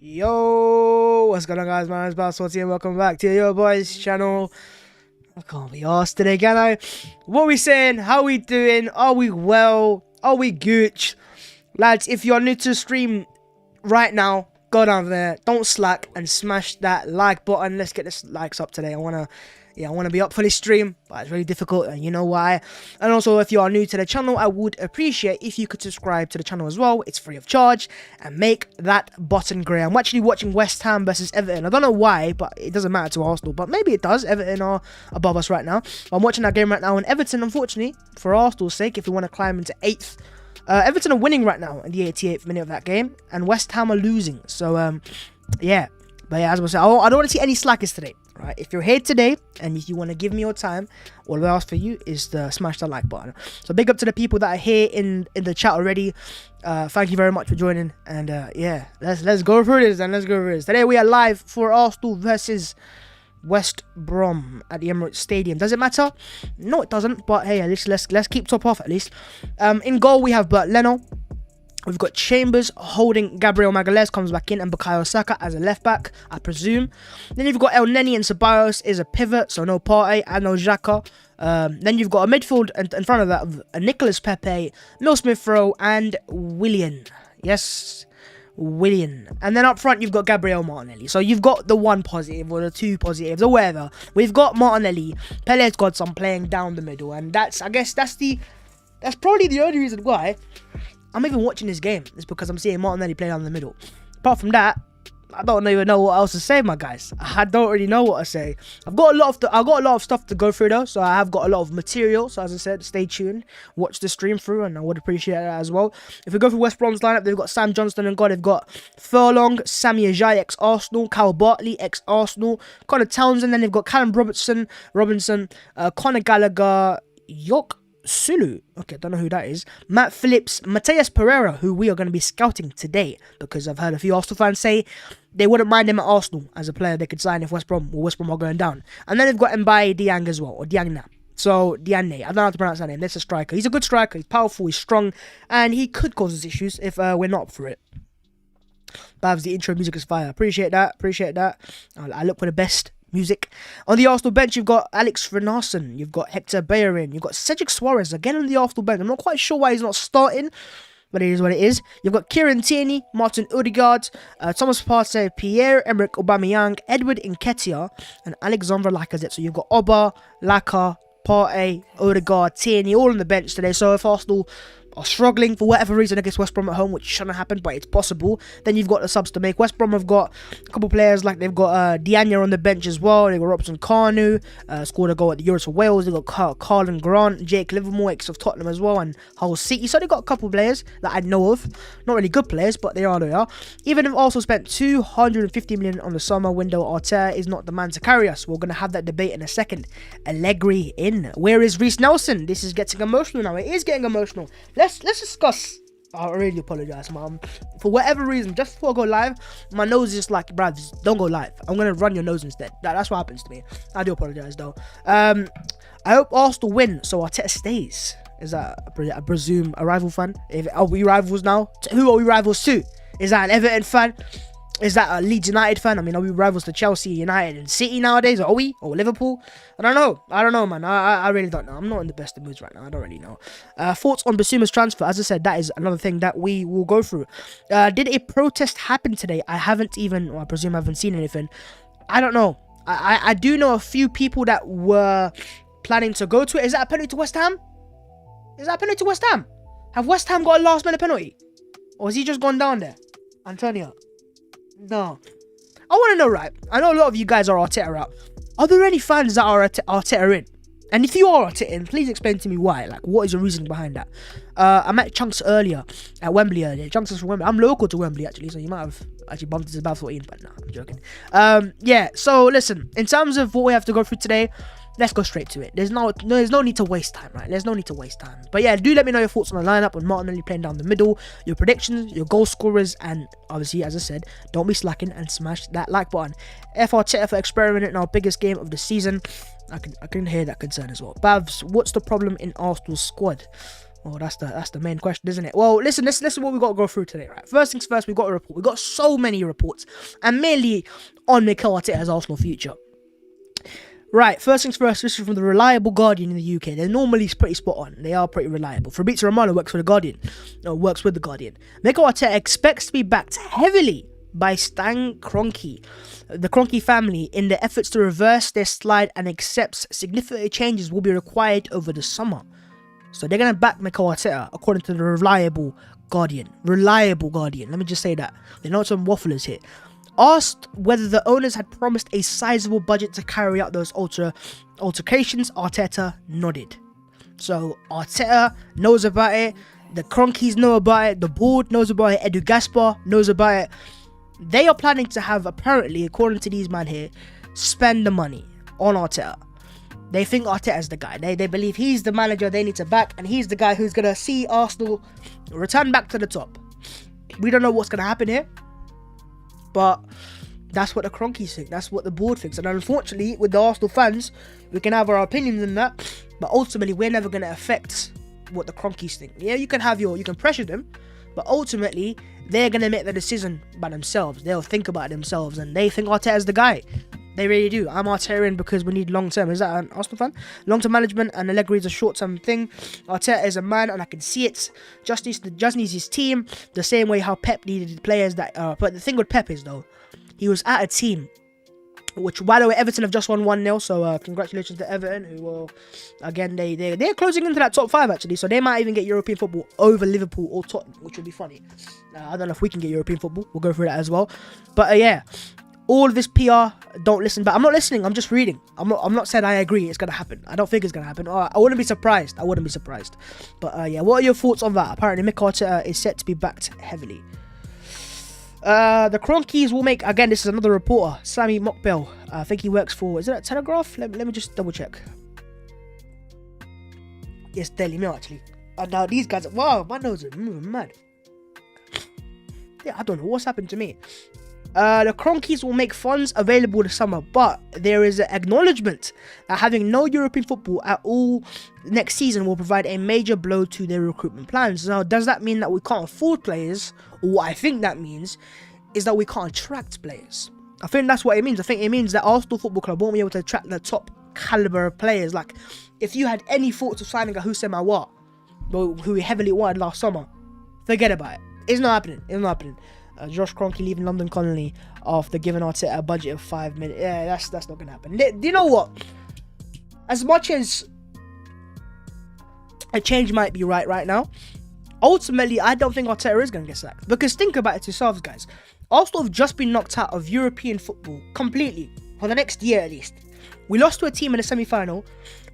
Yo, what's going on, guys? My name's Bass and welcome back to your boys channel. I can't be arsed today, can I? What we saying? How we doing? Are we well? Are we gooch? Lads, if you're new to the stream right now, go down there, don't slack and smash that like button. Let's get this likes up today. I wanna be up for this stream, but it's really difficult, and you know why. And also, if you are new to the channel, I would appreciate if you could subscribe to the channel as well. It's free of charge, and make that button grey. I'm actually watching West Ham versus Everton. I don't know why, but it doesn't matter to Arsenal, but maybe it does. Everton are above us right now. I'm watching that game right now, and Everton, unfortunately, for Arsenal's sake, if we want to climb into 8th, Everton are winning right now in the 88th minute of that game, and West Ham are losing. So, yeah. But yeah, as I said, I don't want to see any slackers today, right? If you're here today and if you want to give me your time, all I ask for you is to smash the like button. So big up to the people that are here in the chat already. Thank you very much for joining. And yeah, let's go through this and let's go through this. Today we are live for Arsenal versus West Brom at the Emirates Stadium. Does it matter? No, it doesn't. But hey, at least let's keep top off at least. In goal we have Bert Leno. We've got Chambers holding Gabriel Magalhaes, comes back in, and Bukayo Saka as a left back, I presume. Then you've got El Neni and Ceballos is a pivot, so no Partey and no Xhaka. Then you've got a midfield in front of that of Nicolas Pepe, Mill Smith-Rowe, and Willian. Yes, Willian. And then up front you've got Gabriel Martinelli. So you've got the one positive or the two positives or whatever. We've got Martinelli, Pele's got some playing down the middle, and that's probably the only reason why I'm even watching this game. It's because I'm seeing Martinelli play down the middle. Apart from that, I don't even know what else to say, my guys. I don't really know what to say. I've got a lot of stuff to go through though, so I have got a lot of material. So as I said, stay tuned, watch the stream through, and I would appreciate that as well. If we go for West Brom's lineup, they've got Sam Johnston and God. They've got Furlong, Sammy Ajayi ex-Arsenal, Kyle Bartley ex-Arsenal, Connor Townsend. Then they've got Callum Robinson, Conor Gallagher, Yok Sulu, okay, don't know who that is. Matt Phillips, Mateus Pereira, who we are going to be scouting today, because I've heard a few Arsenal fans say they wouldn't mind him at Arsenal as a player they could sign if West Brom are going down. And then they've got Mbaye Diang as well, or Diangna. So, Diane, I don't know how to pronounce that name. That's a striker. He's a good striker, he's powerful, he's strong, and he could cause us issues if we're not up for it. Babs, the intro music is fire. Appreciate that. I look for the best music. On the Arsenal bench, you've got Alex Renarsson, you've got Hector Bellerin, you've got Cedric Suarez again on the Arsenal bench. I'm not quite sure why he's not starting, but it is what it is. You've got Kieran Tierney, Martin Odegaard, Thomas Partey, Pierre-Emerick Aubameyang, Edward Nketiah, and Alexandre Lacazette. So you've got Oba, Laka, Partey, Odegaard, Tierney all on the bench today. So if Arsenal are struggling for whatever reason against West Brom at home, which shouldn't happen, but it's possible, then you've got the subs to make. West Brom have got a couple players, like they've got Diagna on the bench as well. They've got Robson Carnu, scored a goal at the Euros for Wales. They've got Carlin Grant, Jake Livermore, ex of Tottenham as well, and Hull City. So they've got a couple players that I know of. Not really good players, but they are. Even if also spent 250 million on the summer window, Arteta is not the man to carry us. We're going to have that debate in a second. Allegri in. Where is Reece Nelson? This is getting emotional now. It is getting emotional. Let's discuss. I really apologize, man. For whatever reason, just before I go live, my nose is just like, bruh, don't go live. I'm gonna run your nose instead. That's what happens to me. I do apologize though. I hope Arsenal win so Arteta stays. Is that, I presume, a rival fan? Are we rivals now? Who are we rivals to? Is that an Everton fan? Is that a Leeds United fan? I mean, are we rivals to Chelsea, United, and City nowadays? Are we? Or Liverpool? I don't know, man. I really don't know. I'm not in the best of moods right now. I don't really know. Thoughts on Basuma's transfer? As I said, that is another thing that we will go through. Did a protest happen today? I presume I haven't seen anything. I don't know. I do know a few people that were planning to go to it. Is that a penalty to West Ham? Have West Ham got a last minute penalty? Or has he just gone down there? Antonio. No. I want to know, right? I know a lot of you guys are Arteta out. Are there any fans that are Arteta in? And if you are Arteta, please explain to me why. Like, what is the reason behind that? I met Chunks earlier at Wembley earlier. Chunks is from Wembley. I'm local to Wembley actually, so you might have actually bumped into about 14, but nah, I'm joking. Yeah. So listen, in terms of what we have to go through today, let's go straight to it. There's no need to waste time, right? There's no need to waste time. But yeah, do let me know your thoughts on the lineup on Martinelli playing down the middle, your predictions, your goal scorers, and obviously, as I said, don't be slacking and smash that like button. F Arteta for experimenting in our biggest game of the season. I can hear that concern as well. Babs, what's the problem in Arsenal's squad? Well, that's the main question, isn't it? Well, listen, this is what we got to go through today, right? First things first, we've got a report. We've got so many reports, and mainly on Mikel Arteta's Arsenal future. Right, first things first, this is from the reliable Guardian in the UK. They're normally pretty spot on. They are pretty reliable. Fabrizio Romano works with the Guardian. Mikel Arteta expects to be backed heavily by Stan Kroenke, the Kroenke family, in the efforts to reverse their slide, and accepts significant changes will be required over the summer. So they're going to back Mikel Arteta, according to the reliable Guardian. Reliable Guardian. Let me just say that. They're not some wafflers here. Asked whether the owners had promised a sizable budget to carry out those altercations, Arteta nodded. So Arteta knows about it. The Kroenkes know about it. The board knows about it. Edu Gaspar knows about it. They are planning to have, apparently, according to these men here, spend the money on Arteta. They think Arteta is the guy. They believe he's the manager they need to back, and he's the guy who's going to see Arsenal return back to the top. We don't know what's going to happen here, but that's what the Kroenkes think. That's what the board thinks. And unfortunately, with the Arsenal fans, we can have our opinions on that, but ultimately, we're never going to affect what the Kroenkes think. Yeah, you can pressure them, but ultimately, they're going to make the decision by themselves. They'll think about it themselves, and they think Arteta's the guy. They really do. I'm Arteta because we need long-term. Is that an Arsenal fan? Long-term management, and Allegri is a short-term thing. Arteta is a man, and I can see it. Just needs his team, the same way how Pep needed players that... But the thing with Pep is, though, he was at a team, which, by the way, Everton have just won 1-0, so congratulations to Everton, who will, again, they're closing into that top 5, actually, so they might even get European football over Liverpool or Tottenham, which would be funny. I don't know if we can get European football. We'll go through that as well. But, yeah, all of this PR, don't listen. But I'm not listening, I'm just reading. I'm not saying I agree it's going to happen. I don't think it's going to happen. I wouldn't be surprised. But, yeah, what are your thoughts on that? Apparently, Mikel Arteta is set to be backed heavily. The Kroenkes will make, again, this is another reporter, Sami Mokbel. I think he works for, is it a Telegraph? Let me just double check. Yes, Daily Mail, actually. And now these guys, wow, my nose is moving mad. Yeah, I don't know what's happened to me. The Kroenkes will make funds available this summer, but there is an acknowledgement that having no European football at all next season will provide a major blow to their recruitment plans. Now, does that mean that we can't afford players? Or what I think that means is that we can't attract players. I think that's what it means. I think it means that Arsenal Football Club won't be able to attract the top caliber of players. Like, if you had any thoughts of signing a Houssem Aouar, who we heavily wanted last summer, forget about it. It's not happening. Josh Kroenke leaving London Connolly after giving Arteta a budget of 5 million. Yeah, that's not going to happen. Do you know what? As much as a change might be right now, ultimately, I don't think Arteta is going to get sacked. Because think about it yourselves, guys. Arsenal have just been knocked out of European football completely for the next year at least. We lost to a team in the semi-final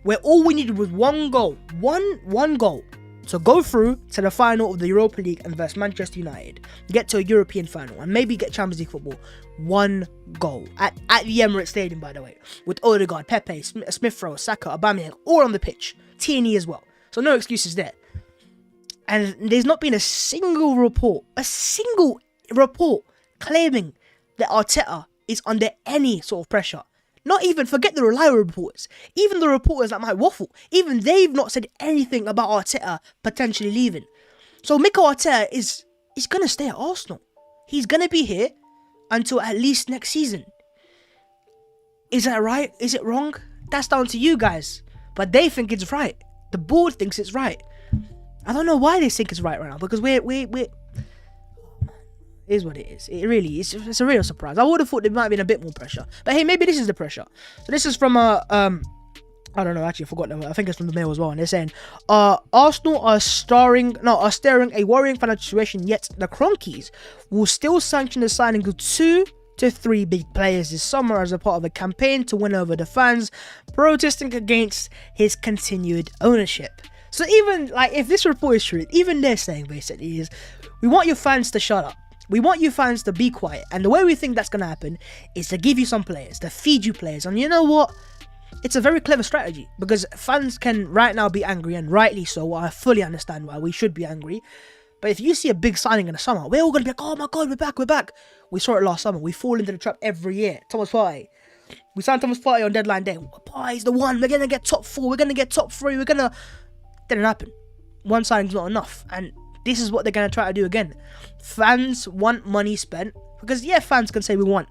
where all we needed was one goal. One goal. So go through to the final of the Europa League and versus Manchester United. Get to a European final and maybe get Champions League football. One goal. At the Emirates Stadium, by the way. With Odegaard, Pepe, Smith-Rowe, Saka, Aubameyang, all on the pitch. Tierney as well. So no excuses there. And there's not been a single report claiming that Arteta is under any sort of pressure. Not even, forget the reliable reporters. Even the reporters that might waffle. Even they've not said anything about Arteta potentially leaving. So Mikel Arteta is going to stay at Arsenal. He's going to be here until at least next season. Is that right? Is it wrong? That's down to you guys. But they think it's right. The board thinks it's right. I don't know why they think it's right now. Because we're is what it is. It really is. It's a real surprise. I would have thought there might have been a bit more pressure. But hey, maybe this is the pressure. So this is from I don't know, actually I forgot. I think it's from the Mail as well. And they're saying Arsenal are staring a worrying financial situation, yet the Kroenkes will still sanction the signing of two to 3 big players this summer as a part of a campaign to win over the fans protesting against his continued ownership. So even like if this report is true, even they're saying basically is, we want your fans to shut up. We want you fans to be quiet. And the way we think that's going to happen is to give you some players, to feed you players. And you know what? It's a very clever strategy because fans can right now be angry, and rightly so. I fully understand why we should be angry. But if you see a big signing in the summer, we're all going to be like, oh my God, we're back. We saw it last summer. We fall into the trap every year. Thomas Partey. We signed Thomas Partey on deadline day. Partey's the one. We're going to get top 4. We're going to get top 3. Didn't happen. One signing's not enough. And this is what they're going to try to do again. Fans want money spent. Because, yeah, fans can say we want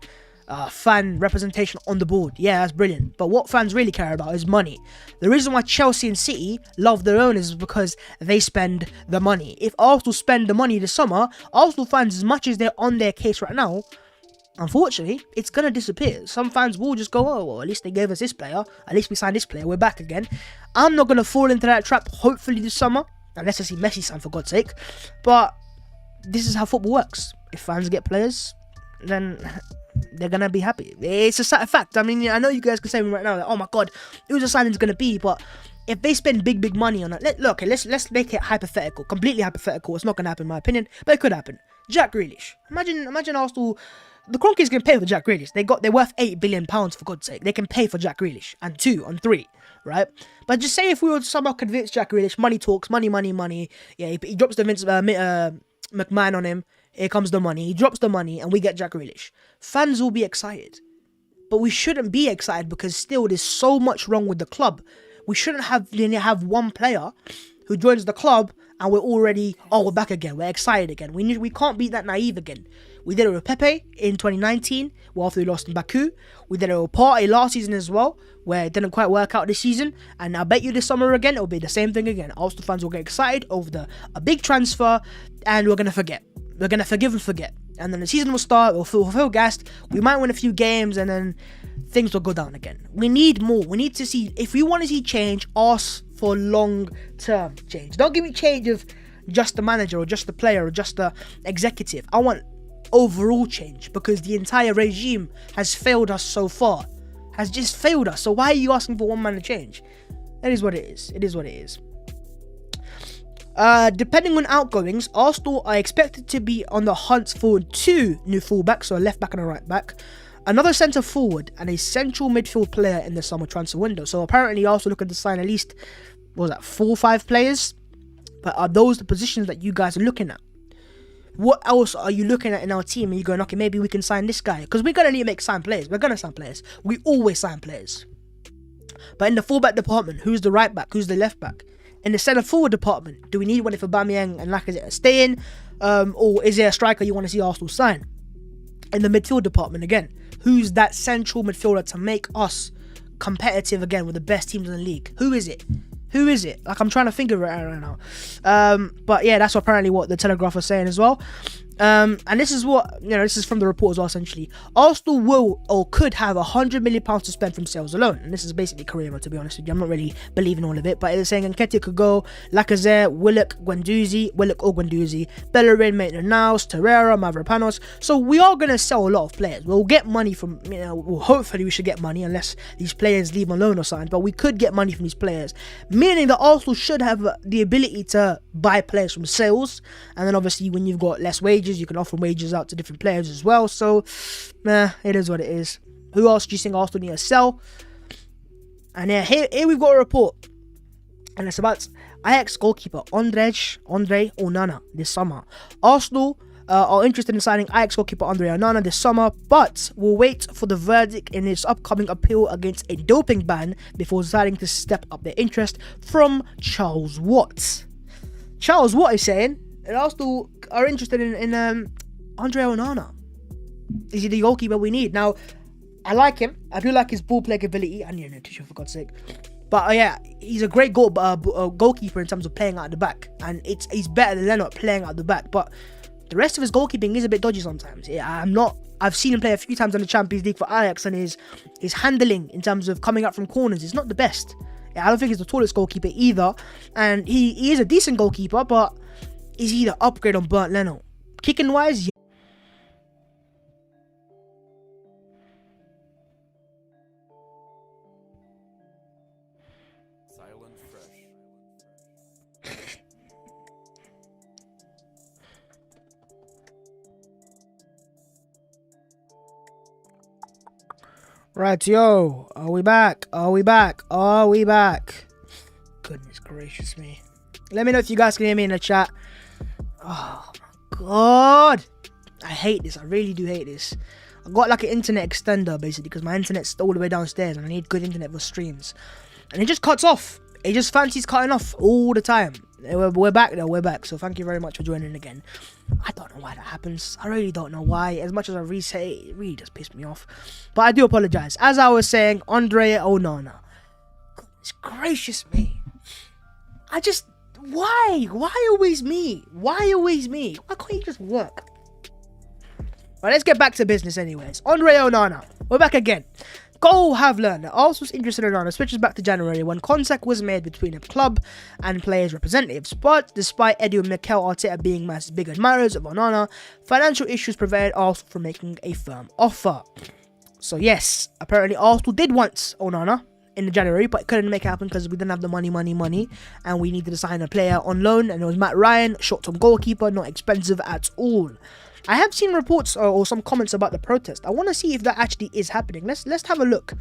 fan representation on the board. Yeah, that's brilliant. But what fans really care about is money. The reason why Chelsea and City love their owners is because they spend the money. If Arsenal spend the money this summer, Arsenal fans, as much as they're on their case right now, unfortunately, it's going to disappear. Some fans will just go, oh, well, at least they gave us this player. At least we signed this player. We're back again. I'm not going to fall into that trap, hopefully, this summer. Unless I see Messi sign, for God's sake. But this is how football works. If fans get players, then they're going to be happy. It's a fact. I mean, I know you guys can say right now, like, oh my God, who's the signing's going to be? But if they spend big money on it, look, let's make it hypothetical. Completely hypothetical. It's not going to happen in my opinion, but it could happen. Jack Grealish. Imagine Arsenal. The Kroenkes can pay for Jack Grealish. They're worth £8 billion, for God's sake. They can pay for Jack Grealish. And 2 on 3. Right? But just say if we were to somehow convince Jack Grealish, money talks, money. Yeah, he drops the Vince McMahon on him. Here comes the money. He drops the money and we get Jack Grealish. Fans will be excited. But we shouldn't be excited because still there's so much wrong with the club. We shouldn't have one player who joins the club and we're already, we're back again. We're excited again. We can't be that naive again. We did it with Pepe in 2019, after we lost in Baku. We did it with Partey last season as well, where it didn't quite work out this season. And I bet you this summer again, it'll be the same thing again. Arsenal fans will get excited over a big transfer, and we're going to forget. We're going to forgive and forget. And then the season will start, we'll feel gassed. We might win a few games, and then things will go down again. We need more. We need to see, if we want to see change, ask for long-term change. Don't give me change of just the manager or just the player or just the executive. I want overall change because the entire regime has failed us so far. Has just failed us. So why are you asking for one man to change? That is what it is. It is what it is. Depending on outgoings, Arsenal are expected to be on the hunt for 2 new fullbacks, so a left back and a right back, another centre forward, and a central midfield player in the summer transfer window. So apparently Arsenal looking to sign at least, 4 or 5 players. But are those the positions that you guys are looking at? What else are you looking at in our team and you're going, okay, maybe we can sign this guy? Because we're going to need to sign players. We're going to sign players. We always sign players. But in the fullback department, who's the right back? Who's the left back? In the centre forward department, do we need one if Aubameyang and Lacazette are staying? Or is there a striker you want to see Arsenal sign? In the midfield department, again, who's that central midfielder to make us competitive again with the best teams in the league? Who is it? Who is it? Like, I'm trying to think of it right now. But yeah, that's apparently what the Telegraph was saying as well. And this is what, this is from the report as well, essentially. Arsenal will or could have £100 million to spend from sales alone. And this is basically career mode, to be honest with you. I'm not really believing all of it. But it's saying Nketiah could go, Lacazette, Willock or Guendouzi, Bellerin, Maitland-Niles, Torreira, Mavropanos. So we are going to sell a lot of players. We'll get money from, hopefully we should get money unless these players leave on loan or something. But we could get money from these players. Meaning that Arsenal should have the ability to buy players from sales. And then obviously when you've got less wages, you can offer wages out to different players as well. So, it is what it is. Who else do you think Arsenal need to sell? And here we've got a report. And it's about Ajax goalkeeper Andre Onana this summer. Arsenal are interested in signing Ajax goalkeeper Andre Onana this summer, but will wait for the verdict in its upcoming appeal against a doping ban before deciding to step up their interest from Charles Watt. Charles Watt is saying that Arsenal are interested in Andre Onana. Is he the goalkeeper we need? Now, I like him. I do like his ball playing ability. And nutrition, for God's sake. But yeah, he's a great goalkeeper in terms of playing out the back. And he's better than Leno playing out the back. But the rest of his goalkeeping is a bit dodgy sometimes. I've seen him play a few times in the Champions League for Ajax, and his handling in terms of coming up from corners is not the best. I don't think he's the tallest goalkeeper either. And he is a decent goalkeeper, but is he the upgrade on Bernd Leno? Kicking wise, Right, yo. Are we back? Are we back? Are we back? Goodness gracious me. Let me know if you guys can hear me in the chat. Oh my god. I hate this. I really do hate this. I got like an internet extender basically because my internet's all the way downstairs and I need good internet for streams. And it just cuts off. It just fancies cutting off all the time. We're back though, we're back. So thank you very much for joining again. I don't know why that happens. I really don't know why. As much as I reset it, it really just pissed me off. But I do apologize. As I was saying, Andre Onana. Goodness gracious me. I just... Why? Why always me? Why always me? Why can't you just work? Right, let's get back to business anyways. Andre Onana. We're back again. Go have learned that Arsenal's interest in Onana switches back to January when contact was made between the club and players' representatives. But despite Edu and Mikel Arteta being massive big admirers of Onana, financial issues prevented Arsenal from making a firm offer. So yes, apparently Arsenal did want Onana in the January, but couldn't make it happen because we didn't have the money, and we needed to sign a player on loan, and it was Matt Ryan, short-term goalkeeper, not expensive at all. I have seen reports or some comments about the protest. I want to see if that actually is happening. Let's have a look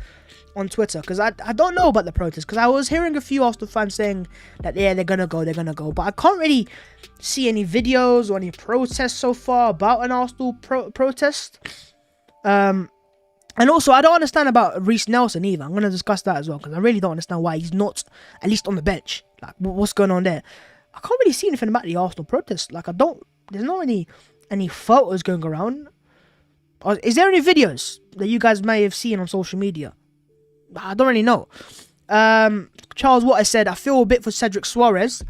on Twitter, because I don't know about the protest, because I was hearing a few Arsenal fans saying that yeah, they're gonna go, but I can't really see any videos or any protests so far about an Arsenal protest. And also, I don't understand about Reece Nelson either. I'm going to discuss that as well, because I really don't understand why he's not at least on the bench. Like, what's going on there? I can't really see anything about the Arsenal protest. Like, there's not any photos going around. Or is there any videos that you guys may have seen on social media? I don't really know. Charles Water said, I feel a bit for Cedric Suarez.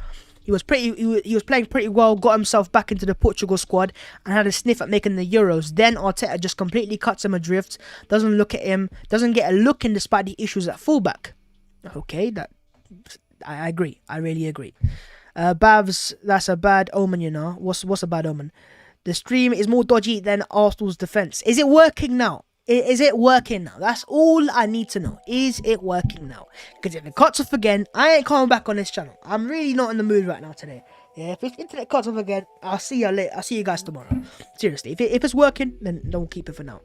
He was playing pretty well, got himself back into the Portugal squad and had a sniff at making the Euros. Then Arteta just completely cuts him adrift, doesn't look at him, doesn't get a look in despite the issues at fullback. Okay, I agree. I really agree. Bavs, that's a bad omen, you know. What's a bad omen? The stream is more dodgy than Arsenal's defence. Is it working now? Is it working now? That's all I need to know. Is it working now? Because if it cuts off again, I ain't coming back on this channel. I'm really not in the mood right now today. Yeah, if internet cuts off again, I'll see you later. I'll see you guys tomorrow. Seriously, if it's working, then don't keep it for now.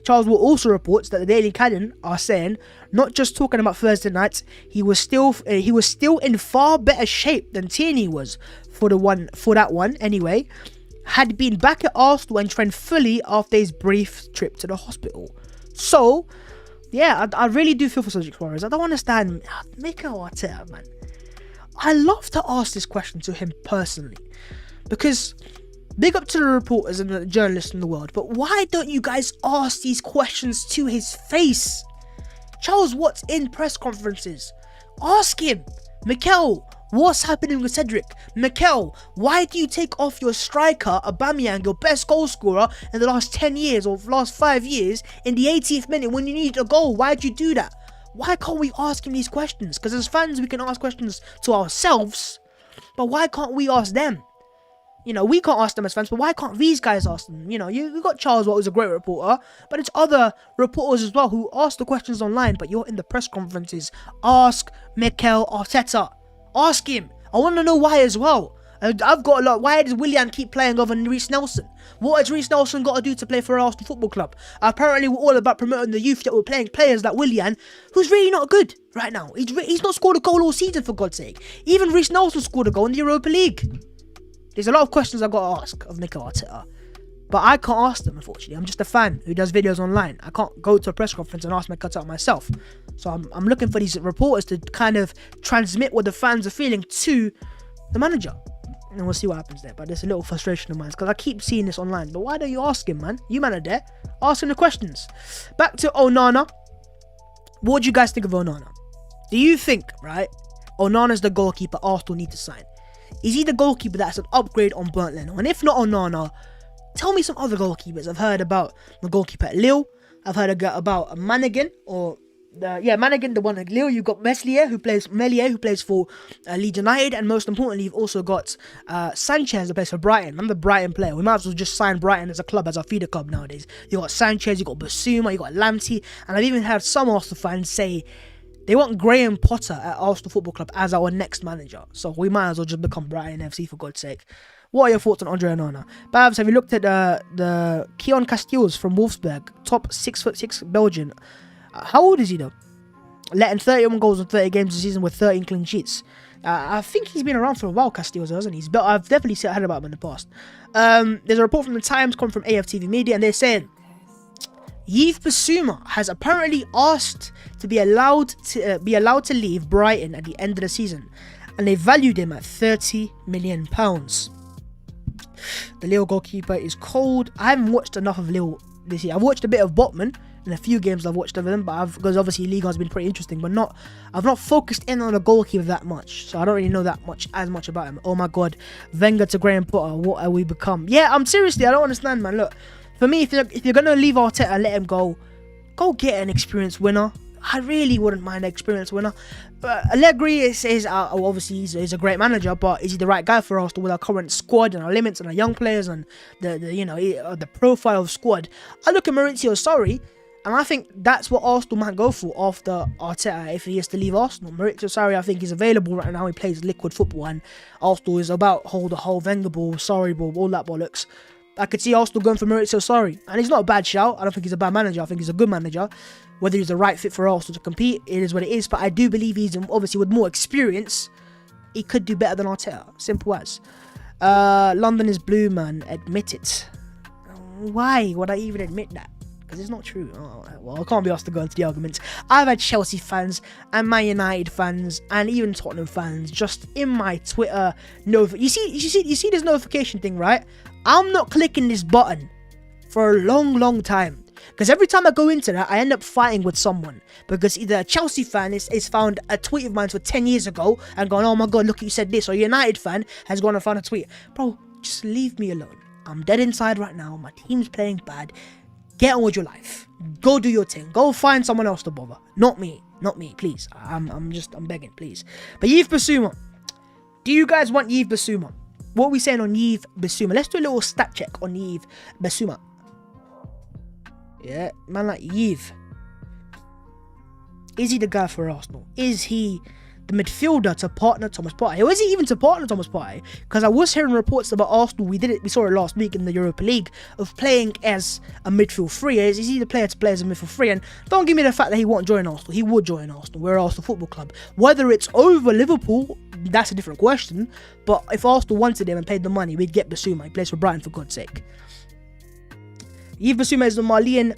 Charles Wood also reports that the Daily Cannon are saying, not just talking about Thursday nights, he was still in far better shape than Tierney was for that one anyway. Had been back at Arsenal and trained fully after his brief trip to the hospital. So, yeah, I really do feel for Cedric Suarez. I don't understand. Mikel Arteta, man. I love to ask this question to him personally. Because, big up to the reporters and the journalists in the world, but why don't you guys ask these questions to his face? Charles Watts in press conferences. Ask him. Mikel, what's happening with Cedric? Mikel, why do you take off your striker, Aubameyang, your best goal scorer in the last 10 years or last 5 years, in the 80th minute when you need a goal? Why'd you do that? Why can't we ask him these questions? Because as fans, we can ask questions to ourselves, but why can't we ask them? You know, we can't ask them as fans, but why can't these guys ask them? You know, you got Charles Watt, who's a great reporter, but it's other reporters as well who ask the questions online, but you're in the press conferences. Ask Mikel Arteta. Ask him. I want to know why as well. I've got a lot. Why does Willian keep playing over Reece Nelson? What has Reece Nelson got to do to play for Arsenal Football Club? Apparently, we're all about promoting the youth that we're playing players like Willian, who's really not good right now. He's not scored a goal all season, for God's sake. Even Reece Nelson scored a goal in the Europa League. There's a lot of questions I've got to ask of Mikel Arteta, but I can't ask them, unfortunately. I'm just a fan who does videos online. I can't go to a press conference and ask Mikel Arteta myself. So I'm looking for these reporters to kind of transmit what the fans are feeling to the manager. And we'll see what happens there. But there's a little frustration of mine because I keep seeing this online. But why don't you ask him, man? You man are there. Ask him the questions. Back to Onana. What do you guys think of Onana? Do you think, right, Onana's the goalkeeper Arsenal need to sign? Is he the goalkeeper that's an upgrade on Bernd Leno? And if not Onana, tell me some other goalkeepers. I've heard about the goalkeeper at Lille. I've heard about Manigan, Manigan, the one at Lille. You've got Meslier, who plays for Leeds United, and most importantly, you've also got Sanchez, who plays for Brighton. I'm the Brighton player. We might as well just sign Brighton as a club, as our feeder club nowadays. You got Sanchez, you got Basuma, you got Lamptey, and I've even had some Arsenal fans say they want Graham Potter at Arsenal Football Club as our next manager. So we might as well just become Brighton FC, for God's sake. What are your thoughts on Andre Onana? Babs, have you looked at the Keon Casteels from Wolfsburg, top 6'6" Belgian? How old is he though? Letting 31 goals in 30 games this season with 13 clean sheets. I think he's been around for a while, Casteels, hasn't he? But I've definitely heard about him in the past. There's a report from the Times come from AFTV Media, and they're saying Yves Bissouma has apparently asked to be allowed to leave Brighton at the end of the season, and they valued him at £30 million. The Lille goalkeeper is cold. I haven't watched enough of Lille this year. I've watched a bit of Botman in a few games I've watched of them, but because obviously Liga has been pretty interesting, but I've not focused in on a goalkeeper that much, so I don't really know as much about him. Oh my god, Wenger to Graham Potter, what have we become? Yeah, I'm seriously, I don't understand, man. Look, for me, if you're gonna leave Arteta and let him go get an experienced winner. I really wouldn't mind an experienced winner. But Allegri is obviously he's a great manager, but is he the right guy for Arsenal with our current squad and our limits and our young players and the profile of squad? I look at Maurizio Sarri, and I think that's what Arsenal might go for after Arteta if he is to leave Arsenal. Maurizio Sarri, I think, is available right now. He plays liquid football, and Arsenal is about the whole Wenger ball, Sarri ball, all that bollocks. I could see Arsenal going for Maurizio Sarri, and he's not a bad shout. I don't think he's a bad manager. I think he's a good manager. Whether he's the right fit for Arsenal to compete, it is what it is. But I do believe he's obviously with more experience, he could do better than Arteta. Simple as. London is blue, man. Admit it. Why would I even admit that? Because it's not true. Oh, well, I can't be asked to go into the arguments. I've had Chelsea fans and Man United fans and even Tottenham fans just in my Twitter. You see this notification thing, right? I'm not clicking this button for a long time. Because every time I go into that, I end up fighting with someone. Because either a Chelsea fan is found a tweet of mine for 10 years ago and gone, oh my god, look, you said this. Or a United fan has gone and found a tweet. Bro, just leave me alone. I'm dead inside right now. My team's playing bad. Get on with your life. Go do your thing. Go find someone else to bother. Not me, please. I'm begging, please. But Yves Bissouma. Do you guys want Yves Bissouma? What are we saying on Yves Bissouma? Let's do a little stat check on Yves Bissouma. Yeah, man like Yves. Is he the guy for Arsenal? Is he the midfielder to partner Thomas Partey? Or is he even to partner Thomas Partey? Because I was hearing reports about Arsenal, we saw it last week in the Europa League, of playing as a midfield free. Is he the player to play as a midfield free? And don't give me the fact that he won't join Arsenal. He would join Arsenal. We're Arsenal Football Club. Whether it's over Liverpool, that's a different question. But if Arsenal wanted him and paid the money, we'd get Bissouma. He plays for Brighton, for God's sake. Yves Bissouma is a Malian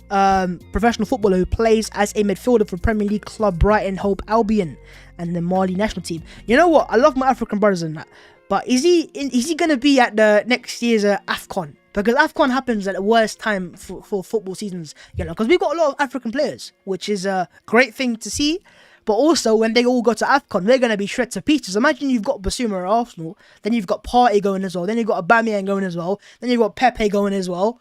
professional footballer who plays as a midfielder for Premier League club Brighton Hove Albion and the Mali national team. You know what? I love my African brothers in that. But is he going to be at the next year's AFCON? Because AFCON happens at the worst time for football seasons. Because we've got a lot of African players, which is a great thing to see. But also, when they all go to AFCON, they're going to be shred to pieces. Imagine you've got Bissouma at Arsenal, then you've got Partey going as well, then you've got Aubameyang going as well, then you've got Pepe going as well.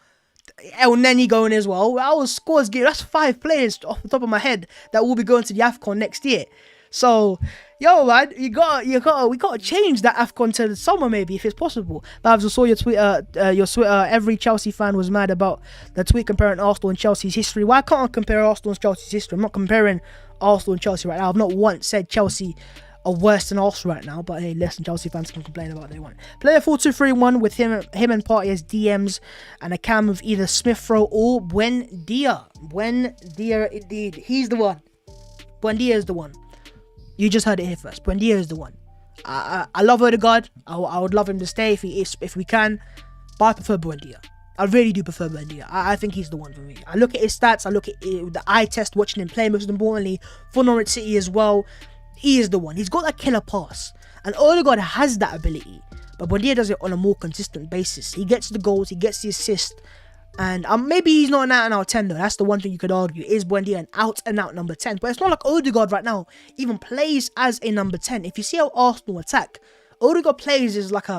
El Neni going as well. Our squad's game. That's 5 players off the top of my head that will be going to the AFCON next year. So, yo, man, we gotta change that AFCON to the summer maybe if it's possible. But I saw your Twitter. Every Chelsea fan was mad about the tweet comparing Arsenal and Chelsea's history. Why can't I compare Arsenal and Chelsea's history? I'm not comparing Arsenal and Chelsea right now. I've not once said Chelsea are worse than Arsenal right now, but hey, listen, Chelsea fans can complain about what they want. Player 4-2-3-1 with him and Partey as DMs and a cam of either Smith Rowe or Buendia. Buendia, indeed, he's the one. Buendia is the one. You just heard it here first. Buendia is the one. I love Odegaard. I would love him to stay if we can, but I prefer Buendia. I really do prefer Buendia. I think he's the one for me. I look at his stats. I look at the eye test, watching him play. Most importantly, for Norwich City as well. He is the one. He's got that killer pass. And Odegaard has that ability. But Buendia does it on a more consistent basis. He gets the goals. He gets the assist. And maybe he's not an out-and-out 10 though. That's the one thing you could argue. Is Buendia an out-and-out number 10? But it's not like Odegaard right now even plays as a number 10. If you see how Arsenal attack, Odegaard plays as like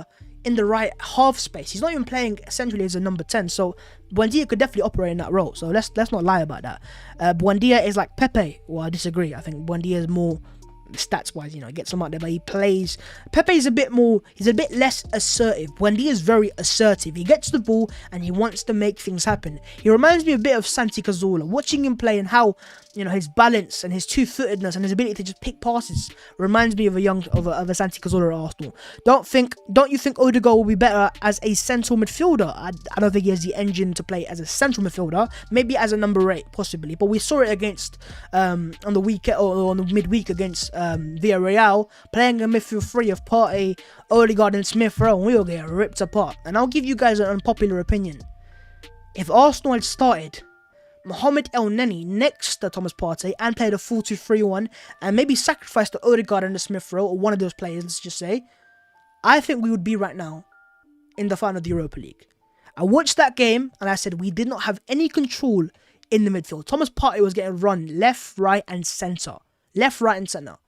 in the right half space. He's not even playing essentially as a number 10. So Buendia could definitely operate in that role. So let's not lie about that. Buendia is like Pepe. Well, I disagree. I think Buendia is more stats wise, gets him out there, but he plays. Pepe is a bit less assertive. Buendia is very assertive. He gets the ball and he wants to make things happen. He reminds me a bit of Santi Cazorla. Watching him play and how his balance and his two-footedness and his ability to just pick passes reminds me of a Santi Cazorla at Arsenal. Don't you think Odegaard will be better as a central midfielder? I don't think he has the engine to play as a central midfielder. Maybe as a number 8, possibly. But we saw it against on the weekend or on the midweek against Villarreal, playing a midfield 3 of Partey, Odegaard, and Smith Rowe, and we will get ripped apart. And I'll give you guys an unpopular opinion. If Arsenal had started Mohamed El Neni next to Thomas Partey and played a 4-2-3-1 and maybe sacrificed the Odegaard and the Smith Rowe, or one of those players, let's just say, I think we would be right now in the final of the Europa League. I watched that game and I said we did not have any control in the midfield. Thomas Partey was getting run left, right and centre. Left, right and centre.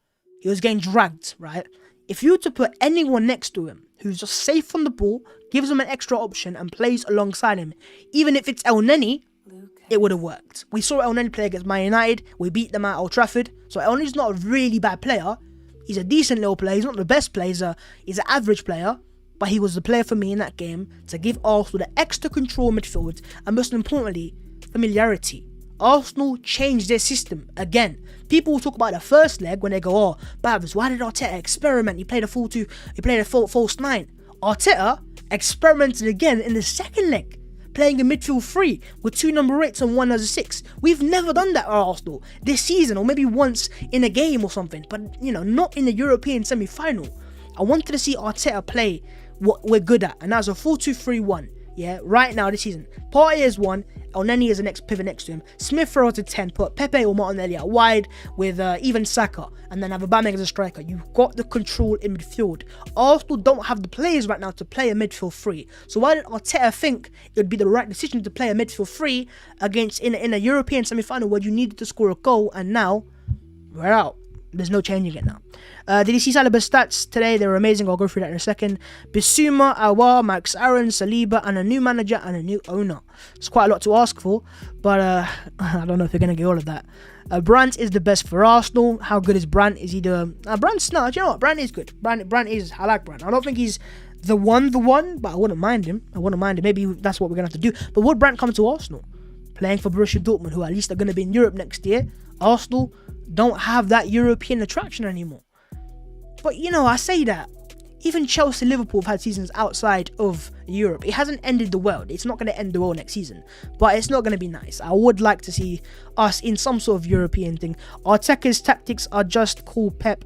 He was getting dragged, right? If you were to put anyone next to him who's just safe on the ball, gives him an extra option and plays alongside him, even if it's El Neni, it would have worked. We saw El Neni play against Man United. We beat them at Old Trafford. So El Neni's not a really bad player. He's a decent little player. He's not the best player. He's an average player. But he was the player for me in that game to give Arsenal the extra control midfield and most importantly, familiarity. Arsenal changed their system again. People will talk about the first leg when they go, "Oh, Babs, why did Arteta experiment? He played a false 9. Arteta experimented again in the second leg, playing a midfield 3 with 2 number 8s and 1 as a 6. We've never done that at Arsenal this season, or maybe once in a game or something, but not in the European semi-final. I wanted to see Arteta play what we're good at, and that's a 4-2-3-1. Yeah, right now this season, Partey is 1, El Neni is the next pivot next to him, Smith Rowe to 10, put Pepe or Martinelli out wide with even Saka, and then have Aubameyang as a striker. You've got the control in midfield. Arsenal don't have the players right now to play a midfield 3. So why did Arteta think it would be the right decision to play a midfield 3 against in a European semi-final where you needed to score a goal, and now we're out. There's no changing it now. Did you see Saliba's stats today? They were amazing. I'll go through that in a second. Bissouma, Aouar, Max Aaron, Saliba, and a new manager and a new owner. It's quite a lot to ask for, but I don't know if you're going to get all of that. Brandt is the best for Arsenal. How good is Brandt? Is he the... Brandt's not. Do you know what? Brandt is good. Brandt is... I like Brandt. I don't think he's the one, but I wouldn't mind him. Maybe that's what we're going to have to do. But would Brandt come to Arsenal? Playing for Borussia Dortmund, who at least are going to be in Europe next year. Arsenal don't have that European attraction anymore. But I say that even Chelsea, Liverpool have had seasons outside of Europe. It hasn't ended the world. It's not going to end the world next season, but it's not going to be nice. I would like to see us in some sort of European thing. Arteta's tactics are just cool. Pep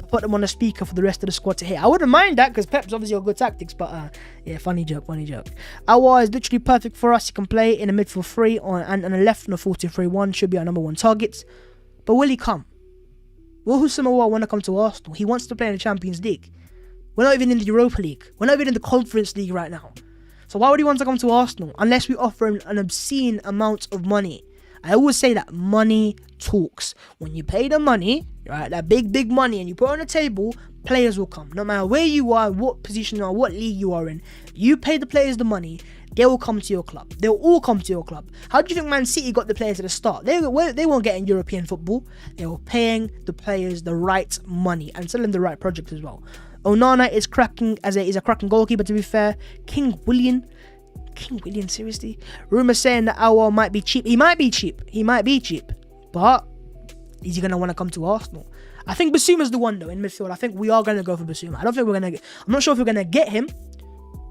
put them on the speaker for the rest of the squad to hear. I wouldn't mind that because Pep's obviously got good tactics, but yeah, funny joke. Aouar is literally perfect for us. He can play in a midfield 3 and on the left on a 4-2-3-1. Should be our number 1 target. But will he come? Will Houssem Aouar want to come to Arsenal? He wants to play in the Champions League. We're not even in the Europa League. We're not even in the Conference League right now. So why would he want to come to Arsenal unless we offer him an obscene amount of money? I always say that money talks. When you pay the money, right, that big money, and you put it on the table, players will come. No matter where you are, what position you are, what league you are in, you pay the players the money, they will come to your club. They'll all come to your club. How do you think Man City got the players at the start? They won't get in European football. They were paying the players the right money and selling the right projects as well. Onana is cracking is a cracking goalkeeper, to be fair. King William, seriously? Rumours saying that Aouar might be cheap. He might be cheap. But is he going to want to come to Arsenal? I think Bissouma's the one though in midfield. I think we are going to go for Bissouma. I'm not sure if we're going to get him,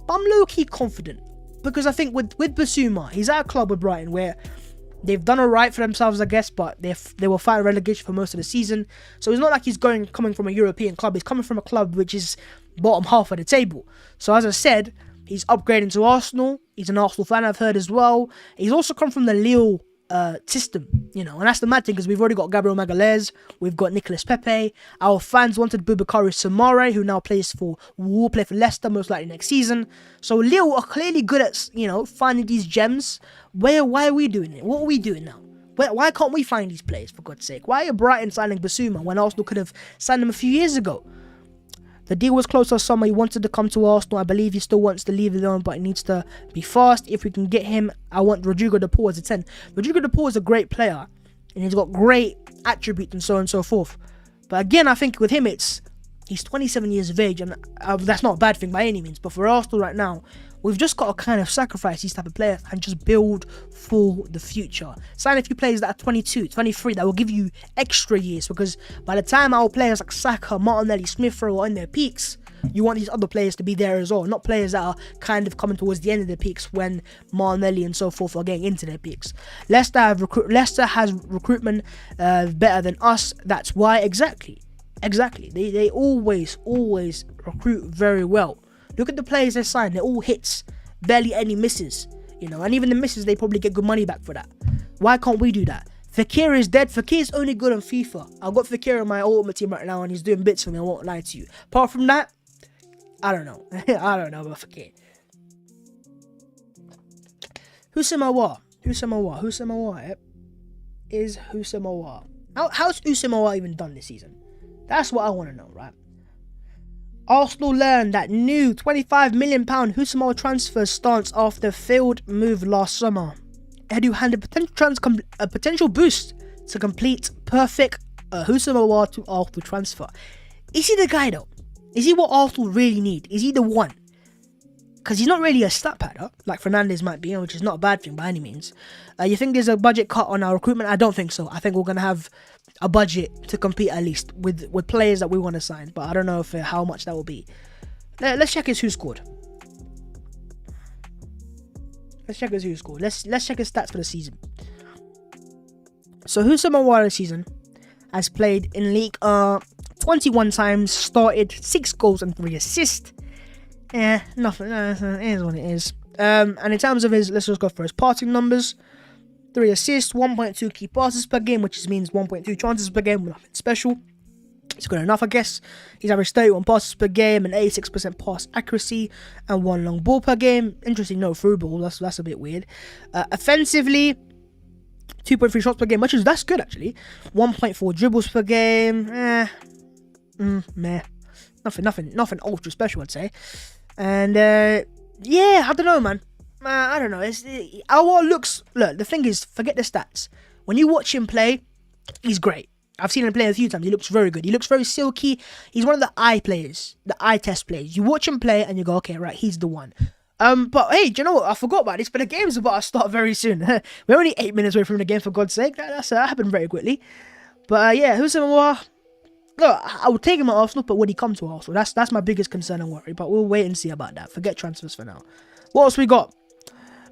but I'm low-key confident. Because I think with Bissouma, he's at a club with Brighton where they've done alright for themselves, I guess, but they were fighting relegation for most of the season. So it's not like he's coming from a European club. He's coming from a club which is bottom half of the table. So as I said, he's upgrading to Arsenal. He's an Arsenal fan, I've heard as well. He's also come from the Lille system, and that's the mad thing because we've already got Gabriel Magalhaes, we've got Nicolas Pepe. Our fans wanted Boubakary Soumaré, who now will play for Leicester most likely next season. So Lille are clearly good at finding these gems. Why are we doing it? What are we doing now? Why can't we find these players, for God's sake? Why are Brighton signing Bissouma when Arsenal could have signed him a few years ago? The deal was close last summer. He wanted to come to Arsenal. I believe he still wants to leave it on, but it needs to be fast. If we can get him, I want Rodrigo de Paul as a 10. Rodrigo de Paul is a great player, and he's got great attributes and so on and so forth. But again, I think with him, he's 27 years of age, and that's not a bad thing by any means. But for Arsenal right now, We've just got to kind of sacrifice these type of players and just build for the future. Sign a few players that are 22, 23 that will give you extra years, because by the time our players like Saka, Martinelli, Smith Rowe are in their peaks, you want these other players to be there as well, not players that are kind of coming towards the end of their peaks when Martinelli and so forth are getting into their peaks. Leicester has recruitment better than us. That's why. Exactly. They always recruit very well. Look at the players they sign. They're all hits, barely any misses. And even the misses, they probably get good money back for that. Why can't we do that? Fekir is dead. Fekir is only good on FIFA. I've got Fekir in my ultimate team right now, and he's doing bits for me. I won't lie to you. Apart from that, I don't know. I don't know about Fekir. Houssem-Aouar. How's Houssem-Aouar even done this season? That's what I want to know, right? Arsenal learned that new £25 million Houssem-Aouar transfer stance after failed move last summer. Edu handed a potential boost to complete perfect Houssem-Aouar to Arsenal transfer. Is he the guy though? Is he what Arsenal really need? Is he the one? Because he's not really a stat padder like Fernandes might be, which is not a bad thing by any means. You think there's a budget cut on our recruitment? I don't think so. I think we're going to have a budget to compete at least with players that we want to sign. But I don't know how much that will be. Let's check his who scored. Let's check his stats for the season. So Houssem-Aouar this season has played in league 21 times, started 6 goals and 3 assists. Nothing. It is what it is. And in terms of let's just go for his passing numbers. 3 assists, 1.2 key passes per game, which means 1.2 chances per game. Nothing special. It's good enough, I guess. He's averaged 31 passes per game and 86% pass accuracy and 1 long ball per game. Interesting, no through ball. That's a bit weird. Offensively, 2.3 shots per game, that's good actually. 1.4 dribbles per game. Meh. Nothing ultra special, I'd say. And I don't know, man. I don't know. Look, the thing is, forget the stats. When you watch him play, he's great. I've seen him play a few times. He looks very good. He looks very silky. He's one of the eye players, the eye test players. You watch him play and you go, okay, right, he's the one. But hey, do you know what? I forgot about this, but the game's about to start very soon. We're only 8 minutes away from the game, for God's sake. That happened very quickly. But Houssem-Aouar, look, I would take him at Arsenal, but would he come to Arsenal? That's my biggest concern and worry. But we'll wait and see about that. Forget transfers for now. What else we got?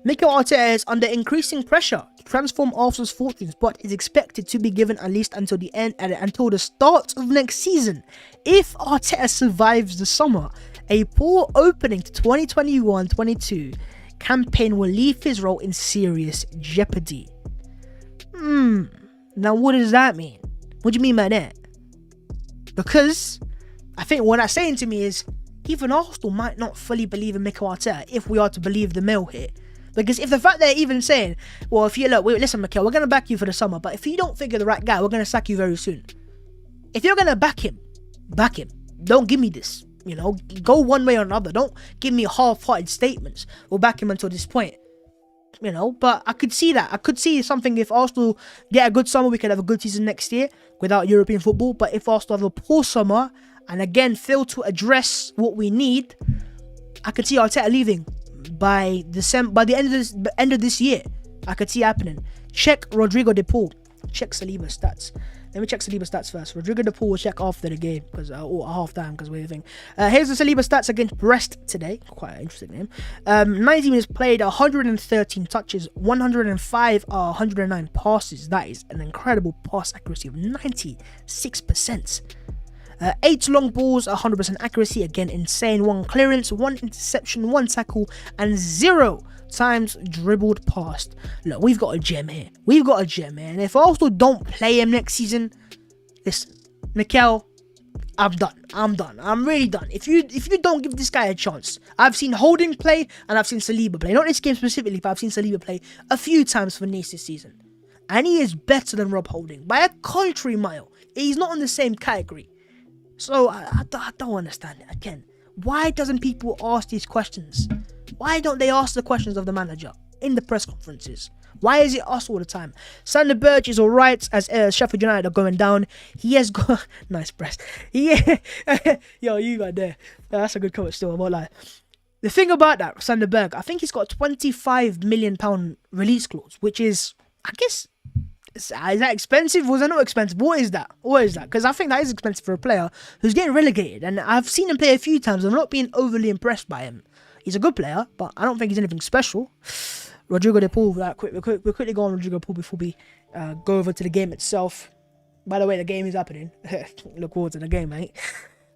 Mikel Arteta is under increasing pressure to transform Arsenal's fortunes, but is expected to be given at least until the start of next season. If Arteta survives the summer, a poor opening to 2021-22 campaign will leave his role in serious jeopardy. Now what does that mean? What do you mean by that? Because I think what that's saying to me is even Arsenal might not fully believe in Mikel Arteta, if we are to believe the mail here. Because if the fact they're even saying, well, if you listen, Mikel, we're going to back you for the summer, but if you don't figure the right guy, we're going to sack you very soon. If you're going to back him. Don't give me this. Go one way or another. Don't give me half-hearted statements. We'll back him until this point. But I could see that. I could see something if Arsenal get a good summer, we could have a good season next year without European football. But if Arsenal have a poor summer and again fail to address what we need, I could see Arteta leaving by the end of this year. I could see happening. Check Rodrigo de Paul. Check Saliba's stats. Let me check Saliba's stats first. Rodrigo de Paul will check after the game because half time because we're thing. Here's the Saliba stats against Brest today. Quite an interesting name. 90 minutes played, 113 touches, 105 109 passes. That is an incredible pass accuracy of 96%. 8 long balls, 100% accuracy, again insane. 1 clearance, 1 interception, 1 tackle, and 0 times dribbled past. Look, we've got a gem here. And if Arsenal don't play him next season, listen, Mikel, I'm done. I'm really done. If you don't give this guy a chance, I've seen Holding play and I've seen Saliba play. Not this game specifically, but I've seen Saliba play a few times for Nice this season, and he is better than Rob Holding by a country mile. He's not in the same category. So I don't understand it. Again, why doesn't people ask these questions? Why don't they ask the questions of the manager in the press conferences? Why is it us all the time? Sander Berge is alright as Sheffield United are going down. He has got nice press. Yo, you right there. That's a good comment still, I won't lie. The thing about that, Sander Berg, I think he's got a £25 million release clause, which is, I guess, is that expensive? Was that not expensive? What is that? What is that? Because I think that is expensive for a player who's getting relegated. And I've seen him play a few times. I'm not being overly impressed by him. He's a good player, but I don't think he's anything special. Rodrigo de Paul, we'll quickly go on Rodrigo de Paul before we go over to the game itself. By the way, the game is happening. Look forward to the game, mate.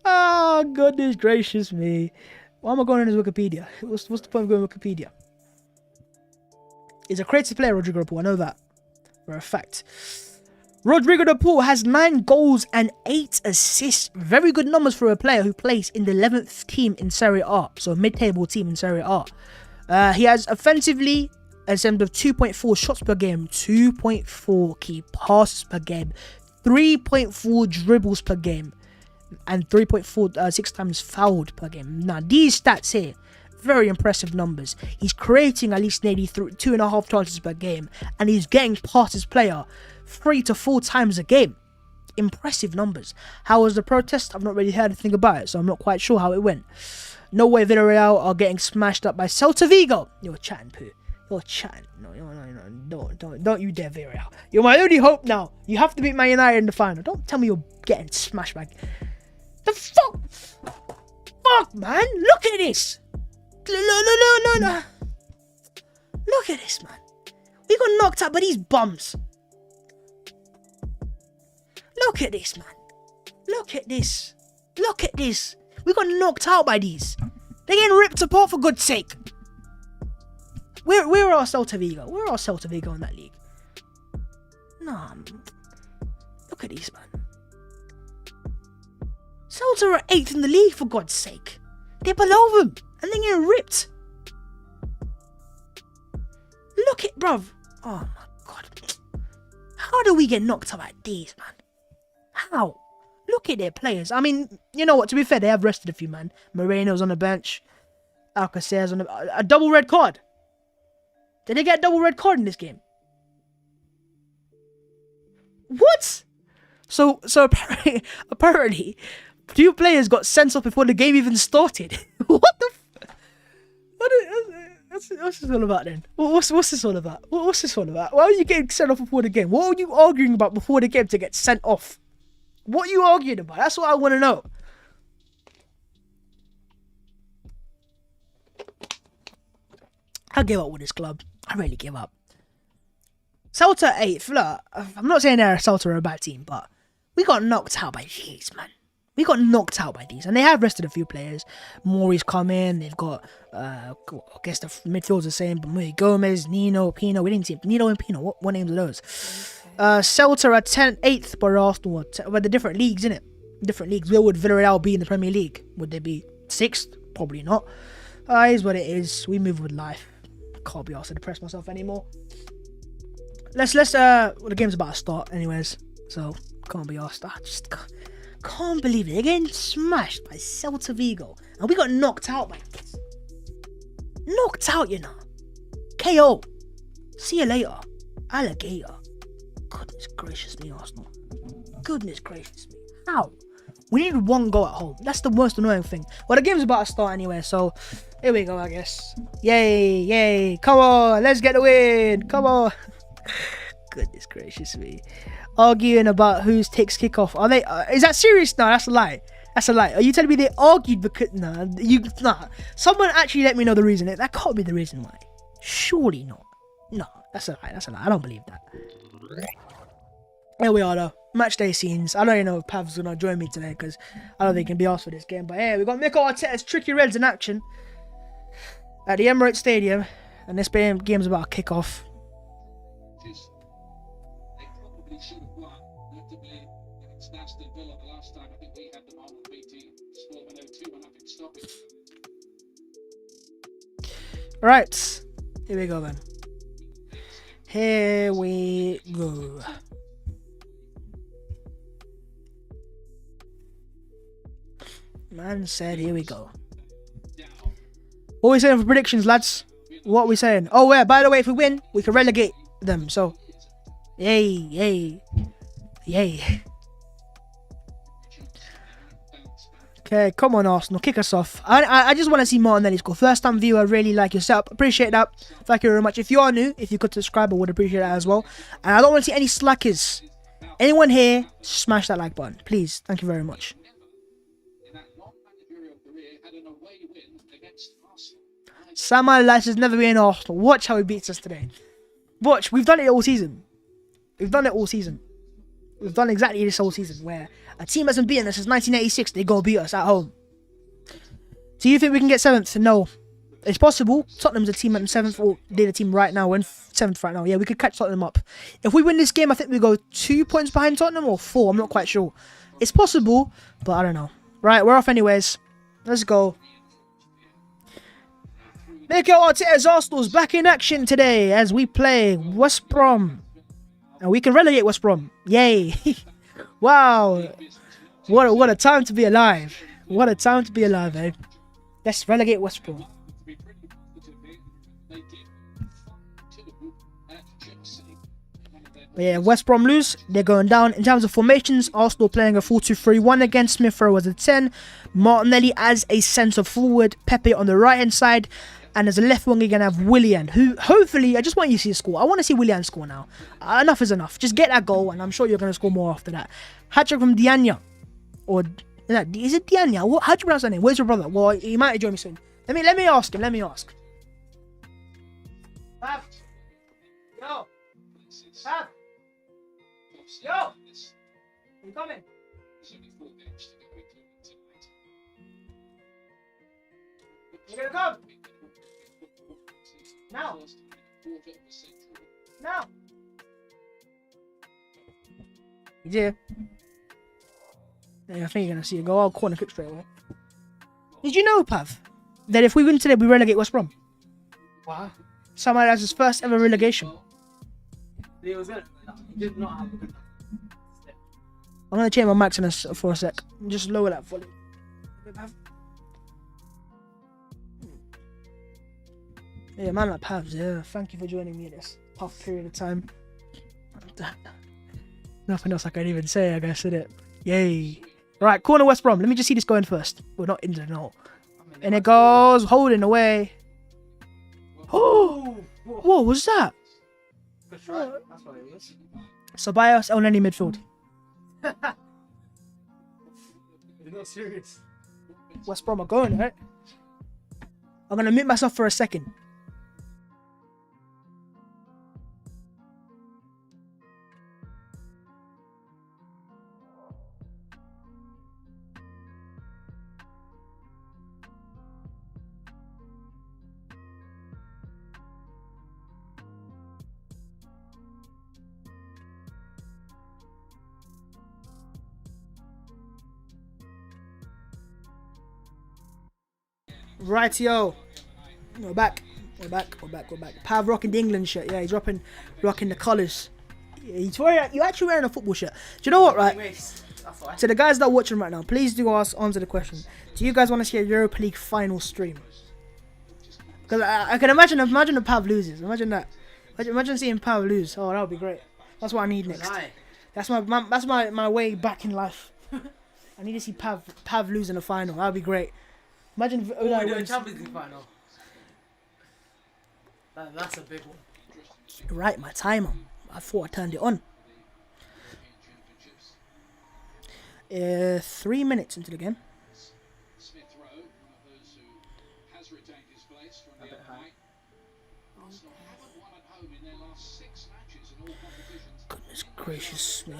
Oh, goodness gracious me. Why am I going on his Wikipedia? What's the point of going to Wikipedia? He's a creative player, Rodrigo de Paul. I know that for a fact. Rodrigo de Paul has 9 goals and 8 assists. Very good numbers for a player who plays in the 11th team in Serie A. So mid-table team in Serie A. He has offensively a terms of 2.4 shots per game, 2.4 key passes per game, 3.4 dribbles per game, and 3.4 6 times fouled per game. Now these stats here, very impressive numbers. He's creating at least nearly 2.5 chances per game, and he's getting past his player 3 to 4 times a game. Impressive numbers. How was the protest? I've not really heard anything about it, so I'm not quite sure how it went. No way Villarreal are getting smashed up by Celta Vigo. You're chatting, poo. You're chatting. No, don't you dare, Villarreal. You're my only hope now. You have to beat Man United in the final. Don't tell me you're getting smashed by... The fuck? Fuck, man. Look at this. No. Look at this, man. We got knocked out by these bums. Look at this, man. Look at this. Look at this. We got knocked out by these. They're getting ripped apart, for God's sake. Where are Celta Vigo? Where are Celta Vigo in that league? Nah. Look at these, man. Celta are 8th in the league, for God's sake. They're below them. And they're getting ripped. Look at, bruv. Oh my God. How do we get knocked out by these, man? How? Look at their players. I mean, you know what? To be fair, they have rested a few, man. Moreno's on the bench. Alcacer's on a double red card. Did they get a double red card in this game? What? So apparently, 2 players got sent off before the game even started. What the? What's this all about then? What's this all about? What's this all about? Why are you getting sent off before the game? What are you arguing about before the game to get sent off? What are you arguing about? That's what I want to know. I give up with this club. I really give up. Celta 8th. Look, I'm not saying Celta are a bad team, but we got knocked out by these, man. We got knocked out by these. And they have rested a few players. Maury's come in. They've got, I guess the midfield's the same, but Muy Gomez, Nino, Pino. We didn't see Nino and Pino. What names are those? Celta are 8th, but Arsenal are the different leagues, innit? Different leagues. Where would Villarreal be in the Premier League? Would they be 6th? Probably not. Is what it is. We move with life. Can't be asked to depress myself anymore. Let's well, the game's about to start anyways, so can't be asked. I just can't believe it. They're getting smashed by Celta Vigo, and we got knocked out by this. Knocked out, you know. KO. See you later, alligator. Goodness gracious me, Arsenal. Goodness gracious me. How? We need 1 goal at home. That's the most annoying thing. Well, the game's about to start anyway, so here we go, I guess. Yay. Come on, let's get the win. Come on. Goodness gracious me. Arguing about who takes kickoff. Are they? Is that serious? No, that's a lie. That's a lie. Are you telling me they argued because... Nah. Someone actually let me know the reason. That can't be the reason why. Surely not. No, that's a lie. That's a lie. I don't believe that. Here we are though. Match day scenes. I don't even know if Pav's gonna join me today because I don't think he can be asked for this game. But hey, we got Mikel Arteta's Tricky Reds in action at the Emirates Stadium, and this game's about to kick off. They probably should have won. Notably against Aston Villa the last time. I think we had them on BT Sport 102 and I think stopping. Right, here we go then. Here we go. Man said, here we go. What are we saying for predictions, lads? What are we saying? Oh, yeah, by the way, if we win, we can relegate them. So, yay. Okay, come on, Arsenal, kick us off. I just want to see Martinelli score. First time viewer, really like your setup. Appreciate that. Thank you very much. If you are new, if you could subscribe, I would appreciate that as well. And I don't want to see any slackers. Anyone here, smash that like button, please. Thank you very much. In that long managerial career, had an away win against Arsenal. Sam Allardyce has never been in Arsenal. Watch how he beats us today. Watch, we've done it all season. We've done it all season. We've done exactly this whole season where a team hasn't beaten us since 1986. They go beat us at home. Do you think we can get 7th? No. It's possible. Tottenham's a team at 7th, or they're the team right now. We're in 7th right now. Yeah, we could catch Tottenham up. If we win this game, I think we go 2 points behind Tottenham or 4. I'm not quite sure. It's possible, but I don't know. Right, we're off anyways. Let's go. Mikel Arteta's Arsenal's back in action today as we play West Brom. And we can relegate West Brom. Yay. Wow. What a time to be alive. What a time to be alive, eh? Let's relegate West Brom. But yeah, West Brom lose. They're going down. In terms of formations, Arsenal playing a 4-2-3-1 again. Smith Rowe as a 10. Martinelli as a centre forward. Pepe on the right hand side. And as a left winger, you're going to have Willian, who hopefully, I just want you to see a score. I want to see Willian score now. Enough is enough. Just get that goal, and I'm sure you're going to score more after that. Hat-trick from Dianya. Or, is it Dianya? How do you pronounce that name? Where's your brother? Well, he might join me soon. Let me ask him. Let me ask. Pav. Yo. Pav. Yo. You coming? You gonna come? Now. Now. Yeah. Yeah, I think you're gonna see it go. I'll corner kick straight away. Did you know, Pav, that if we win today, we relegate West Brom? Wow. Somehow that's his first ever relegation. He was good. He did not have a good step. I'm gonna change my mics for a sec. Just lower that volume. Yeah, man like Pavs, yeah. Thank you for joining me at this tough period of time. Nothing else I can even say, I guess, is it? Yay. Right, corner West Brom. Let me just see this going first. Well, not into the no. And it goes, holding away. Oh! What was that? Good try. That's what it was. Ceballos on any midfield. You're not serious. West Brom are going, right? I'm gonna mute myself for a second. Rightio. We're back. Pav rocking the England shirt. Yeah, he's rocking the colours. Yeah, you're actually wearing a football shirt. Do you know what, right? So the guys that are watching right now, please do answer the question. Do you guys want to see a Europa League final stream? Because I can imagine if Pav loses. Imagine that. Imagine seeing Pav lose. Oh, that would be great. That's what I need next. That's my way back in life. I need to see Pav lose in the final. That would be great. Imagine if we do a Champions League final. That's a big one. Right, my timer. I thought I turned it on. 3 minutes into the game. Smith Rowe, one of those who has retained his place from the other night. Arsenal haven't won at home in their last 6 matches in all competitions. Goodness gracious me.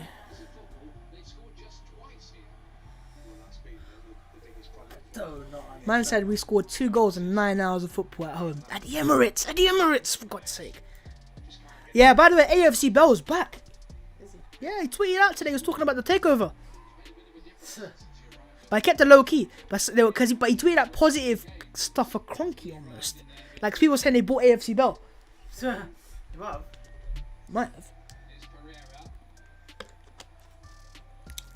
They scored just twice here. Well, that's been the biggest problem. Man said we scored 2 goals in 9 hours of football at home. At the Emirates, for God's sake. Yeah, by the way, AFC Bell's back. Yeah, he tweeted out today, he was talking about the takeover. But I kept it low key. But he tweeted out positive stuff for Cronky almost. Like people saying they bought AFC Bell. Wow. Might have.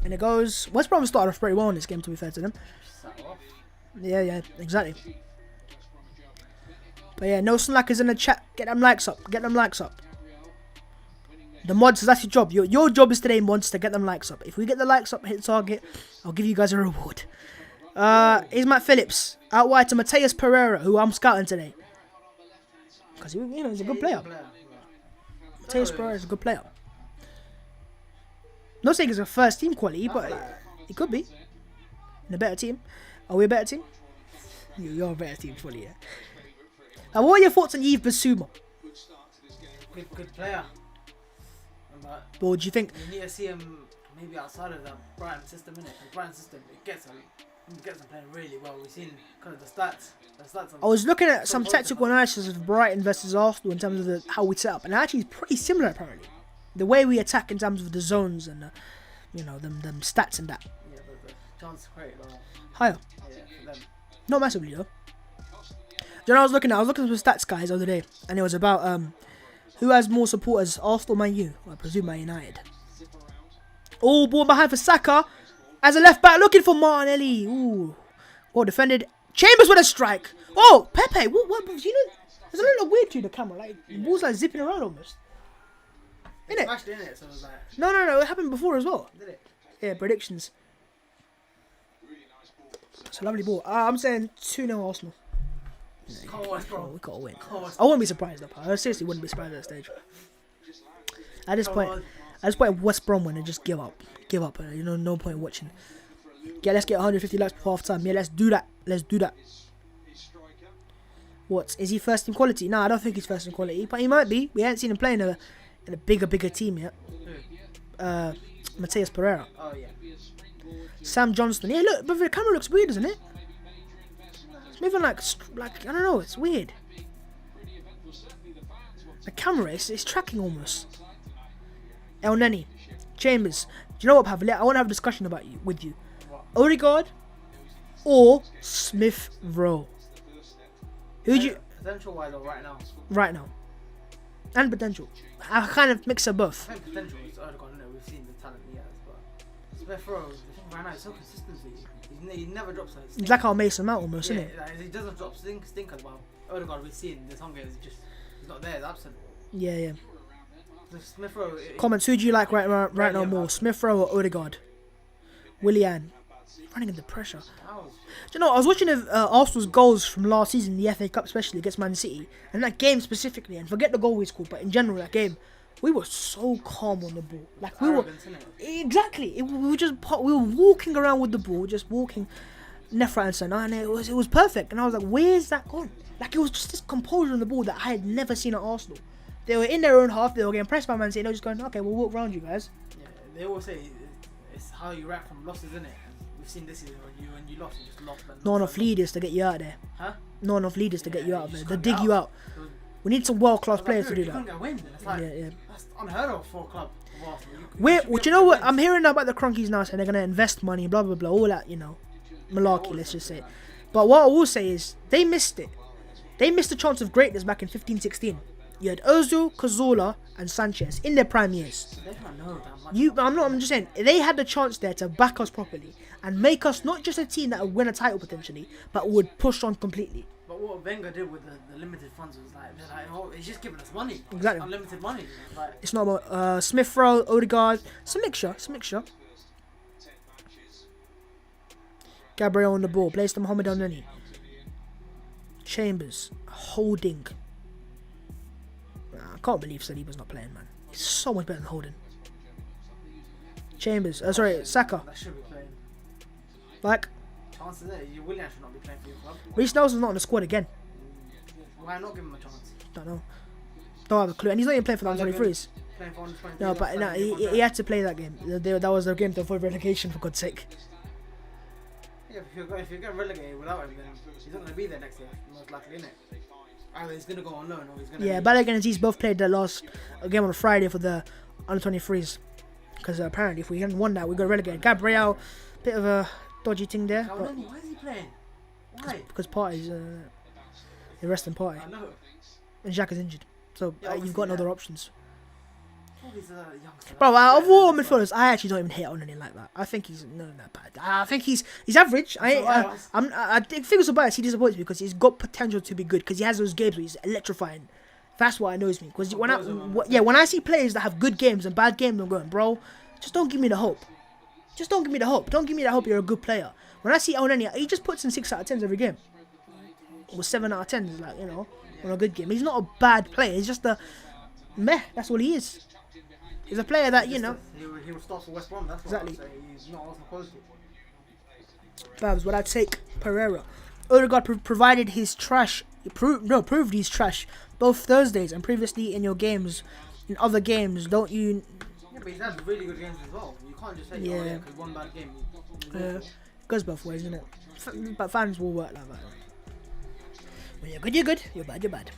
And it goes. West Brom started off pretty well in this game, to be fair to them. Yeah, exactly. But yeah, no slackers in the chat. Get them likes up. The mods, that's your job. Your job is today, mods, to get them likes up. If we get the likes up, hit target, I'll give you guys a reward. Here's Matt Phillips. Out wide to Mateus Pereira, who I'm scouting today. Because, he's a good player. Mateus Pereira is a good player. Not saying he's a first team quality, but he could be. In a better team. Are we a better team? You're a better team, fully, yeah. Now, what are your thoughts on Yves Bissouma? Good player. But what do you think? You need to see him maybe outside of the Brighton system, innit? The Brighton system, it gets him playing really well. We've seen kind of the stats. I was looking at some tactical analysis of Brighton versus Arsenal in terms of how we set up, and actually it's pretty similar apparently. The way we attack in terms of the zones and them stats and that. Yeah, but the chance created are higher. yeah, for them. Not massively though. Do you know what I was looking at? I was looking at some stats guys the other day, and it was about who has more supporters, Arsenal or Man U? Well, I presume Man United. Oh, ball behind for Saka. As a left back, looking for Martinelli. Ooh. Well defended. Chambers with a strike. Oh, Pepe. What? You know, does it look weird to you, the camera? Like, the ball's like zipping around almost. It smashed in it, so it was like... No. It happened before as well. Did it? Yeah, predictions. It's a lovely ball. I'm saying 2-0 Arsenal. Come on, West Brom. We gotta win. I wouldn't be surprised though. I seriously wouldn't be surprised at that stage. At this point, West Brom win and just give up. No point watching. Yeah, let's get 150 likes before half time. Yeah, let's do that. What? Is he first team quality? No, I don't think he's first team quality, but he might be. We haven't seen him play in a bigger team yet. Mateus Pereira. Oh yeah. Sam Johnston. Yeah, look, but the camera looks weird, doesn't it? It's moving like I don't know. It's weird. The camera is tracking almost. El Neni, Chambers. Do you know what, Pavel? I want to have a discussion with you. Odegaard or Smith Rowe? Who'd you? Potential wise or right now? Right now. And potential. I kind of mix of both. I think potential is Odegaard, isn't it? We've seen the talent he has, but Smith Rowe, right now, he's so consistent. He never drops a He's like our Mason Mount almost, yeah, isn't he? Like, he doesn't drop stinkers. Well, Odegaard we've seen this hunger is just he's not there. He's absent. Yeah. So Smith Rowe. Comments. Who do you like right now more, Smith Rowe or Odegaard? Willian. Running under pressure. Do you know, I was watching Arsenal's goals from last season, the FA Cup especially against Man City, and that game specifically, and forget the goal we scored, but in general that game, we were so calm on the ball. Like we were exactly. We were walking around with the ball, just walking left, right, and centre, and it was perfect. And I was like, where's that gone? Like it was just this composure on the ball that I had never seen at Arsenal. They were in their own half. They were getting pressed by Man City. And they were just going, okay, we'll walk around you guys. Yeah, they always say it's how you react from losses, isn't it? We've seen this season when you lost, you just lost. Not enough leaders to get you out of there. Huh? Not enough leaders to get you out of there. They dig you out. We need some world-class players to do that. Yeah. That's unheard of for a club. Do you know what? I'm hearing about the Cronkies now saying they're going to invest money, blah, blah, blah, all that, malarkey, let's just say. But what I will say is, they missed it. They missed the chance of greatness back in 15-16. You had Ozil, Cazorla, and Sanchez in their prime years. They don't know that much. I'm just saying, they had the chance there to back us properly and make us not just a team that would win a title potentially, but would push on completely. But what Wenger did with the limited funds was he's just giving us money. Exactly. It's unlimited money. It's not about Smith Rowe, Odegaard. It's a mixture. Gabriel on the ball. Plays to Mohamed El Neni. Chambers. Holding. I can't believe Saliba's not playing, man. He's so much better than Holding. Chambers. Saka. That should be playing. Like. Chances there, Willian should not be playing for your club. Reece Nelson's not in the squad again. Why not give him a chance? Don't know. Don't have a clue. And he's not even playing for the under-23s. No, but no, he had to play that game. That was the game to avoid relegation, for God's sake. Yeah, if you're getting relegated without him, then he's not going to be there next year, most likely, isn't it? Either he's going to go on loan or he's going to... Yeah, Balogun and Aziz both played the last game on Friday for the under-23s. Because apparently if we hadn't won that, we got relegated. Gabriel, bit of a dodgy thing there. Why is he playing? Why? Because Partey's the rest in Partey. I know. And Xhaka is injured. So you've got no other options. Youngster. Bro, of all midfielders, I actually don't even hate on anything like that. I think he's not that bad. I think he's average. I think Figures of bias, he disappoints me because he's got potential to be good because he has those games where he's electrifying. That's what annoys me. Because when I see players that have good games and bad games, I'm going, bro, just don't give me the hope. Just don't give me the hope. Don't give me the hope you're a good player. When I see Elneny, he just puts in 6 out of 10s every game. Or 7 out of 10s, like, you know, on a good game. He's not a bad player. He's just a meh. That's all he is. He's a player that, you know. He will start for West Brom. That's what Exactly. I'm saying. He's not Arsenal quality. Babs, would I take Pereira? Odegaard provided his trash. Proved he's trash both Thursdays and previously in your games. In other games, don't you? Yeah, but he's had really good games as well. You can't just say, Yeah. oh yeah, because one bad game. It goes both ways, isn't it? But fans will work like that. When you're good, you're good. You're bad, you're bad.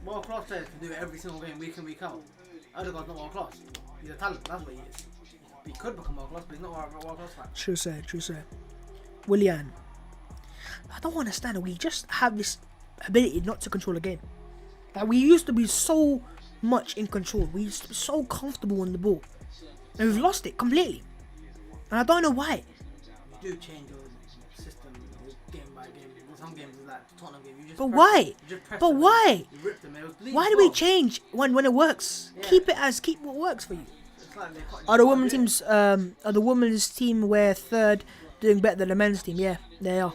World class players can do it every single game, week in, week out. Odegaard's not world class. He's a talent, that's what he is. He could become world class, but he's not world class. Like. True say, true say. Willian. I don't understand. We just have this ability not to control the game. Like, we used to be so much in control. We used to be so comfortable on the ball. And we've lost it completely. And I don't know why. You do change your system game by game. In some games it's like Tottenham game. You just But press why? them, you just press But them, why? You rip them, it was bleeding Why as do we well. change when it works? Yeah. Keep what works for you. It's like they can't- Are the you women's can't do teams are the women's team where third doing better than the men's team? Yeah, they are.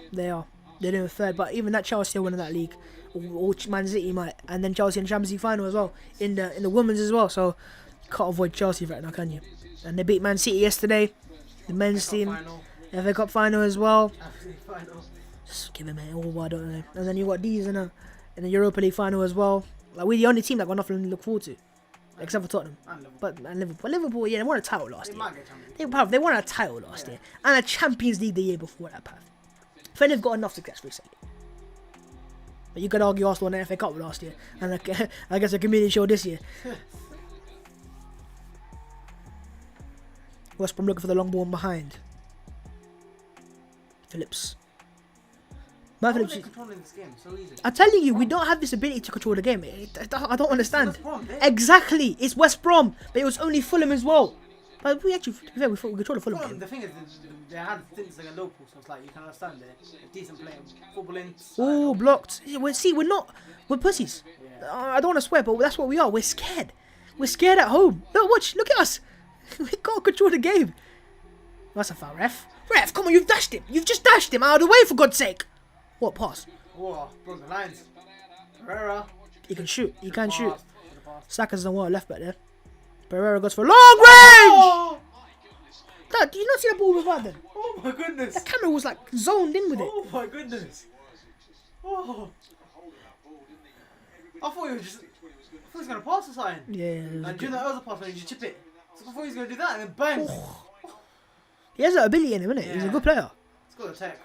They're doing third, but even that Chelsea are winning that league. Or Man City might, and then Chelsea in the Champions League final as well, in the women's as well. So can't avoid Chelsea right now, can you? And they beat Man City yesterday. The men's it. team, Final, FA Cup final as well. final. Just give them it all, I don't know. And then you got these in the Europa League final as well. Like, we're the only team that got nothing to look forward to, except for Tottenham. And Liverpool, yeah, they won a title last They year. might get Champions League. They won a title last year and a Champions League the year before that, path. Then they've got enough success recently. But you could argue Arsenal won the FA Cup last year, and I guess a community show this year. West Brom looking for the long ball behind. Phillips. How are Phillips. they controlling this game so easy? I'm telling you, we don't have this ability to control the game. I don't understand. West Brom, they- Exactly, it's West Brom, but it was only Fulham as well. But we actually, to be fair, we thought we controlled the Fulham game. The thing is, they had things like a Liverpool, so it's like you can understand they're a decent player, footballing. Oh, blocked. Yeah, we're pussies. Yeah. I don't want to swear, but that's what we are. We're scared. We're scared at home. Look, watch. Look at us. We can't control the game. That's a foul, ref. Ref, come on, you've dashed him. You've just dashed him out of the way, for God's sake. What pass? Whoa, broke the lines. Pereira. He can shoot. He can shoot. Pass, to the pass. Saka's the one left back there. Pereira goes for long range. Oh! Dad, do you not see the ball without them? Oh my goodness. The camera was like zoned in with it. Oh my goodness. Oh. I thought he was going to pass or something. Yeah. And during that other pass, when you just chip it. So I thought he was going to do that and then bang. He has that ability in him, innit? He's a Yeah. good player. It's got a tech.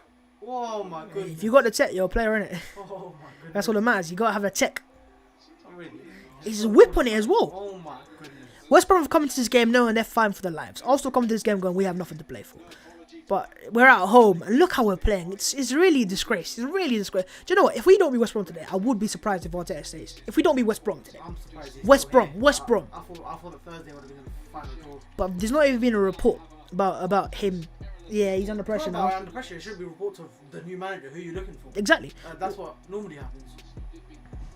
Oh my goodness. If you got the tech, you're a player, innit? Oh my goodness. That's all that matters. You gotta have the tech. Oh, really? He's a whip on it as well. Oh my goodness. West Brom have come into this game knowing they're fine for their lives. Arsenal come to this game going, we have nothing to play for. But we're at home, and look how we're playing. It's really a disgrace. It's really a disgrace. Do you know what? If we don't beat West Brom today, I would be surprised if Arteta stays. If we don't beat West Brom today. I'm surprised he's West still Brom, here. West Brom. I thought that Thursday would have been the final draw. But there's not even been a report about him. Yeah, he's under pressure Well, now. under pressure, it should be reports of the new manager, who you're looking for. Exactly. That's what normally happens.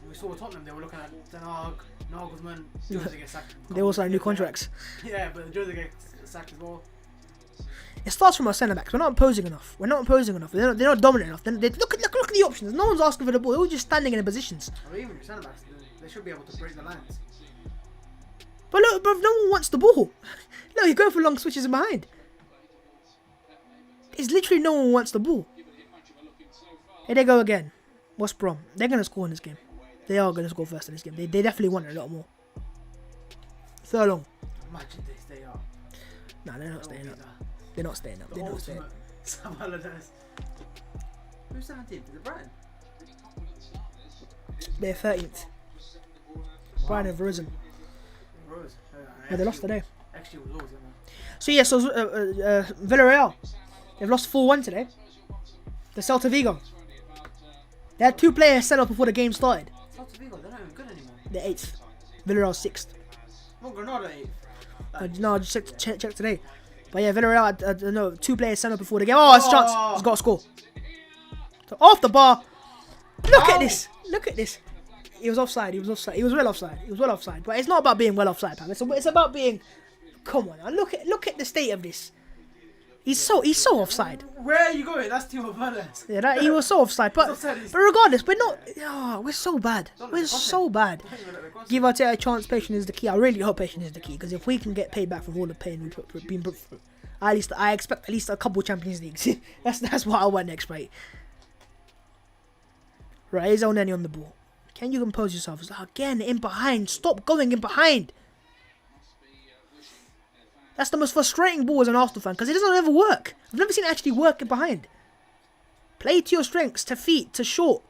We saw with Tottenham, they were looking at Ten Hag, Nagelsmann, Jose get sacked. They all signed new contracts. Yeah, but Jose gets sacked as well. It starts from our centre backs. We're not imposing enough. They're not dominant enough. Look at the options. No one's asking for the ball. They're all just standing in their positions. Or even your centre backs, they should be able to break the lines. But look, bro, no one wants the ball. No, you're going for long switches in behind. It's literally no one wants the ball. Here they go again. West Brom. They're going to score in this game. They are going to score first in this game. They definitely want it a lot more. Third long. Imagine they stay up. No, they're not staying up. They're not staying up. They're not staying up. Sam Allardyce. Who's 17th? Is it Brian? They're 13th. Brian have risen. Rose. Yeah, they lost today. Actually, it was always in So yeah, Villarreal. They've lost 4-1 today. The Celta Vigo. They had 2 players sent off before the game started. there. Celta Vigo, they're not even good anymore. They're 8th. Villarreal 6th. Well, Granada 8th. No, I just check today. But yeah, Villarreal, no, 2 players sent off before the game. Oh, it's a chance. He's got to score. So off the bar. Look at this. Look at this. He was offside. He was offside. He was well offside. He was well offside. But it's not about being well offside, pal. It's about being. Come on, now. Look at the state of this. He's so offside. Where are you going? That's Timo Werner's. Yeah, he was so offside. But regardless, we're not. Oh, we're so bad. We're so bad. Give our team a chance. Patience is the key. I really hope patience is the key, because if we can get paid back for all the pain we've been put through, at least I expect at least a couple Champions Leagues. that's what I want next, right? Right, here's Elneny on the ball. Can you compose yourself? Again, in behind. Stop going in behind. That's the most frustrating ball as an Arsenal fan, because it doesn't ever work. I've never seen it actually work in behind. Play to your strengths, to feet, to short.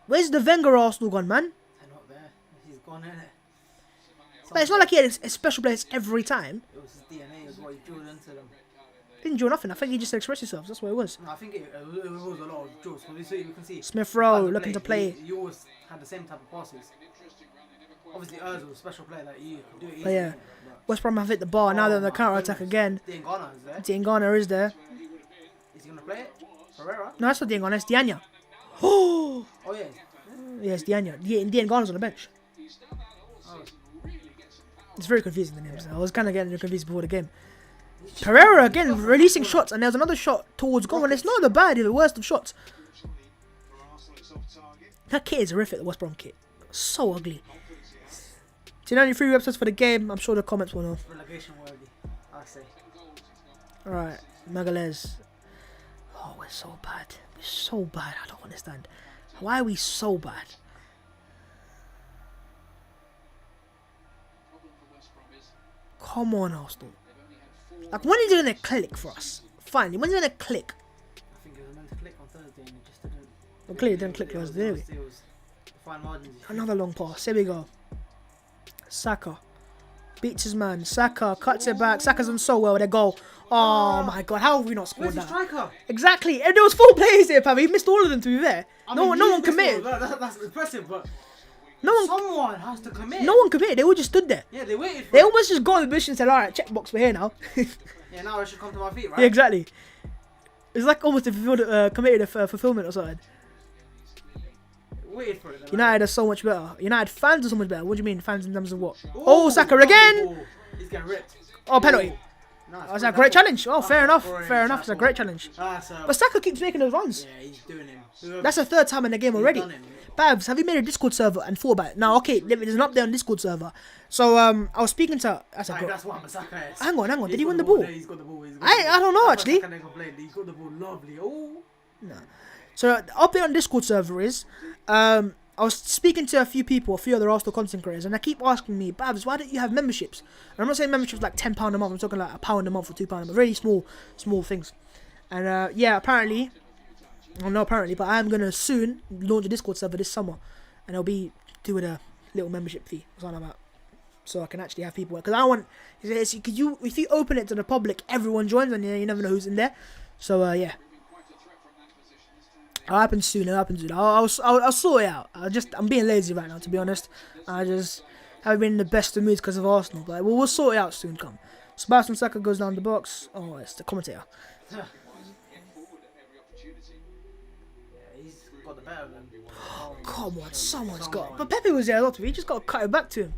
Where's the Wenger Arsenal gone, man? They're not there. He's gone in it. But it's not like he had a special place every time. It was his DNA, it was what he drilled into them. Didn't draw nothing. I think he just expressed himself. That's what it was. No, I think it was a lot of drills. You can see Smith Rowe looking to play. You always had the same type of passes. Obviously, Urs was a special player that you could do it easily. But yeah, West Brom have hit the bar. Now they're on the counter attack again. Diangana is there. Diangana is there. Is he gonna play it? Pereira? No, that's not Diangana. It's Dianya. Oh yeah. Yeah, it's Dianya. Diangana's on the bench. Oh. It's very confusing, the names. I was kind of getting confused before the game. Pereira again releasing shots, and there's another shot towards goal, and it's not the bad, it's the worst of shots. That kit is horrific, the West Brom kit. So ugly. Do you know any free websites for the game? I'm sure the comments will know. Relegation worthy, I say. Alright, Magalhaes. Oh, we're so bad. We're so bad. I don't understand. Why are we so bad? Come on, Arsenal. Like, when is it gonna click for us? Finally, when's it gonna click? I think it was meant to click on Thursday and it just didn't. Well, clearly it didn't click for us, did it? It was fine margins. Another long pass. Here we go. Saka. Beats his man. Saka cuts it back. Saka's done so well with a goal. Oh my god, how have we not scored Where's the that? striker? Exactly. And there was 4 players here, Pav. He missed all of them, to be fair. No one committed. That's impressive, but someone has to commit. No one committed. They all just stood there. Yeah, they waited for They it. almost just got on the mission and said, alright, checkbox, we're here now. Yeah, now I should come to my feet, right? Yeah, exactly. It's like almost a committed fulfillment or something. Waited for it. United are so much better. United fans are so much better. What do you mean, fans in terms of what? Ooh, Oh, Saka again! Ooh, he's getting ripped. Oh, penalty. Nice. Oh, it's a great challenge. Oh, fair enough. Great Fair enough. It's a tackle. great challenge. But Saka keeps making those runs. Yeah, he's doing him. That's the 3rd time in the game already. done him. Babs, have you made a Discord server and thought about it? Now, okay, there's an update on Discord server. So, I was speaking to... That's what Saka is. Hang on. Did he win the ball? ball? Yeah, he's got the ball. I don't know, That's why actually. Saka never complained. He's got the ball lovely. Oh. No. So, the update on Discord server is... I was speaking to a few other Arsenal content creators, and they keep asking me, Babs, why don't you have memberships? And I'm not saying memberships like £10 a month. I'm talking like £1 a month or £2 a month. Really small things. And yeah, apparently... Well, not apparently, but I am going to soon launch a Discord server this summer. And I'll be doing a little membership fee or something like that. So I can actually have people. Because I want... If you open it to the public, everyone joins, and you never know who's in there. So, yeah. It'll happen soon. I'll sort it out. I'm being lazy right now, to be honest. I just haven't been in the best of moods because of Arsenal. But we'll sort it out soon, come. Sebastian Saka goes down the box. Oh, it's the commentator. Come on, someone's got... But Pepe was there a lot of it. He just got to cut it back to him.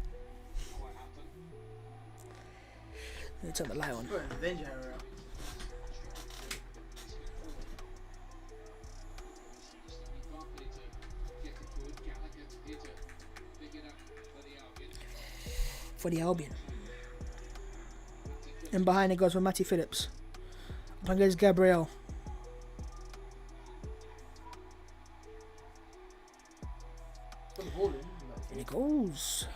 Let me turn the light on. For the Albion. And behind it goes for Matty Phillips. Up against Gabriel. And it goes.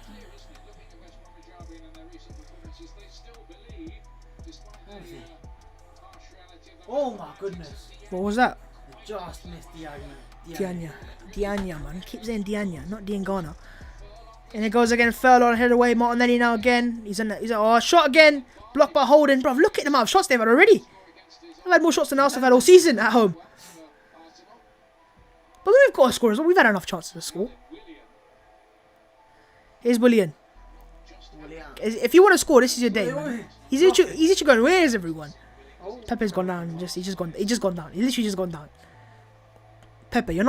Oh my goodness. What was that? Just missed Dianya. Dianya, man. Keep saying Dianya, not Diangana. And it goes again. Furlong head away. Martinelli now again. He's shot again. Blocked by Holden. Bro, look at the amount of shots they've had already. They've had more shots than Arsenal have had all season at home. But we've got to score as well. We've had enough chances to score. Here's Willian. If you want to score, this is your day, man. He's literally going, where is everyone? Pepe's gone down. He's just gone down. He's literally just gone down. Pepe, you're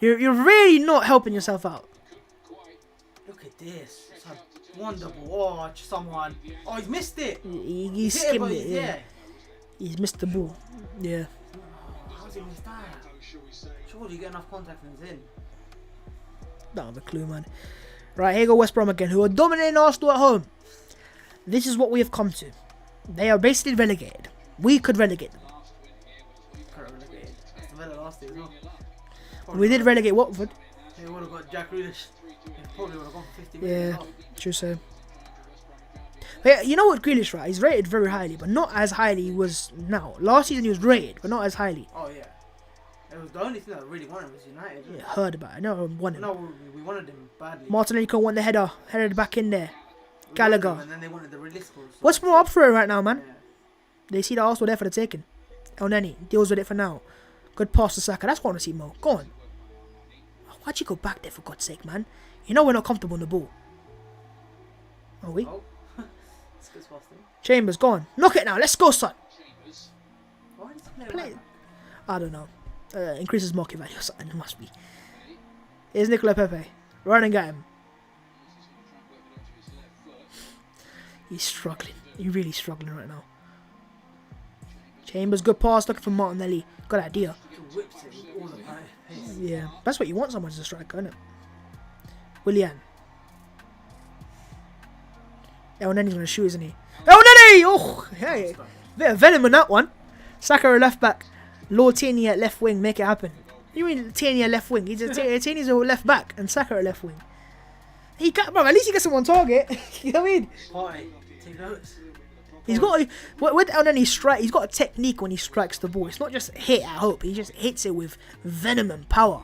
really not helping yourself out. Look at this. Wonderful. Oh, someone. Oh, he's missed it. He Hit it, skimmed but it. he's Yeah. there. He's missed the ball. Yeah. How's he missed that? Surely you get enough contact and he's in. Don't have a clue, man. Right, here go West Brom again, who are dominating Arsenal at home. This is what we have come to. They are basically relegated. We could relegate them. Relegated. That's the better last year as well. We did relegate Watford. They would have got Jack Grealish. They probably would have gone for 50 million. Yeah, true so. But yeah, you know what, Grealish, right? He's rated very highly, but not as highly he was now. Last season he was rated, but not as highly. Oh, yeah. It was the only thing that really wanted was United. Yeah, heard about it. I know one him. No, we wanted him badly. Martinelli won the header. Headed back in there. We Gallagher. wanted him, and then they wanted the release goals. What's more up for it right now, man? Yeah. They see the Arsenal there for the taking. El Neni deals with it for now. Good pass to Saka. That's what I want to see, Mo. Go on. Why'd you go back there, for God's sake, man? You know we're not comfortable on the ball. Are we? Oh. It's good spot, thing. Chambers, go on. Knock it now. Let's go, son. Why does he play Play. like I don't know. Increases market value or something. It must be. Here's Nicola Pepe. Running at him. He's struggling. He's really struggling right now. Chambers, good pass. Looking for Martinelli. Good idea. that? He whips it with all the pace. Yeah. That's what you want someone as a striker, isn't it? Willian. El Nenny's going to shoot, isn't he? El Nenny! Oh, hey. Bit of venom in that one. Saka left back. Lord Tierney at left wing. Make it happen. You mean Tierney at left wing? Tierney's a left back and Saka at left wing. He got, bro, at least he gets him on target. You know what I mean? Party. Take notes. He's got with El Nenny strike. He's got a technique when he strikes the ball. It's not just hit at hope. He just hits it with venom and power.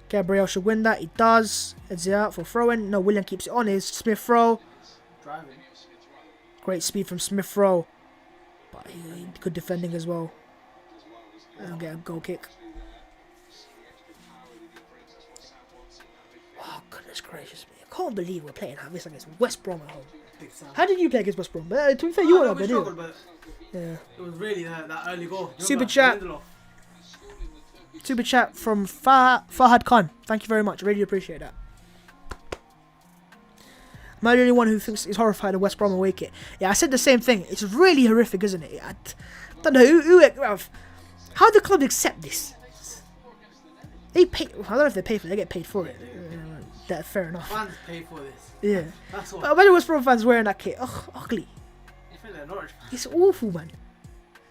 Gabriel should win that. He does. Heads it out for throwing. No, William keeps it on. His Smith throw. Driving. Great speed from Smith Rowe. But good defending as well. And get a goal kick. Oh, goodness gracious me. I can't believe we're playing this against West Brom at home. Big Sam. How did you play against West Brom? To be fair, you were no, up we there, struggled, didn't but you? Yeah. it was really that early goal. Super chat. Super chat from Fahad Khan. Thank you very much. Really appreciate that. Am I the only one who thinks it's horrified of West Brom away kit? Yeah, I said the same thing. It's really horrific, isn't it? I don't know how the club accept this. They pay. I don't know if they pay for it. They get paid for it. That's fair enough. Fans pay for this. Yeah. That's what. But imagine West Brom fans wearing that kit. Ugh, ugly. I feel like Norwich fans. It's awful, man.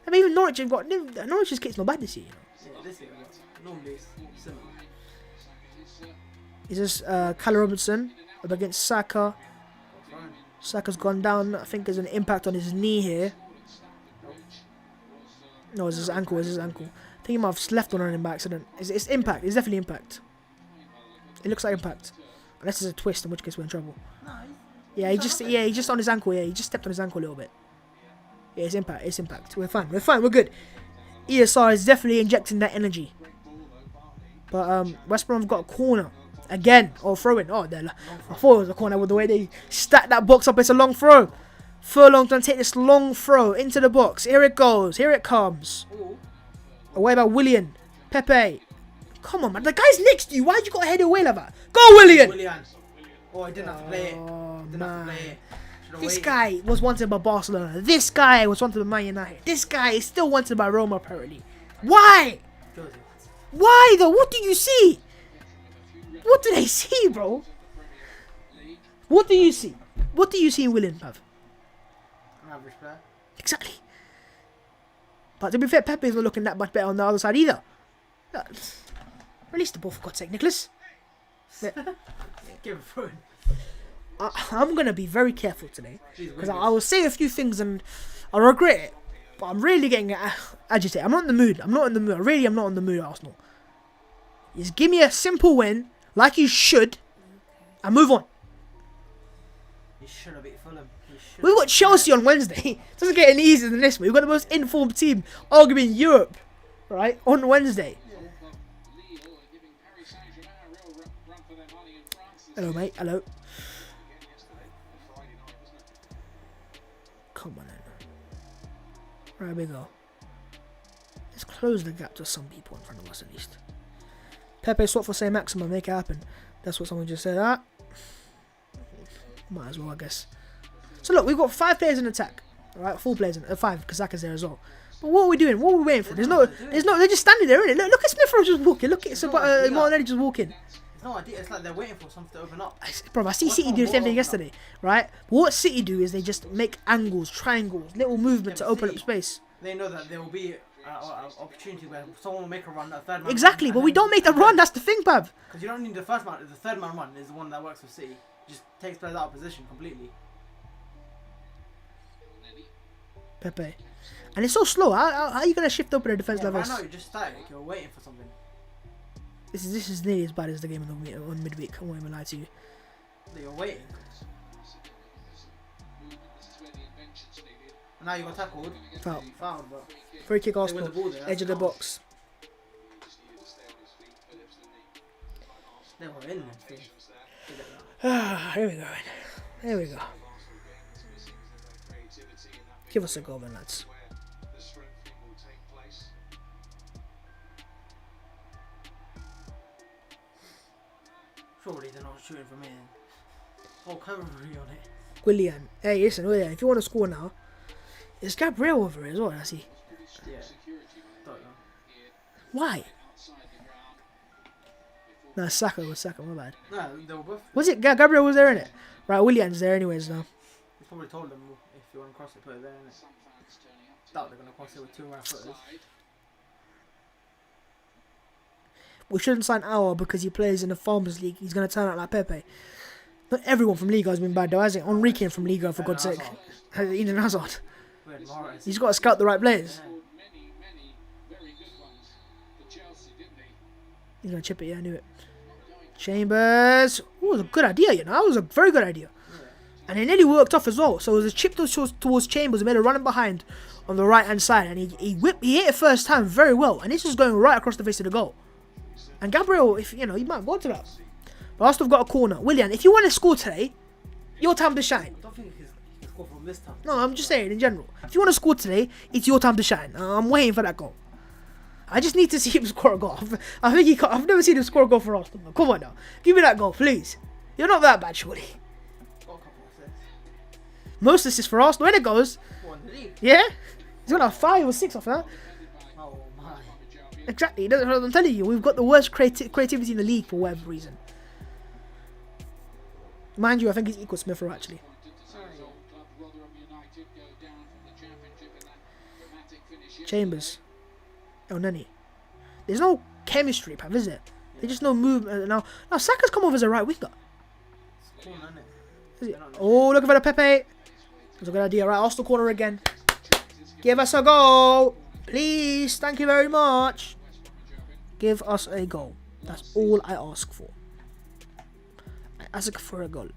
I mean, even Norwich have got Norwich's kit's not bad this year. You know? Yeah, this year, normally it's similar. Is this Callum Robinson up against Saka? Saka's gone down. I think there's an impact on his knee here. No, it's his ankle. It's his ankle. I think he might have left on running by accident. It's impact. It's definitely impact. It looks like impact. Unless it's a twist, in which case we're in trouble. Yeah, he just on his ankle. Yeah, he just stepped on his ankle a little bit. Yeah, it's impact. It's impact. We're fine. We're fine. We're good. ESR is definitely injecting that energy. But West Brom have got a corner. Again, or throw in. Oh, there. I thought it was a corner with the way they stacked that box up. It's a long throw. Furlong's going to take this long throw into the box. Here it goes. Here it comes. Away by Willian. Pepe. Come on, man. The guy's next to you. Why'd you got to head away like that? Go, Willian. Oh, I didn't have to play it. Didn't have to play it. This guy was wanted by Barcelona. This guy was wanted by Man United. This guy is still wanted by Roma, apparently. Why? Why, though? What do you see? What do they see, bro? What do you see? What do you see in Willian, Pav? An average player. Exactly. But to be fair, Pepe is not looking that much better on the other side either. Release the ball, for God's sake, Nicholas. Give it through. I'm going to be very careful today. Because I will say a few things and I'll regret it. But I'm really getting agitated. I'm not in the mood. I'm not in the mood. I am not in the mood, Arsenal. Just give me a simple win, like you should, and move on. You should have beat Fulham. We've got Chelsea on Wednesday. It doesn't get any easier than this. We've got the most informed team, arguably in Europe, right, on Wednesday. Hello, mate. Hello. Come on, then. Right, we go. Let's close the gap to some people in front of us, at least. Pepe swap for Saint Maxima, make it happen. That's what someone just said. Might as well, I guess. So look, we've got 5 players in attack. Alright, 4 players in 5, because Saka's there as well. But what are we doing? What are we waiting for? There's no, they're just standing there, innit? Look at Smith Rowe just walking. Look at Martinelli just walking. No idea. It's like they're waiting for something to open up. Bro, I see City do the same thing yesterday, right? What City do is they just make angles, triangles, little movement to open up space. They know that there will be an opportunity where someone will make a run, that third man. Exactly, but we don't make the run. That's the thing, Pav. Because you don't need the first man. The third man run is the one that works for City. Just takes players out of position completely. Pepe. And it's so slow. How are you going to shift open a defense level? Right now you're just static. You're waiting for something. This is nearly as bad as the game on midweek. I won't even lie to you. You're waiting. And now you got tackled. Foul. Foul, but Free kick they win Arsenal. the ball there. Edge of the box. They were in. Here we go. Here we go. Give us a goal then, lads. Surely they're not shooting from here. Oh, cavalry on it. Willian. Hey, listen, Willian, if you want to score now, it's Gabriel over here as well, I see. Yeah. Don't know. Why? No, Saka was Saka, my bad. No, they were both. Was it? Gabriel was there, innit? Right, Willian's there anyways now. He's probably told them if you want to cross it, put it there, innit? Doubt they're going to cross it with 2 right footers. We shouldn't sign Auer because he plays in the Farmers League. He's going to turn out like Pepe. Not everyone from Liga has been bad though, has it? Enrique came from Liga, for God's sake. Eden Hazard. He's got to scout the right players. He's going to chip it, yeah, I knew it. Chambers. Ooh, it was a good idea, you know. That was a very good idea. And it nearly worked off as well. So it was a chip towards Chambers. He made a running behind on the right-hand side. And he hit it first time very well. And this was going right across the face of the goal. And Gabriel, if you know, he might go to that. But Arsenal have got a corner. Willian, if you want to score today, your time to shine. I don't think he can score from this time. No, I'm just saying in general. If you want to score today, it's your time to shine. I'm waiting for that goal. I just need to see him score a goal. I think he can't. I've never seen him score a goal for Arsenal. Come on now. Give me that goal, please. You're not that bad, surely. Got a couple of assists. Most assists for Arsenal. When it goes. What, in the league? Yeah? He's got like 5 or 6 off that. Oh my. Exactly. I'm telling you, we've got the worst creativity in the league for whatever reason. Mind you, I think he's equal Smith Rowe actually. Chambers. Oh, Nenny. There's no chemistry, Pav, is it? There's just no movement. Now Saka's come over as a right winger. It's cool, isn't it? Is it? Oh, looking for the Pepe. That's a good idea. Right, Arsenal corner again. Give us a goal. Please. Thank you very much. Give us a goal. That's all I ask for. I ask for a goal.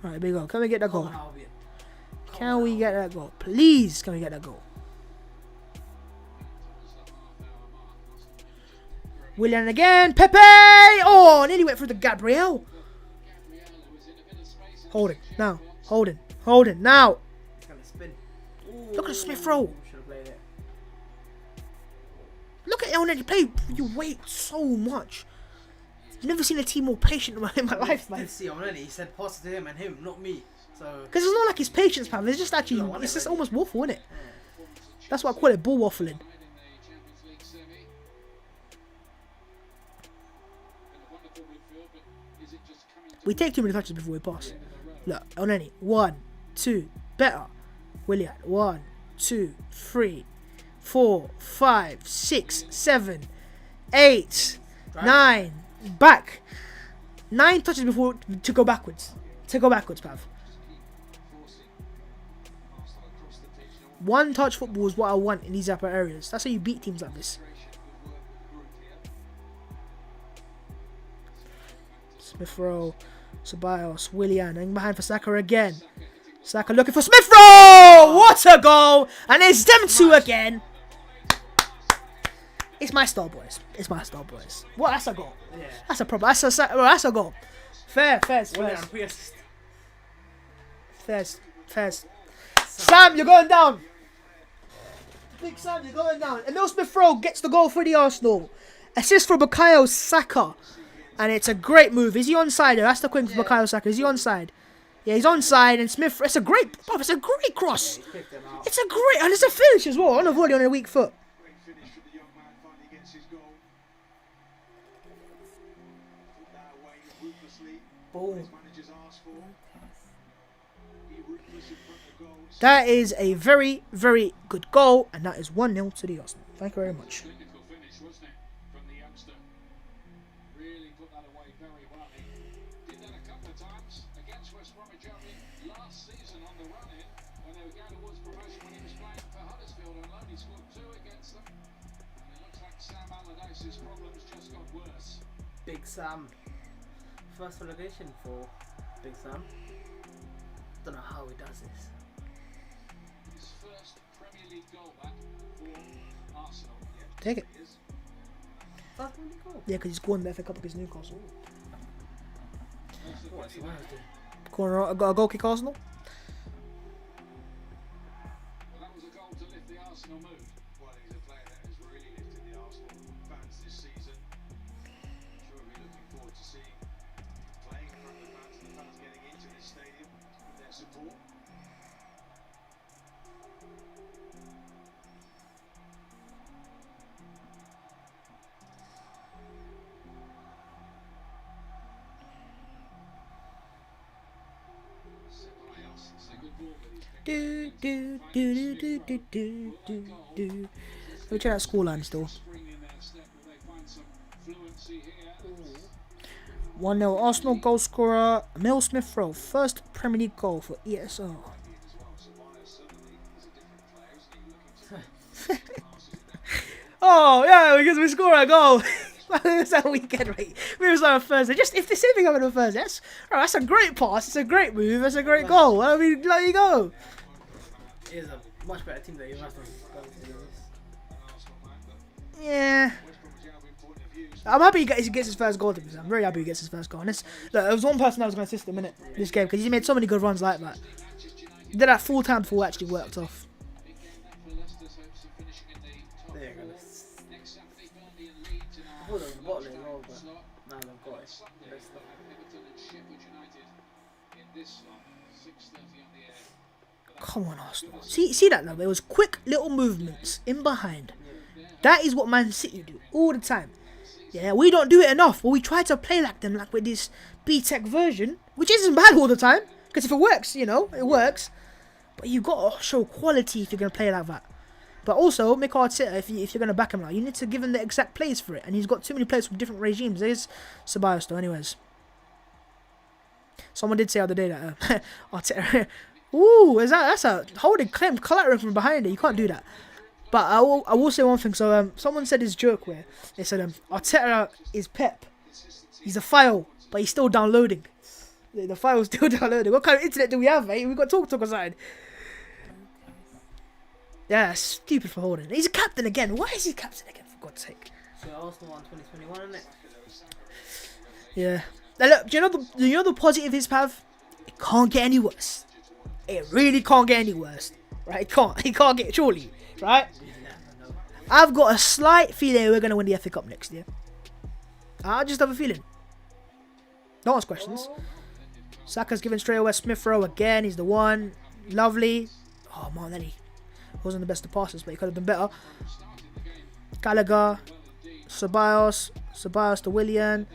Alright, big goal. Can we get that goal? Can we get that goal? Please, can we get that goal? Willian again. Pepe! Oh, nearly went through the Gabriel. Hold it. Now. Hold it. Hold it. Now. It's going to spin. Look at Smith Rowe. Look at Elneny play. You wait so much. I've never seen a team more patient in my life, man. I did see already. He said pass it to him and him, not me. So because it's not like his patience, pal. It's just actually, it's just almost waffle, isn't it? That's why I call it ball waffling. We take too many touches before we pass. Look, Elneny. 1, 2, better. Willian. 1, 2, 3, 4, 5, 6, 7, 8, 9. Back. 9 touches before to go backwards. To go backwards, Pav. 1 touch football is what I want in these upper areas. That's how you beat teams like this. Smith Rowe, Ceballos, Willian, and behind for Saka again. Saka looking for Smith Rowe! What a goal! And there's them 2 again. It's my style, boys. It's my style, boys. What? That's a goal. yeah. That's a problem. That's a goal. Fair. Willian, Fairs. Sam, you're going down. Big Sam, you're going down. Emil Smith-Rowe gets the goal for the Arsenal. Assist for Bukayo Saka. And it's a great move. Is he onside? That's the question for Bukayo Saka. Is he onside? Yeah, he's onside. And Smith, it's a great cross. Yeah, he's picked them out. It's a great, and it's a finish as well. On a volley on a weak foot. Great finish for the young man, finally gets his goal. Put that away ruthlessly. Boom. His managers asked for. He ruthless in front of goal. That is a very, very good goal. And that is 1-0 to the Arsenal. Thank you very much. Clinical finish, wasn't it, from the youngster? Really put that away very well. He did that a couple of times against West Brom last season on the run-in when they were going towards promotion when he was playing for Huddersfield on loan. He scored 2 against them. And it looks like Sam Allardyce's problems just got worse. Big Sam. First relegation for Big Sam. Don't know how he does this. His first Premier League goal back for Arsenal. Yeah, Take it. it is. First Premier League goal. Yeah, because he's scored in the FA Cup against Newcastle. What's the worst doing? Corner, a goal kick Arsenal. Well, that was a goal to lift the Arsenal mood. Well, he's a player that has really lifted the Arsenal fans this season. I'm sure we'll be looking forward to seeing playing in front of the fans and the fans getting into this stadium with their support. Ceballos, it's a good ball that he's picked. Do, do, do, do, do, do, do, do. Let me check that scoreline still. Spring in their step, will they find some fluency here? 1-0 Arsenal goal scorer Emil Smith-Rowe. First Premier League goal for ESO. As well, Ceballos certainly is a different player, isn't he? Looking to passes it down. Oh, yeah, because we score a goal. It's that weekend, mate. We was on a Thursday. Just if the same thing happened on Thursday, that's a great pass. It's a great move. It's a great goal. I mean, there you go. It is a much better team than you must have gone to do this. Arsenal man, but Yeah. West Bromwich Albion point of view. I'm happy he gets his first goal. I'm very happy he gets his first goal. And look, there was one person that was going to assist him in this game because he made so many good runs like that. He did that full time before it actually worked off. Big game that for Leicester's hopes of finishing in the top There you go. four. Next Saturday, Burnley and Leeds in I our thought there was a bottle as well, but slot. now they've got it. Sunday, Leicester. we'll have Everton and Sheffield United in this slot. 6:30 on the air. Come on, Arsenal. See that now? There was quick little movements in behind. That is what Man City do all the time. Yeah, we don't do it enough. But we try to play like them, like with this B-Tech version, which isn't bad all the time. Because if it works, it works. But you got to show quality if you're going to play like that. But also, Mikel Arteta, if you're going to back him now, you need to give him the exact plays for it. And he's got too many players from different regimes. There's Ceballos though, anyways. Someone did say the other day that Arteta... Ooh, that's a holding claim collateral from behind it. You can't do that. But I will say one thing. So someone said his joke where they said Arteta is Pep. He's a file, but he's still downloading. The file's still downloading. What kind of internet do we have, mate? We've got talk aside. Yeah, stupid for holding. He's a captain again. Why is he captain again, for God's sake? So Arsenal won 2021, isn't it? Yeah. Now look, do you know the positive is, Pav? It can't get any worse. It really can't get any worse. Right? It can't get, surely. Right? I've got a slight feeling we're going to win the FA Cup next year. I just have a feeling. Don't ask questions. Saka's given straight away. Smith-Rowe again. He's the one. Lovely. Oh, Martinelli. Wasn't the best of passes, but he could have been better. Gallagher. Ceballos to Willian.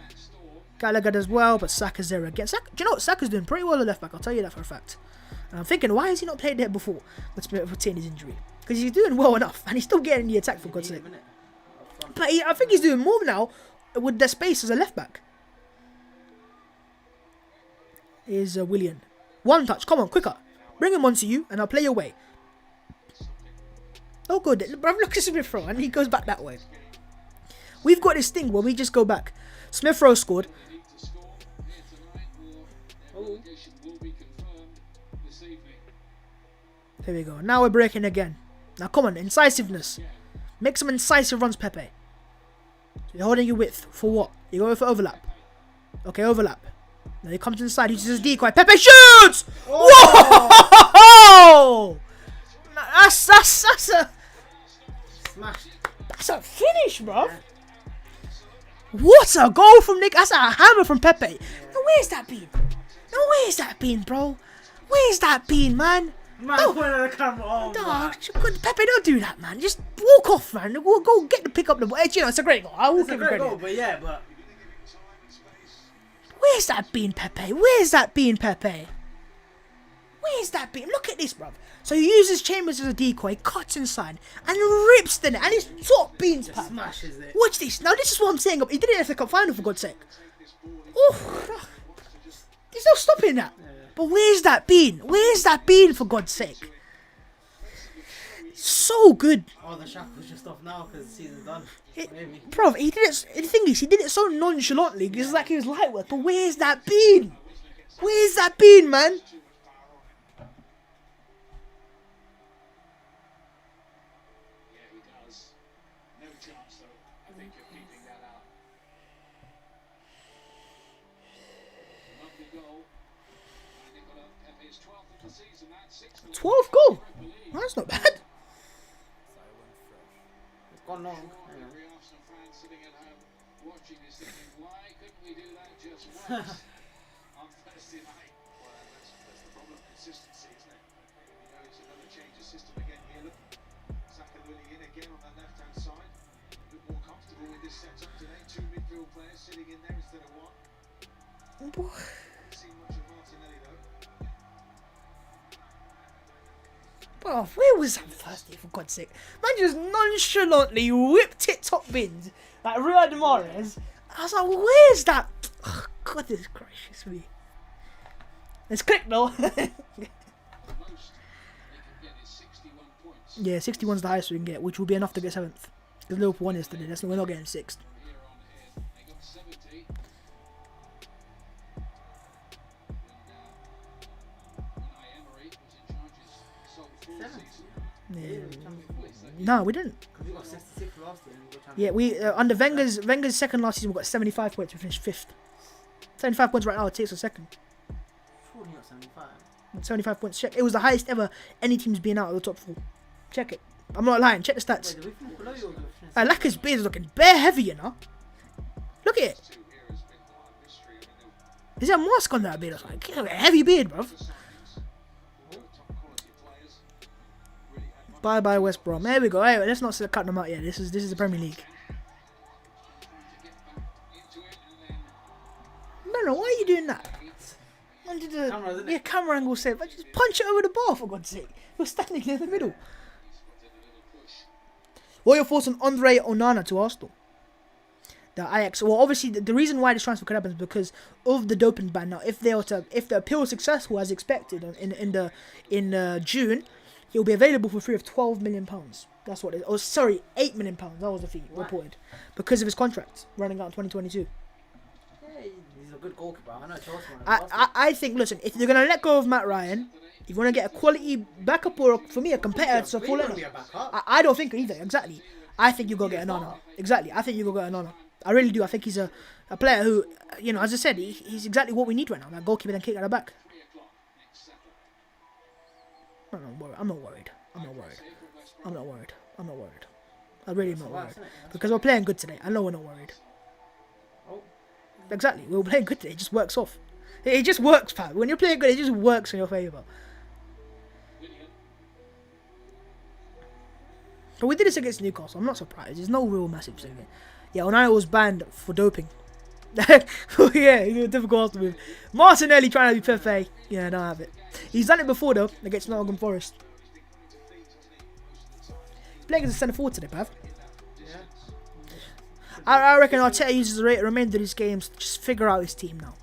Gallagher does well, but Saka's there again. Do you know what? Saka's doing pretty well at left back. I'll tell you that for a fact. And I'm thinking, why has he not played there before? Let's retain his injury. Because he's doing well enough, and he's still getting the attack, for God's sake. But I think he's doing more now with the space as a left back. Here's Willian. One touch. Come on, quicker. Bring him onto you, and I'll play your way. Oh, good. Look at Smith-Rowe, and he goes back that way. We've got this thing where we just go back. Smith-Rowe scored. There we go. Now we're breaking again. Now come on, incisiveness. Make some incisive runs, Pepe. So you're holding your width for what? You're going for overlap. Okay, overlap. Now he comes inside, uses his decoy. Pepe shoots! Oh! Whoa! That's a Smashed. that's a finish, bro. What a goal from Nick. That's a hammer from Pepe. Now where's that been? Now where's that been, bro? Where's that been, man? Man, Oh. point at the camera. Oh, man. Dog, Pepe, don't do that, man. Just walk off, man. Go get the pick up the ball. You know, it's a great goal. I will It's a give him great credit. goal, but yeah, but Where's that been, Pepe? Where's that been, Pepe? Where's that been? Look at this, bruv. So he uses Chambers as a decoy, cuts inside, and rips the net. And it's top beans, pal. smashes it. Watch this. Now, this is what I'm saying. He did it in the cup final, for God's sake. Oh, there's no stopping that. But where's that been? Where's that been, for God's sake? So good. Oh, the shackle's just off now because the season's done. Maybe. Bro, he did it. The thing is, he did it so nonchalantly. It's like he was light work. But where's that been? Where's that been, man? Yeah, he does. No chance, though. I think you're keeping that out. Lovely goal. And Nicola Pepe's 12th of the season. That's 6th. 12 goal. That's not bad. It's gone long. Yeah. Every Arsenal fan sitting at home watching this thinking, why couldn't we do that just once on Thursday night? Well, that's the problem. Consistency, isn't it? You know, it's another change of system again here. Look, Saka really in again on that left-hand side. A bit more comfortable with this setup today. Two midfield players sitting in there instead of one. Haven't seen much of Martinelli though. Bro, where was that Thursday, for God's sake? Man just nonchalantly whipped it top bins like Riyad Mahrez. I was like, where's that? Oh, goodness gracious me. It's click though. The most they can get is 61 points. Yeah, 61's the highest we can get, which will be enough to get 7th. Because Liverpool won yesterday, we're not getting 6th. From here on in, they got 70. When Emery was in charge, his sole full season. No, we didn't. Because we got 66 last year. And we got Yeah, we under Wenger's second last season, we got 75 points. We finished 5th. 75 points right now. It takes us second. Surely not 75. 75 points. Check. It was the highest ever any team's been out of the top 4. Check it. I'm not lying. Check the stats. Wait, did we finish below you or did we finish? Laka's beard is looking bare heavy, you know. Look at it. Two here has been quite a mystery. I mean, Is there a mask on that beard? I was like, a heavy beard, bruv. the signings, all top quality players, really had much Bye bye West Brom. There we go. Anyway, let's not cut them out yet. This is the Premier League. to get back into it, and then No, why are you doing that? Man did a Camera, isn't it? yeah, camera angle save. I just punch it over the bar, for God's sake. You're standing in the middle. he spotted a little push. What are your thoughts on Andre Onana to Arsenal? The Ajax. Well, obviously, the reason why this transfer could happen is because of the doping ban. Now, if the appeal is successful as expected in June, he will be available for a fee of £12 million. That's what it is. Oh, sorry, £8 million. That was the fee reported because of his contract running out in 2022. Yeah, he's a good goalkeeper. I know Chelsea. I think, listen, if you're gonna let go of Matt Ryan, if you want to get a quality backup or for me a competitor to fall in, I don't think either. Exactly. I think you go get Onana. Exactly. I think you go get Onana. I really do. I think he's a player who, you know, as I said, he's exactly what we need right now. That goalkeeper then kick at the back. 3 o'clock next Saturday. I'm not worried. I really am not worried. Because we're playing good today. I know we're not worried. Oh. Exactly. We're playing good today. It just works off. It just works, pal. When you're playing good, it just works in your favour. But we did this against Newcastle. I'm not surprised. There's no real massive thing here. Yeah, Onana was banned for doping. Yeah, difficult Arsenal move. Martinelli trying to be Pepe. Yeah, don't have it. He's done it before though against Nottingham Forest. Playing as a centre forward today, Pav. Yeah. I reckon Arteta uses the remainder of his games to just figure out his team now.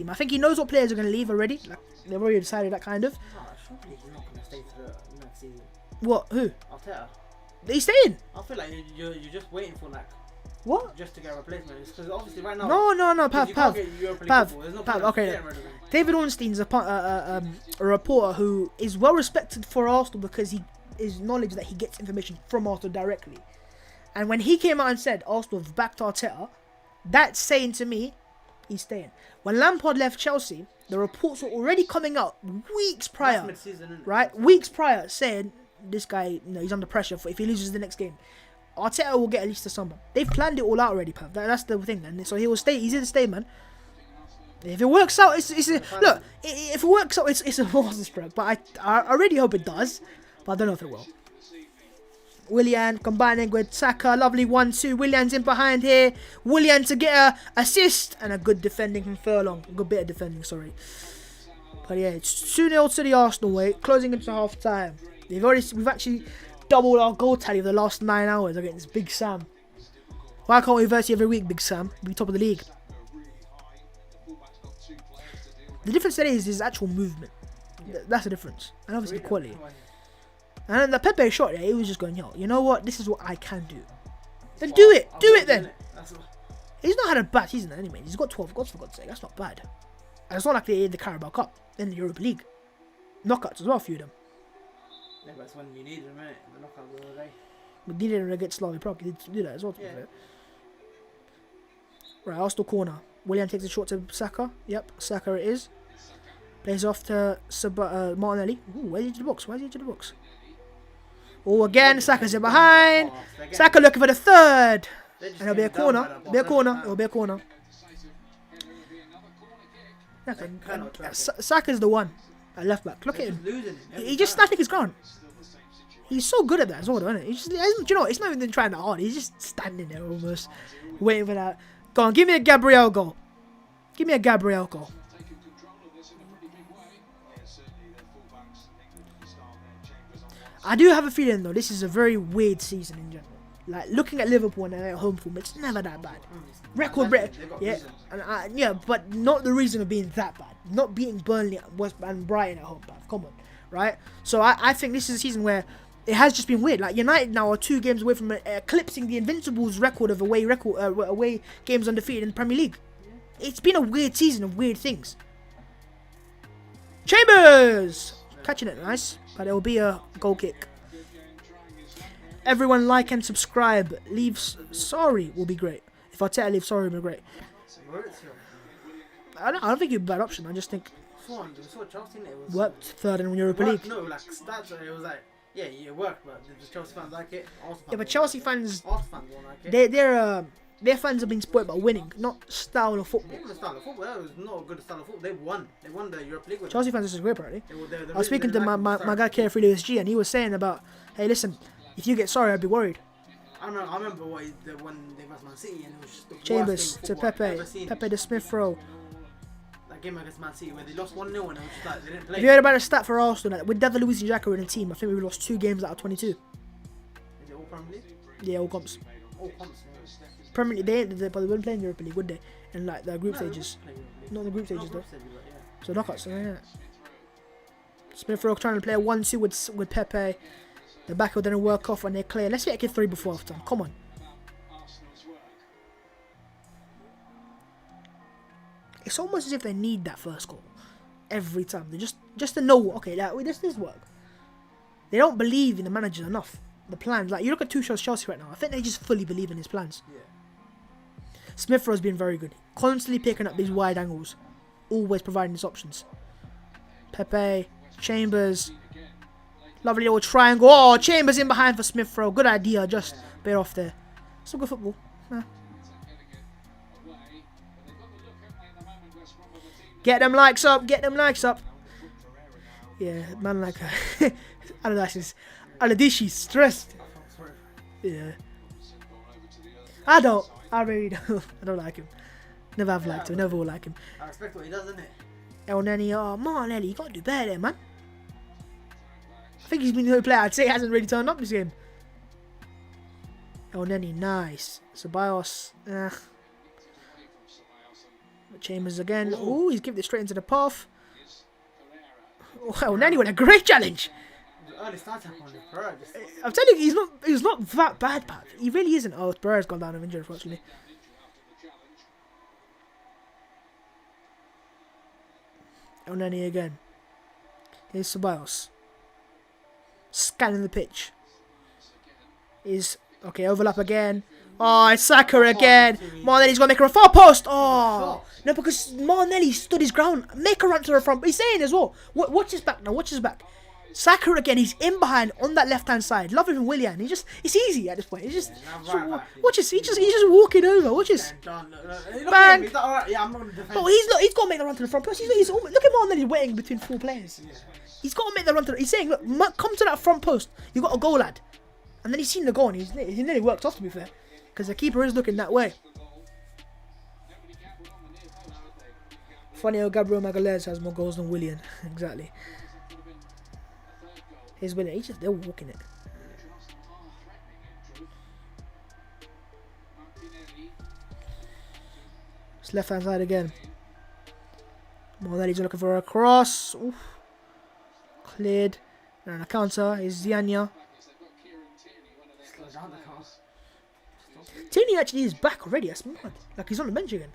I think he knows what players are going to leave already. Like, they've already decided that kind of. No, surely he's not going to stay for the next season. What? Who? Arteta. He's staying. I feel like you're just waiting for like What? just to get a replacement. Because obviously right now. No, because you can't get Europa League football. There's no point okay. getting rid of him. David Ornstein's a reporter who is well respected for Arsenal because he is knowledge that he gets information from Arsenal directly. And when he came out and said Arsenal have backed Arteta, that's saying to me, he's staying. When Lampard left Chelsea, the reports were already coming out weeks prior, That's mid-season, isn't it? right? Weeks prior, saying this guy, you know, he's under pressure for if he loses the next game. Arteta will get at least the summer. They've planned it all out already, Pav. That's the thing, and so he will stay. He's here to stay, man. If it works out, it's a, look. If it works out, it's a master stroke. But I really hope it does, but I don't know if it will. Willian combining with Saka, lovely 1-2. Willian's in behind here. Willian to get a assist and a good defending from Furlong. A good bit of defending, sorry. But yeah, it's 2-0 to the Arsenal way, closing into half time. We've actually doubled our goal tally for the last 9 hours against Big Sam. Why can't we verse you every week, Big Sam? Be top of the league. The difference today is his actual movement. That's the difference, and obviously the quality. And then the Pepe shot there, he was just going, yo, you know what? This is what I can do. Then do it. Do it then. He's not had a bad season anyway. He's got 12 goals for God's sake. That's not bad. And it's not like they in the Carabao Cup, in the Europa League. Knockouts as well, a few of them. Yeah, but it's when you need them, innit? The knockouts the other day. We needed him against Slavia Prague. He did do that as well, to be fair. Right, Arsenal corner. Willian takes a shot to Saka. Yep, Saka it is. Plays off to Martinelli. Ooh, where's he into the box? Where's he into the box? Oh, again, Saka's in behind. Saka looking for the third. And it'll be a corner. It'll be a corner. It'll be a corner. Saka's the one at left back. Look at him. He just standing his ground. He's so good at that as well, isn't it? He just, do you know, it's not even trying that hard. He's just standing there almost, waiting for that. Go on, give me a Gabriel goal. Give me a Gabriel goal. I do have a feeling though, this is a very weird season in general. Like looking at Liverpool and their home form, it's never that bad. Record break, yeah, and yeah, but not the reason of being that bad. Not beating Burnley and Brighton at home, come on, right? So I think this is a season where it has just been weird. Like United now are 2 games away from eclipsing the Invincibles record of away games undefeated in the Premier League. It's been a weird season of weird things. Chambers catching it nice, but it will be a goal kick. Everyone like and subscribe. Leave sorry will be great. If Arteta leaves sorry will be great. I don't think it'd be a bad option. I just think worked third in Europa League. No, like stats, it was like, yeah, it worked, but did the Chelsea fans like it? Yeah, but Chelsea fans, Arsenal fans won't like it. their fans have been spoiled by winning, not style of football. Even the style of football, that was not a good style of football. They won the Europa League. Chelsea fans disagree apparently. They I was speaking to my guy Carefree SG, and he was saying about, hey, listen, if you get sorry, I'd be worried. I remember what he did when they was Man City, and it was just the Chambers worst to game of football I've Pepe, ever seen. Pepe to Smith Rowe. That game against Man City where they lost 1-0 and it was just like they didn't play. Have you heard about a stat for Arsenal that with David Luiz and Xhaka in the team, I think we lost 2 games out of 22. Is it all Premier League? Yeah, all comps. All comps. Premier League, but they wouldn't play in Europa League, would they? In like the group stages. Not in the group stages though. So knockouts, yeah. Smith Rowe trying to play a 1-2 with Pepe. The back will then work off when they're clear. Let's get a 3 before half time. Come on. It's almost as if they need that first goal every time. They just to know, okay, this work. They don't believe in the manager enough. The plans, like you look at Tuchel's Chelsea right now. I think they just fully believe in his plans. Yeah. Smith Rowe's been very good, constantly picking up these wide angles, always providing his options. Pepe, Chambers, lovely little triangle. Oh, Chambers in behind for Smith Rowe. Good idea, just bit off there. Still good football. Get them likes up. Get them likes up. Yeah, man, like Aladishi's stressed. Yeah. I really don't. I don't like him. Never have liked him. Never will like him. I respect what he does, innit? El Neni, Martinelli, you gotta do better there, man. I think he's been the only player I'd say hasn't really turned up this game. El Neni, nice. Ceballos, Chambers again. Ooh, he's giving it straight into the path. Oh, El Neni with a great challenge. I'm telling you, he's not that bad, Pat. He really isn't. Oh, Barrera's gone down of injury, unfortunately. El Neni again. Here's Ceballos. Scanning the pitch. Okay, overlap again. Oh, it's Saka again. Martinelli's going to make her a far post. Oh, No, because Martinelli stood his ground. Make a run to the front. But he's saying as well. Watch his back now. Watch his back. Saka again. He's in behind on that left hand side. Loving him, Willian. It's easy at this point. It's just watch this. He's just walking over. Watch this. Bang. Yeah, I'm not gonna defend. Oh, he's got to make the run to the front post. Look at Martinelli waiting between 4 players. He's got to make the run to. He's saying, look, come to that front post. You got a goal, lad. And then he's seen the goal and he nearly worked off, to be fair, because the keeper is looking that way. Funny how Gabriel Magalhaes has more goals than Willian. Exactly. Here's Willian. They're walking it. It's left hand side again. Morelli's looking for a cross. Oof. Cleared. And a counter is Ziania. Tierney actually is back already. That's mad. Like, he's on the bench again.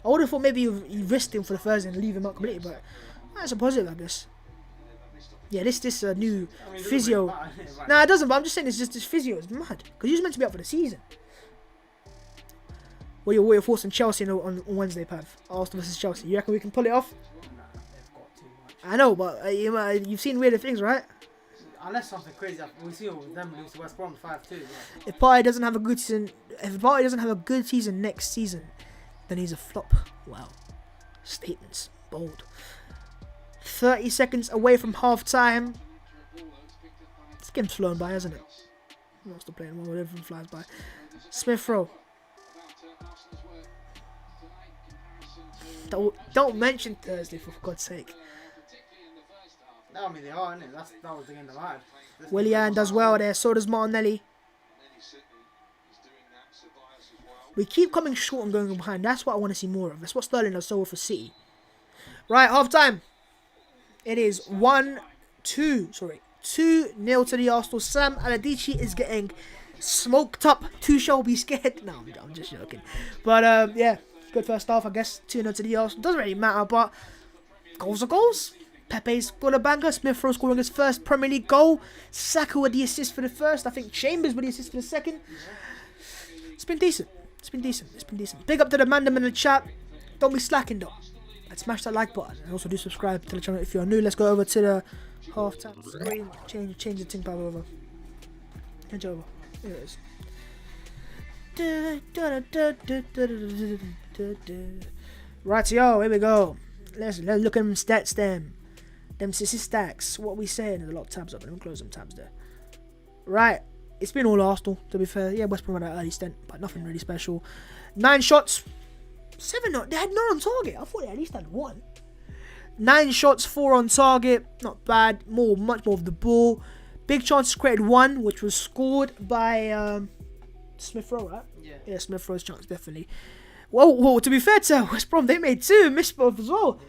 I would have thought maybe you risked him for the Thursday and leave him out completely, but that's a positive, I guess. Yeah, this new physio. Nah, it doesn't, but I'm just saying it's just this physio is mad. Because he was meant to be out for the season. What you're forcing Chelsea on Wednesday, Pav. Arsenal versus Chelsea. You reckon we can pull it off? Nah, they've got too much. I know, but you've seen weirder things, right? Unless something crazy happens, we see them lose to West Brom 5-2. Yeah. If Partey doesn't have a good season, next season, then he's a flop. Wow. Statements. Bold. 30 seconds away from half time. This game's flown by, hasn't it? I'm still playing one where everything flies by. Smith Rowe. Don't mention Thursday, for God's sake. I mean, they are, isn't it? That was the game of the night. Willian does well there, so does Martinelli. We keep coming short and going behind. That's what I want to see more of. That's what Sterling does so well for City. Right, half time. It is 2-0 to the Arsenal. Sam Allardyce is getting smoked up. Tuchel be scared. No, I'm just joking. But yeah, good first half, I guess. 2-0 to the Arsenal. Doesn't really matter, but goals are goals. Pepe's got a banger. Smith Rowe scoring his first Premier League goal. Saka with the assist for the first. I think Chambers with the assist for the second. It's been decent. It's been decent. Big up to the mandem in the chat. Don't be slacking though. And smash that like button. And also do subscribe to the channel if you are new. Let's go over to the half-time screen. Change the thing over. Change over. Here it is. Rightio, here we go. Let's look at them stats then. Them sissy stacks. What are we saying? There's a lot of tabs up. Let me close them tabs there. Right. It's been all Arsenal, to be fair. Yeah, West Brom had an early stint, but nothing really special. 9 shots. 7 not. They had none on target. I thought they at least had 1. 9 shots, 4 on target. Not bad. Much more of the ball. Big chances created 1, which was scored by Smith Rowe, right? Yeah, Smith Rowe's chance, definitely. Whoa, to be fair to West Brom, they made 2, missed both as well.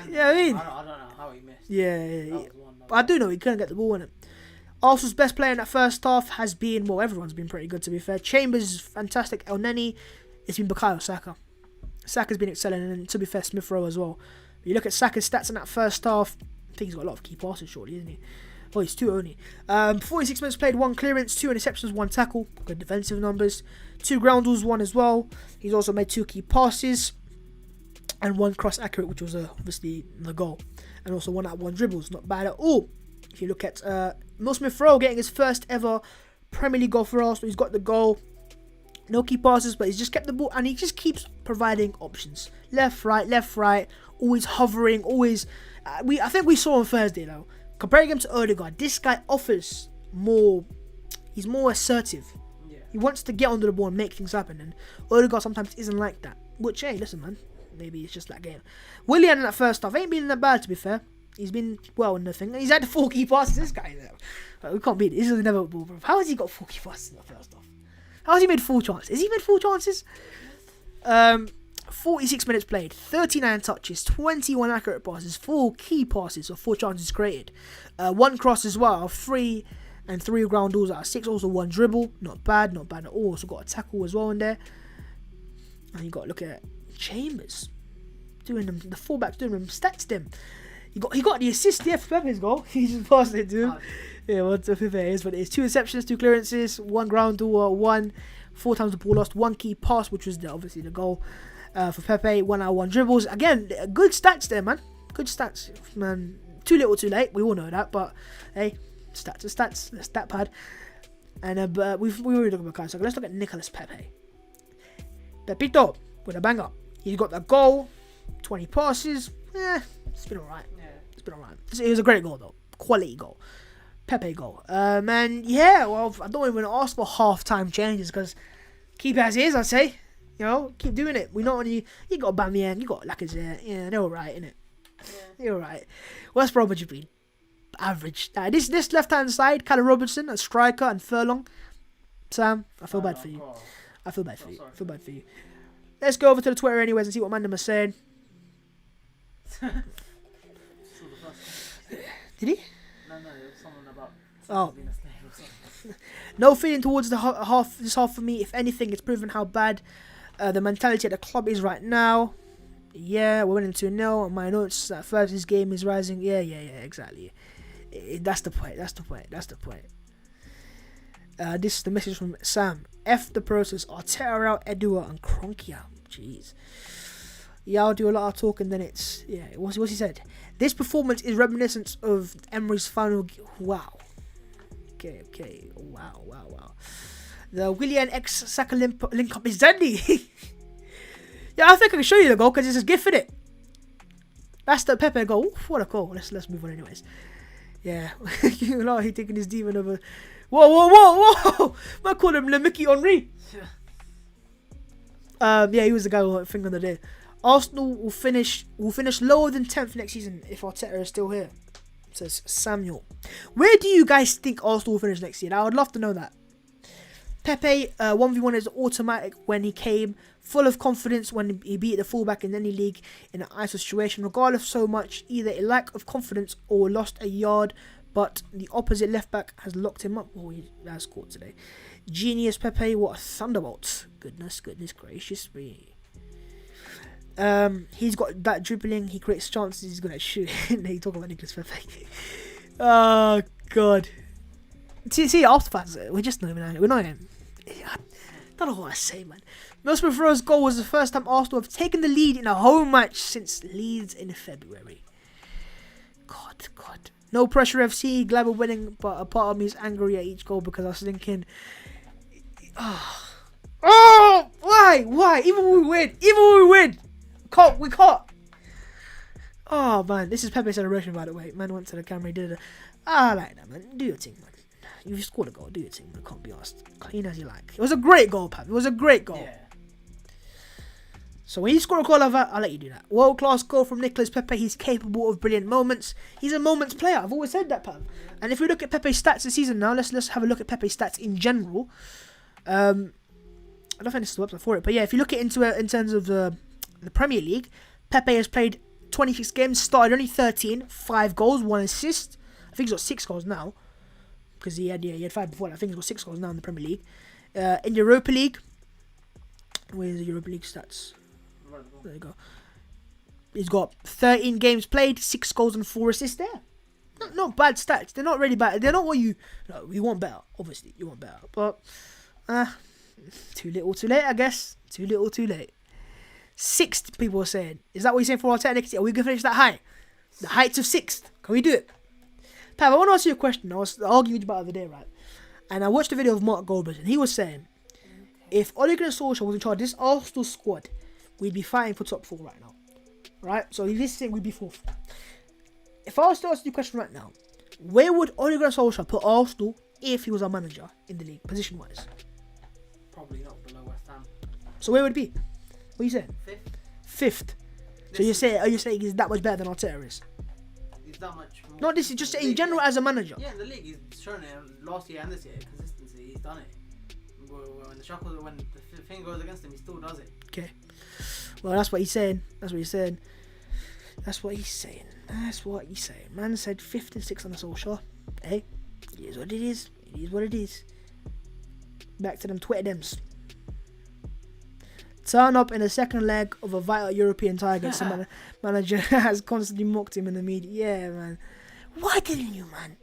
Yeah, I mean, I don't know how he missed. Yeah. But I do know he couldn't get the ball in it. Arsenal's best player in that first half has been, well, everyone's been pretty good, to be fair. Chambers is fantastic. El Neni, it's been Bukayo Saka. Saka's been excelling, and to be fair, Smith Rowe as well. You look at Saka's stats in that first half, I think he's got a lot of key passes, shortly, isn't he? Oh, he's 2 only. 46 minutes played, 1 clearance, 2 interceptions, 1 tackle. Good defensive numbers. 2 ground balls, 1 as well. He's also made 2 key passes. And 1 cross accurate, which was obviously the goal. And also 1 out 1 dribbles. Not bad at all. If you look at Smith Rowe getting his first ever Premier League goal for Arsenal. He's got the goal. No key passes, but he's just kept the ball. And he just keeps providing options. Left, right. Always hovering. Always. I think we saw on Thursday, though. Comparing him to Odegaard, this guy offers more. He's more assertive. Yeah. He wants to get under the ball and make things happen. And Odegaard sometimes isn't like that. Which, hey, listen, man. Maybe it's just that game. Willian in that first half ain't been that bad, to be fair. He's been well in the thing. He's had 4 key passes. This guy, we can't beat it. This is inevitable, bro. How has he got 4 key passes in the first half? How has he made 4 chances? Has he made 4 chances? 46 minutes played, 39 touches, 21 accurate passes, 4 key passes, or 4 chances created. 1 cross as well, 3 and 3 ground balls out of 6. Also 1 dribble. Not bad at all. Also got a tackle as well in there. And you got to look at Chambers doing them. The fullbacks doing them. Stats them. He got the assist there for Pepe's goal. He just passed it to him. Yeah, what the fifth is, but it's 2 interceptions, 2 clearances, 1 ground ball, 4 times the ball lost, 1 key pass, which was obviously the goal. for Pepe. 1 out of 1 dribbles. Again, good stats there, man. Good stats, man. Too little, too late. We all know that, but hey, stats are stats. The stat pad. And but we already talked about Kai, so let's look at Nicolas Pepe. Pepito with a banger. He's got the goal, 20 passes. It's been alright. Yeah. It's been alright. It was a great goal though, quality goal. Pepe goal. And yeah, well, I don't even ask for half-time changes because keep as is, I'd say. You know, keep doing it. We not only you got Aubameyang, you got Lacazette. Yeah, they're alright, innit? Yeah. They're alright. West Brom would you been? Average. This left-hand side, Callum Robinson, a striker, and Furlong. Sam, I feel bad for you. I feel bad for you. I feel bad for you. Let's go over to the Twitter anyways and see what Mandem is saying. Did he? No, it was someone about being a snake or something. No feeling towards this half for me. If anything, it's proven how bad the mentality at the club is right now. Yeah, we're winning 2-0. My notes at first, this game is rising. Yeah, exactly. That's the point. This is the message from Sam. F the process. Arteta out, Edua, and Kroenke out. Jeez. Yeah, I'll do a lot of talking. Then it's What's he said? This performance is reminiscent of Emery's final. Wow. Okay. Wow. The Willian X Saka link up is Zandy. Yeah, I think I can show you the goal because it's a gift in it. That's the Pepe goal. Oof, what a goal. Let's move on anyways. Yeah. You know, he taking his demon over. Whoa. I call him Le Mickey Henry. Yeah, he was the guy who thing on the day. Arsenal will finish lower than 10th next season if Arteta is still here, says Samuel. Where do you guys think Arsenal will finish next year? I would love to know that. Pepe 1v1 is automatic when he came, full of confidence when he beat the fullback in any league in an ISO situation, regardless so much either a lack of confidence or lost a yard, but the opposite left back has locked him up. Oh, he has scored today. Genius Pepe, what a thunderbolt. Goodness gracious me. He's got that dribbling, he creates chances, he's good at shooting. They talk about Nicolas Pepe. Oh god. See, Arsenal fans, we just know him. We know him. I don't know what I say, man. Middlesbrough Rowe's goal was the first time Arsenal have taken the lead in a home match since Leeds in February. God. No pressure FC, glad we're winning, but a part of me is angry at each goal because I was thinking, why? Even when we win, we can't. Oh man, this is Pepe's celebration, by the way. Man went to the camera, he did it. I like that, man. Do your thing, man. You scored a goal, do your thing, man. Can't be asked. Clean as you like. It was a great goal, Pep. It was a great goal. Yeah. So when you score a goal like that, I'll let you do that. World class goal from Nicolas Pepe. He's capable of brilliant moments. He's a moments player. I've always said that, Pep. And if we look at Pepe's stats this season now, let's have a look at Pepe's stats in general. I don't think this is the website for it, but yeah, if you look at into it in terms of the Premier League, Pepe has played 26 games, started only 13, 5 goals, 1 assist. I think he's got 6 goals now because he had 5 before. I think he's got 6 goals now in the Premier League. In Europa League, where's the Europa League stats? There you go. He's got 13 games played, 6 goals and 4 assists there. Not bad stats. They're not really bad. They're not what you want better. Obviously, you want better, but too little, too late. I guess too little, too late. 6th, people are saying. Is that what you're saying for our next year? Are we gonna finish that high? The heights of 6th. Can we do it? Pav, I want to ask you a question. I was arguing about the other day, right? And I watched a video of Mark Goldberg, and he was saying, if Ole Gunnar Solskjaer was in charge of this Arsenal squad, we'd be fighting for top 4 right now. Right? So if this thing, we'd be 4th. If I was to ask you a question right now, where would Ole Gunnar Solskjaer put Arsenal if he was our manager in the league, position-wise? Probably not below West Ham. So where would it be? What are you saying? 5th. So are you saying he's that much better than Arteta is? He's that much more. No, this is just in general as a manager. Yeah, in the league, he's shown it last year and this year. Consistency, he's done it. When the thing goes against him, he still does it. Okay. Well, that's what he's saying. Man said 5th and 6th on the Solskjaer. Hey, it is what it is. Back to them Twitter dems. Turn up in the second leg of a vital European tie against the manager has constantly mocked him in the media. Yeah, man. Why didn't you, man?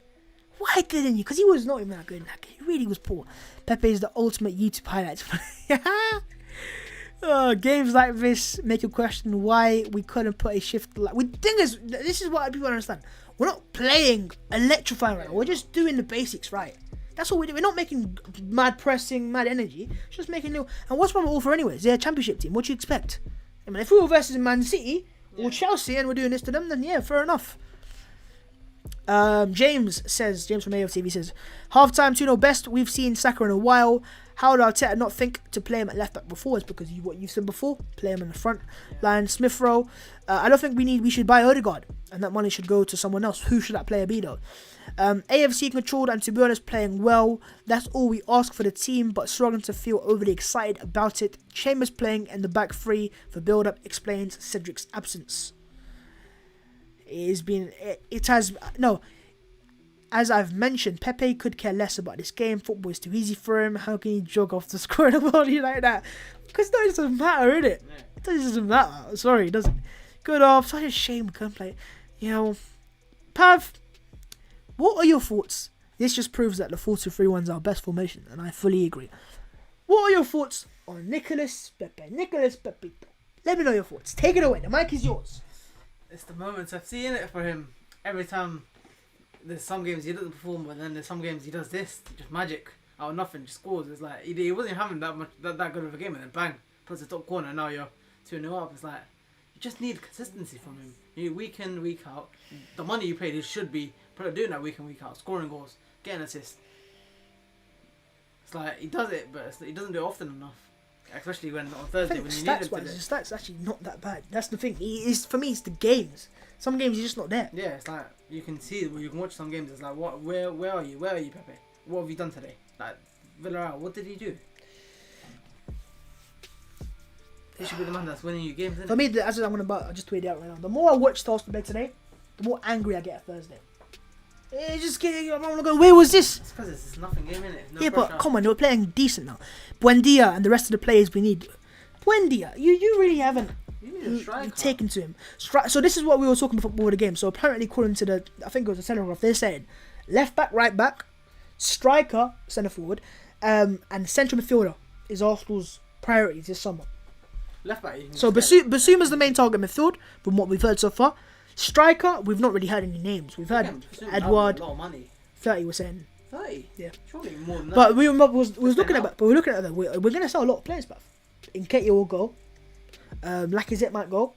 Because he was not even that good in that game. He really was poor. Pepe is the ultimate YouTube highlights. Games like this make you question why we couldn't put a shift. This is what people don't understand. We're not playing electrifying right now. We're just doing the basics right. That's what we do. We're not making mad pressing, mad energy. Just making little. And what's wrong with Alpha anyways? They're a championship team. What do you expect? I mean, if we were versus Man City or Chelsea and we're doing this to them, then yeah, fair enough. James from AFTV says, half-time 2-0 best we've seen Saka in a while. How did Arteta not think to play him at left back before? It's because what you've said before, play him in the front line. Smith Rowe, I don't think we should buy Odegaard, and that money should go to someone else. Who should that player be though? AFC controlled and to be honest playing well. That's all we ask for the team, but struggling to feel overly excited about it. Chambers playing in the back three for build-up explains Cedric's absence. As I've mentioned, Pepe could care less about this game. Football is too easy for him. How can he jog off the score in a body like that? Because it doesn't matter, innit? It doesn't matter. Sorry, it doesn't. Good off. Such a shame we couldn't play. Pav, what are your thoughts? This just proves that the 4-2-3-1 is our best formation, and I fully agree. What are your thoughts on Nicolas Pepe? Let me know your thoughts. Take it away. The mic is yours. It's the moments I've seen it for him. Every time there's some games he doesn't perform, but then there's some games he does this, just magic out of nothing, just scores. It's like he wasn't having that good of a game, and then bang, puts the top corner. And now you're 2-0 up. It's like you just need consistency from him. Week in, week out, the money you paid, he should be doing that week in, week out, scoring goals, getting assists. It's like he does it, but he doesn't do it often enough. Especially when on Thursday when you need him to do it. His stats actually not that bad. That's the thing. For me, it's the games. Some games he's just not there. Yeah, it's like you can see when you can watch some games. It's like, where are you? Where are you, Pepe? What have you done today? Like Villarreal, what did he do? He should be the man that's winning you games. For me, as I'm I just tweeted out right now. The more I watch Arsenal play today, the more angry I get at Thursday. It's just getting. I'm going, where was this? It's because it's nothing game, innit? No yeah, pressure. but come on, we're playing decent now. Buendia and the rest of the players we need. Buendia, you really haven't taken to him. So this is what we were talking before the game. So apparently, according to I think it was the Telegraph, they're saying left back, right back, striker, centre forward, and central midfielder is Arsenal's priorities this summer. Left back. So Basuma's the main target midfield from what we've heard so far. Striker, we've not really heard any names. We've heard Edward. A lot of money. 30, we're saying. 30. Yeah. Surely more than that. But we was looking at that. But we're looking at that. We're gonna sell a lot of players, but Nketiah will go. Lacazette might go.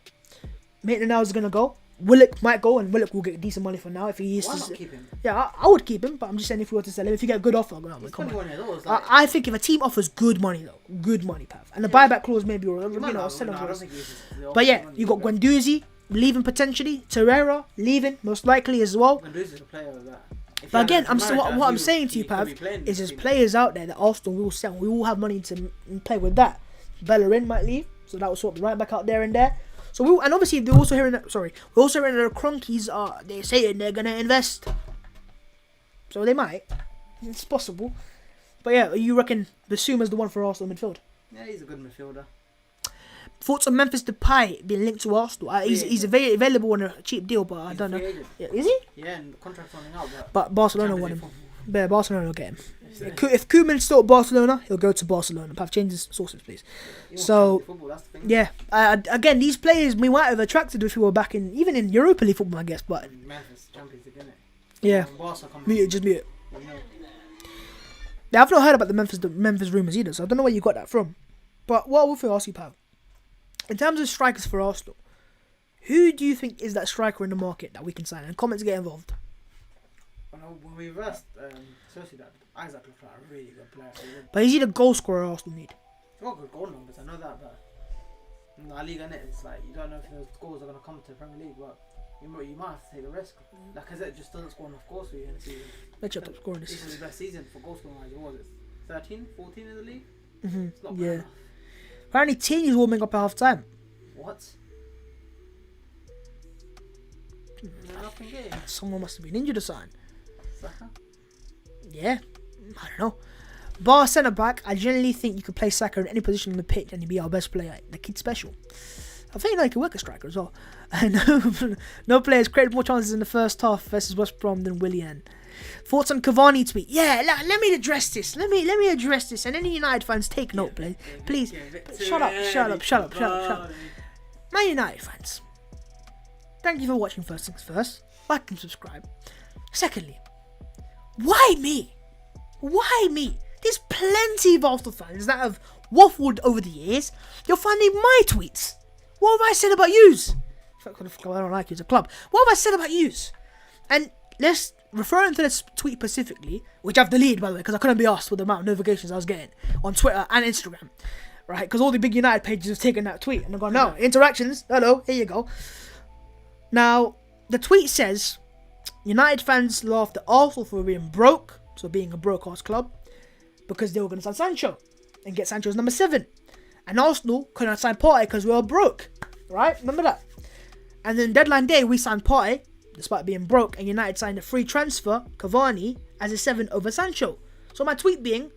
Maitland-Niles is gonna go. Willock might go, and Willock will get decent money for now if he is. Why not keep him? Yeah, I would keep him, but I'm just saying if we were to sell him, if you get a good offer, I'm going. Come on. I think if a team offers good money though, good money, Pav, and the buyback clause maybe, or sell him. But yeah, you got Guendouzi leaving potentially, Torreira leaving most likely as well. Guendouzi's a player of that. But again, what I'm saying to you, Pav, is there's players out there that Arsenal will sell. We will have money to play with that. Bellerin might leave, so that will sort the right back out there and there. So and obviously we're also hearing that the Cronkies they're saying they're gonna invest. So they might. It's possible. But yeah, you reckon Basuma's the one for Arsenal midfield? Yeah, he's a good midfielder. Thoughts on Memphis Depay being linked to Arsenal? He's available on a cheap deal, but I don't know. Yeah, is he? Yeah, and the contract's running out. But Barcelona want him. Yeah, Barcelona will get him. If Koeman's still at Barcelona, he'll go to Barcelona. Have change his sources, please. So, yeah. Again, these players we might have attracted if we were back even in Europa League football, I guess. But Memphis Champions League, innit? Yeah. Mute it. Yeah, I've not heard about the Memphis rumours either, so I don't know where you got that from. But what I will ask you, Pav, in terms of strikers for Arsenal, who do you think is that striker in the market that we can sign? And comments get involved. When we versed Sociedad, Isaac looked like a really good player. But is he the goal scorer Arsenal need? He's got good goal numbers, I know that, but in La Liga, it's like you don't know if those goals are going to come to the Premier League, but you might have to take a risk. Lacazette just doesn't score enough goals for you in the season. Let's top scoring this is the best season for goal scoring wise. What was it? 13, 14 in the league? Mm-hmm. It's not good enough. Apparently Tini's warming up at half time. What? Nothing game. Someone must have been injured or something. Saka? Yeah, I don't know. Bar centre back, I generally think you could play Saka in any position on the pitch and he'd be our best player. The kid's special. I think he can work a striker as well. No players created more chances in the first half versus West Brom than Willian. Thoughts on Cavani tweet? Yeah, let me address this. Let me address this. And any United fans, take note, please. Shut up. Man United fans, thank you for watching. First things first, like and subscribe. Secondly, why me? There's plenty of Arsenal fans that have waffled over the years. You're finding my tweets. What have I said about yous? I don't like you as a club. What have I said about yous? And let's referring to this tweet specifically, which I've deleted by the way, because I couldn't be asked with the amount of notifications I was getting on Twitter and Instagram, right? Because all the big United pages have taken that tweet and they've gone, no, interactions, hello, here you go. Now, the tweet says, United fans laughed at Arsenal for being broke, so being a broke-ass club, because they were going to sign Sancho and get Sancho's number 7. And Arsenal couldn't sign Partey because we were broke, right? Remember that? And then deadline day, we signed Partey, despite being broke, and United signed a free transfer, Cavani, as a 7 over Sancho. So my tweet being,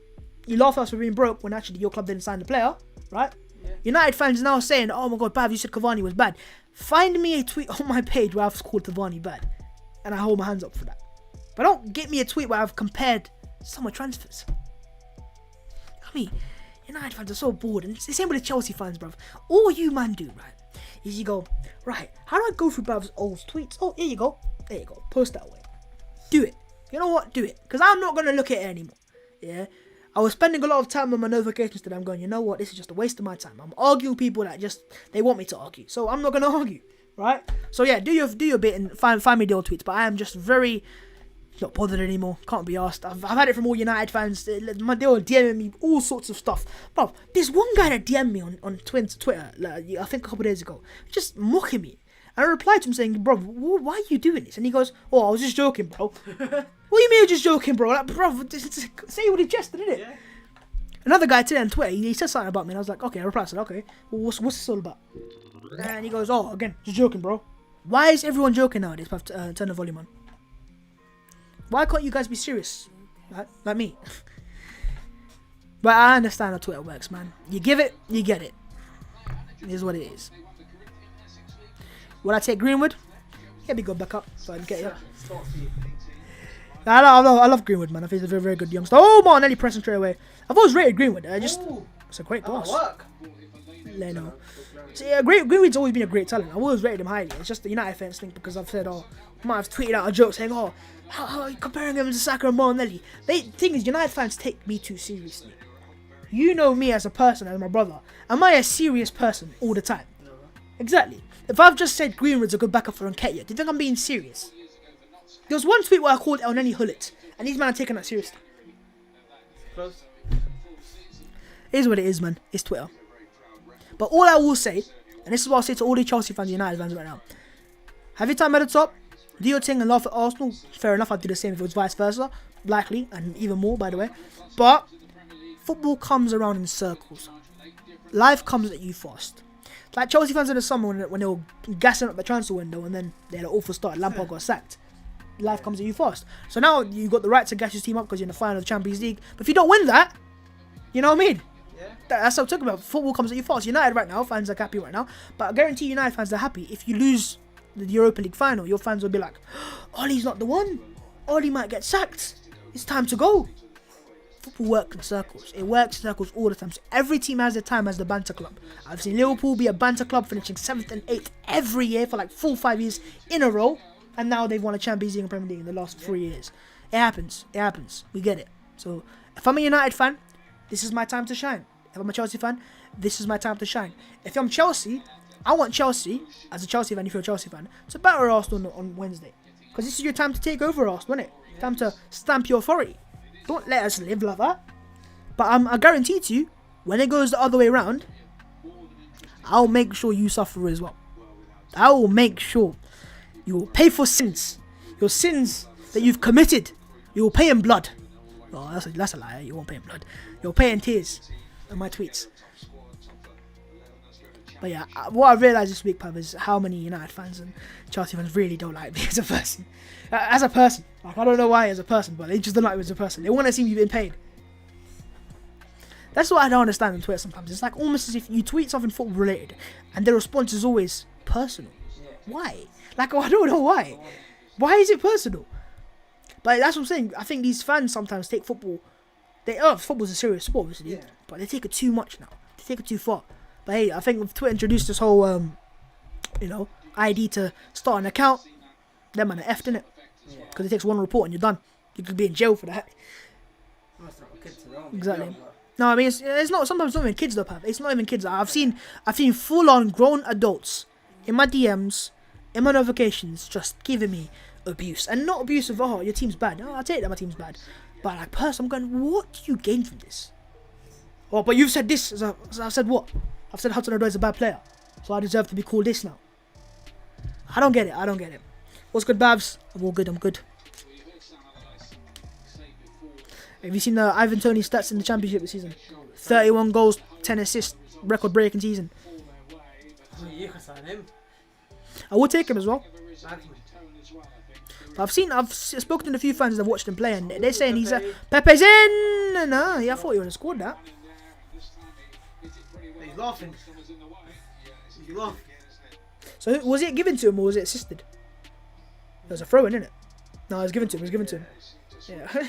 you laugh at us for being broke when actually your club didn't sign the player, right? Yeah. United fans now saying, oh my god, Bav, you said Cavani was bad. Find me a tweet on my page where I've called Cavani bad. And I hold my hands up for that. But don't get me a tweet where I've compared summer transfers. I mean, United fans are so bored. And it's the same with the Chelsea fans, bruv. All you man do, right, is you go, right, how do I go through Bav's old tweets? Oh, here you go. There you go. Post that way. Do it. You know what? Do it. Because I'm not going to look at it anymore. Yeah? I was spending a lot of time on my notifications today. I'm going, you know what? This is just a waste of my time. I'm arguing with people that just, they want me to argue. So I'm not going to argue. Right? So yeah, do your bit and find me the old tweets. But I am just very not bothered anymore. Can't be asked. I've had it from all United fans. They were DMing me all sorts of stuff. Bro, there's one guy that DM'd me on Twitter, like, I think a couple of days ago, just mocking me. And I replied to him saying, bro, why are you doing this? And he goes, oh, I was just joking, bro. What do you mean you're just joking, bro? Like, bro, say what he just did, innit? Yeah. Another guy today on Twitter, he said something about me, and I was like, okay, I replied, I said, okay, well, what's this all about? And he goes, oh, again, just joking, bro. Why is everyone joking nowadays? Turn the volume on. Why can't you guys be serious? Like me. But I understand how Twitter works, man. You give it, you get it. It is what it is. Would I take Greenwood? Yeah, be good back up so I can get it. I love Greenwood, man. I think he's a very, very good youngster. Oh, Martinelli pressing straight away. I've always rated Greenwood. It's a great boss. Leno. So yeah, Greenwood's always been a great talent. I've always rated him highly. It's just the United fans think because I've said, I might have tweeted out a joke saying, how are you comparing him to Saka and Martinelli? The thing is, United fans take me too seriously. You know me as a person, as my brother. Am I a serious person all the time? No. Exactly. If I've just said Greenwood's a good backup for Nketiah, do you think I'm being serious? There was one tweet where I called El Neni Hullet, and these men are taking that seriously. Close. It is what it is, man. It's Twitter. But all I will say, and this is what I'll say to all the Chelsea fans and United fans right now. Have your time at the top, do your thing and laugh at Arsenal. Fair enough, I'd do the same if it was vice versa. Likely, and even more, by the way. But football comes around in circles. Life comes at you fast. Like Chelsea fans in the summer when they were gassing up the transfer window and then they had an awful start. Lampard got sacked. Life comes at you fast. So now you got the right to gas your team up because you're in the final of the Champions League. But if you don't win that, you know what I mean? Yeah. That's what I'm talking about. Football comes at you fast. United right now, fans are happy right now. But I guarantee United fans are happy. If you lose the Europa League final, your fans will be like, Ollie's not the one. Ollie might get sacked. It's time to go. Football works in circles. It works in circles all the time. So every team has their time as the banter club. I've seen Liverpool be a banter club finishing 7th and 8th every year for like 4-5 years in a row. And now they've won a Champions League and Premier League in the last 3 years. It happens. It happens. We get it. So if I'm a United fan, this is my time to shine. If I'm a Chelsea fan, this is my time to shine. If I'm Chelsea, I want Chelsea, as a Chelsea fan, if you're a Chelsea fan, to batter Arsenal on Wednesday. Because this is your time to take over Arsenal, isn't it? Time to stamp your authority. Don't let us live like that. But I guarantee to you, when it goes the other way around, I'll make sure you suffer as well. I will make sure you will pay for sins. Your sins that you've committed, you will pay in blood. Oh, that's a lie. You won't pay in blood. You'll pay in tears on my tweets. But yeah, what I realised this week, Pav, is how many United fans and Chelsea fans really don't like me as a person. Like, I don't know why as a person, but they just don't like me as a person. They want to see me being paid. That's what I don't understand on Twitter sometimes. It's like almost as if you tweet something football related and the response is always personal. Why? Like, I don't know why. Why is it personal? But that's what I'm saying. I think these fans sometimes take football. Football's a serious sport, obviously, Yeah. but they take it too much now. They take it too far. But hey, I think if Twitter introduced this whole, ID to start an account, them man are effed in it. Yeah. Because it takes one report and you're done. You could be in jail for that. That's not kids around. Exactly. Yeah, but- No, I mean it's not. Sometimes not even kids though, Pav. It's not even kids. I've seen full-on grown adults in my DMs, in my notifications, just giving me abuse, and not abuse of your team's bad. No, I take that my team's bad, but like person, I'm going, what do you gain from this? Oh, but you've said this. So I've said what? I've said Hudson Odoi is a bad player, so I deserve to be called this now. I don't get it. What's good, Babs? I'm all good. I'm good. Have you seen the Ivan Toney stats in the championship this season? 31 goals, 10 assists, record-breaking season. You can sign him. I would take him as well. Back me. But I've spoken to a few fans that have watched him play, and they're saying he's Pepe's in. No, yeah, I thought he would have scored that. He's laughing. He's laughing. So was it given to him or was it assisted? It was a throw-in, innit? No, it was given to him. Yeah.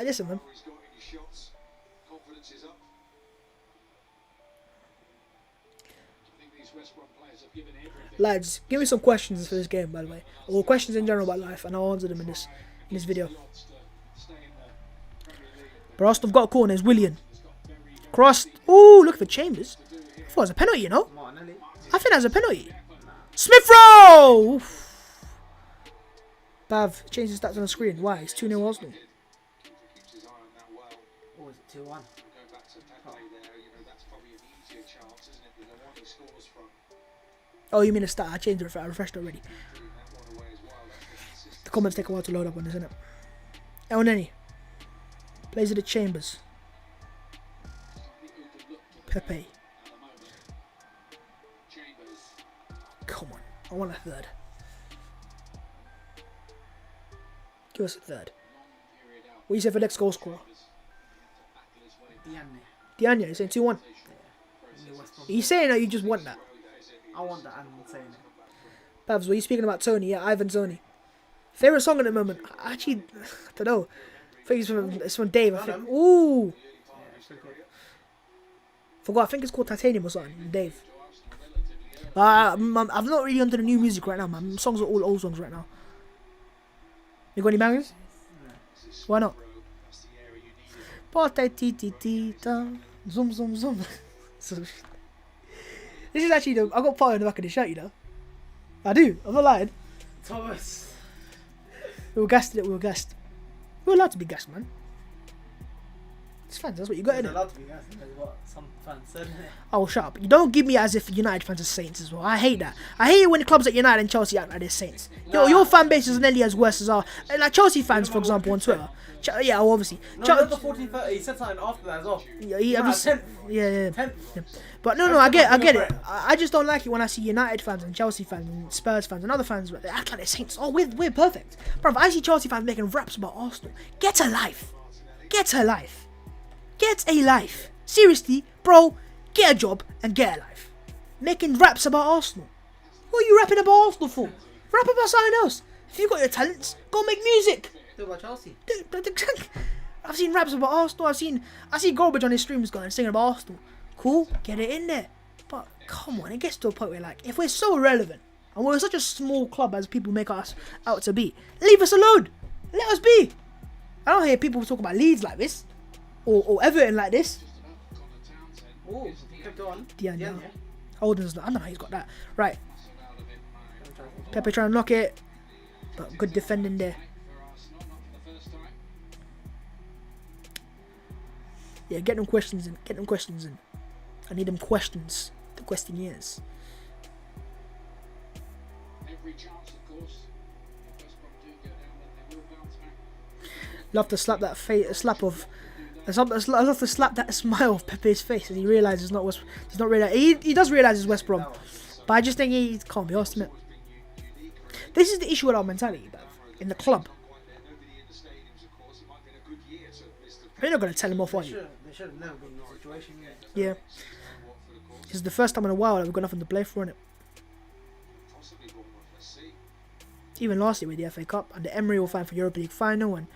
Listen, man. Lads, give me some questions for this game, by the way, or questions in general about life, and I'll answer them in this video. But Arsenal have got a corner. It's Willian. Crossed. Ooh, look for Chambers. I thought it was a penalty, you know. Martinelli. I think that's a penalty. Smith Rowe! Oof. Bav, change the stats on the screen. Why? It's 2-0 Arsenal. Or is it 2-1? Oh, you mean a stat? I changed it. I refreshed it already. The comments take a while to load up on this, innit? El Neni. Plays at the Chambers. Pepe. Come on. I want a third. Give us a third. What do you say for next goal scorer? Dianya, you're saying 2-1. Are you saying that you just want that? I want that. I'm saying it. Babs, were you speaking about Tony? Yeah, Ivan Tony. Favorite song at the moment? Actually, I don't know. I think it's from Dave. I think. Ooh. Forgot. I think it's called Titanium or something. Dave. I'm not really onto the new music right now, man. Songs are all old songs right now. You got any bangers? Why not? Zoom zoom zoom. This is actually I got part in the back of the shirt, you know. I do. I'm not lying. Thomas. We were gassed. We're allowed to be gassed, man. It's fans. That's what you got, He's innit? allowed to be gassed. That's what some fans said. Oh, shut up. You don't give me as if United fans are saints as well. I hate that. I hate it when clubs like United and Chelsea act like they're saints. Your fan base is nearly as worse as our... Like Chelsea fans, for example, on Twitter. Yeah, well, obviously. No, not the 14-30. He said something after that as well. Yeah. But no, I get it. I just don't like it when I see United fans and Chelsea fans and Spurs fans and other fans, but they act like they're saints. Oh, we're perfect. Bro, I see Chelsea fans making raps about Arsenal. Get a life. Get a life. Seriously, bro, get a job and get a life. Making raps about Arsenal. What are you rapping about Arsenal for? Rap about something else. If you've got your talents, go make music. Do about Chelsea. I've seen raps about Arsenal. I see Garbage on his streams going singing about Arsenal. Cool, get it in there. But come on, it gets to a point where like, if we're so relevant and we're such a small club as people make us out to be, leave us alone. Let us be. I don't hear people talk about Leeds like this or Everton like this. Oh, kept on. Dianya. Holden's not. I don't know how he's got that. Right. Pepe trying to knock it, but good defending there. Yeah, get them questions in. I need them questions. The questionnaires. Love to slap that face. I love to slap that smile off Pepe's face as he realizes he's not really. He does realize it's West Brom, but I just think he can't be asked, innit? This is the issue with our mentality, bruv. In the club. You're not gonna tell him off, are you? They should have never been in this situation yet. Yeah. This is the first time in a while that we've got nothing to play for, innit? Even last year with the FA Cup, and the Emery were fine for Europa League final, and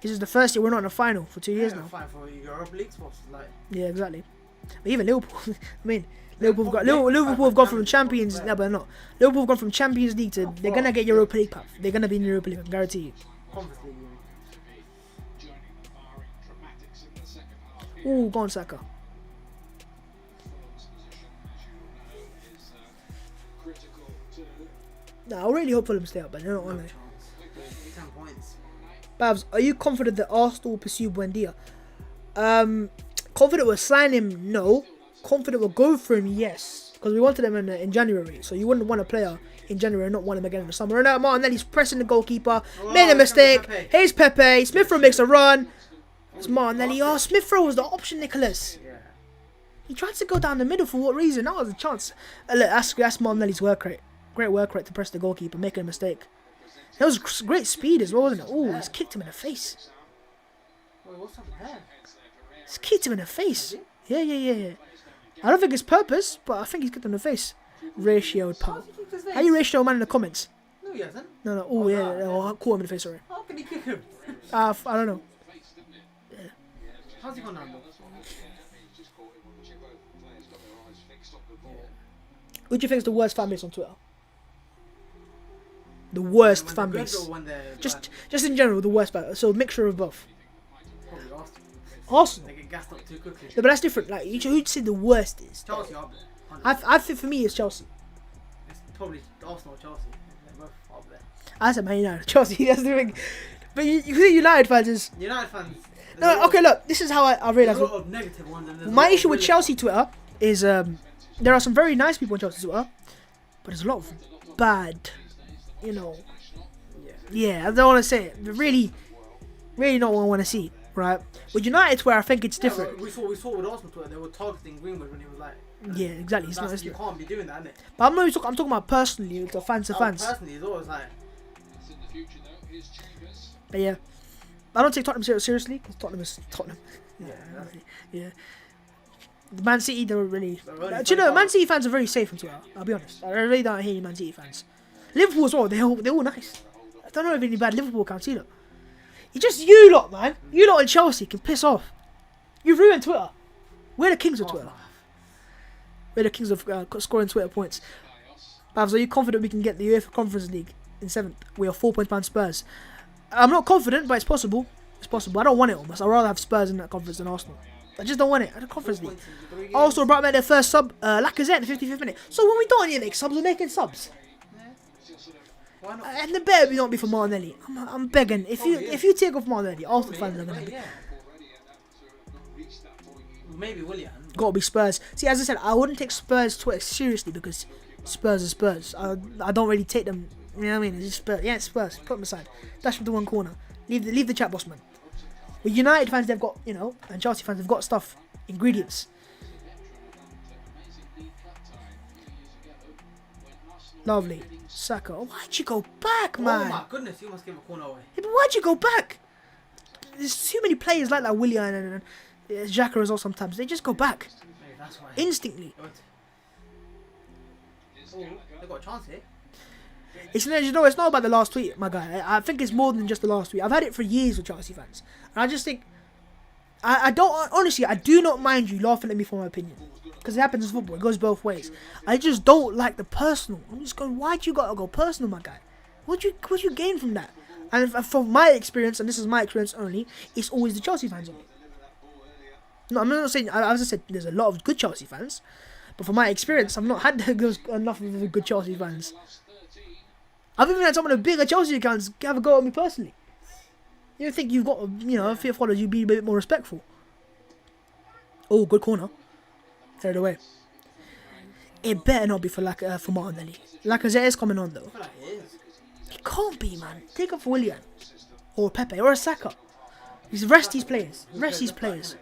this is the first year we're not in a final for 2 years now. Fine for Europa League spots, like. Yeah, exactly. But even Liverpool, I mean, Liverpool have gone from Champions. No, but not. Liverpool have gone from Champions League to they're gonna get Europa League path. They're gonna be in Europa League, I guarantee you. Conference League. joining the firing dramatics in the second half. Ooh, go on, Saka. Fulham's position, as you all know, is critical too. Nah, I really hope Fulham stay up, but they're not on No there. chance. 10 points. Babs, are you confident that Arsenal will pursue Buendia? Confident we'll sign him? No. Confident we'll go for him? Yes. Because we wanted him in January, so you wouldn't want a player in January and not want him again in the summer. And now Martinelli's pressing the goalkeeper, made a mistake. Here's Pepe. Smith Rowe makes a run. It's Martinelli. Oh, Smith Rowe was the option, Nicholas. Yeah. He tried to go down the middle for what reason? That was a chance. Look, that's Martinelli's work rate. Great work rate to press the goalkeeper, making a mistake. That was great speed as well, wasn't it? Oh, he's kicked him in the face. Wait, what's up there? He's kicked him in the face. Yeah. I don't think it's purpose, but I think he's kicked him in the face. Ratioed pal. How you ratio a man in the comments? No, he hasn't. No. Oh, yeah. I caught him in the face, sorry. How can he kick him? I don't know. How's he gone now? Who do you think is the worst fan base on Twitter? The worst fan base. Just in general, the worst fan. So a mixture of both. Probably Arsenal. They get gassed up too quickly. No, but that's different. Like, who'd say the worst is? Chelsea up there. I think for me it's Chelsea. It's probably Arsenal or Chelsea. They're both up there. I said Man United. Chelsea, that's the thing. But you think United fans is... United fans. No, okay, look. This is how I realised. There's a lot of negative ones. And there's My a lot issue of with really- Chelsea Twitter is there are some very nice people on Chelsea Twitter, but there's a lot of bad, you know. Yeah, I don't want to say it. But really not what I want to see, right? With United, where I think it's different. We saw with Arsenal Twitter. They were targeting Greenwood when he was like. Yeah, exactly. It's not. You can't be doing that, innit? But I'm talking about personally, the fans to fans. Personally, it's always like. In the future, though, is Chambers. But yeah, I don't take Tottenham seriously because Tottenham is Tottenham. Yeah. The Man City, they were really. Do you know, Man City fans are very safe on Twitter. I'll be honest. I really don't hate any Man City fans. Liverpool as well. They're all nice. I don't know if any bad Liverpool accounts either. It's just you lot, man. You lot in Chelsea can piss off. You've ruined Twitter. We're the kings of Twitter. We're the kings of scoring Twitter points. Babs, are you confident we can get the UEFA Conference League in 7th? We are 4 points behind Spurs. I'm not confident, but it's possible. It's possible. I don't want it almost. I'd rather have Spurs in that conference than Arsenal. I just don't want it. I the Conference League. Also, brought back their first sub, Lacazette in the 55th minute. So when we don't need to make subs, we're making subs. Why not? And the better we don't be for Martinelli. I'm begging. If you take off Martinelli, Arsenal fans are gonna be. Maybe Willian. Gotta be Spurs. See, as I said, I wouldn't take Spurs Twitter seriously because Spurs are Spurs. I don't really take them. You know what I mean? It's just Spurs. Yeah, it's Spurs. Put them aside. Dash from the one corner. Leave the chat, boss man. With United fans, they've got, you know, and Chelsea fans, they've got stuff, ingredients. Lovely. Saka. Oh, why'd you go back, man? Oh my goodness, you must give a corner away. Yeah, but why'd you go back? There's too many players like that, Willian and Xhaka as well sometimes. They just go back. Maybe that's why. Instantly. Oh, they got a chance here. It's, you know, it's not about the last tweet, my guy. I think it's more than just the last tweet. I've had it for years with Chelsea fans. And I just think... I don't... Honestly, I do not mind you laughing at me for my opinion. Because it happens in football. It goes both ways. I just don't like the personal. I'm just going, why'd you gotta go personal, my guy? What'd you gain from that? And from my experience, and this is my experience only, it's always the Chelsea fans only. No, I'm not saying... As I said, there's a lot of good Chelsea fans. But from my experience, I've not had enough of the good Chelsea fans. I've even had some of the bigger Chelsea accounts have a go at me personally. You think you've got, you know, if your followers, you'd be a bit more respectful. Oh, good corner. Headed away. It better not be for Martinelli. Lacazette is coming on though. I feel like it is. It can't be, man. Take off Willian. Or Pepe. Or a Saka. Just rest these players. Rest these players.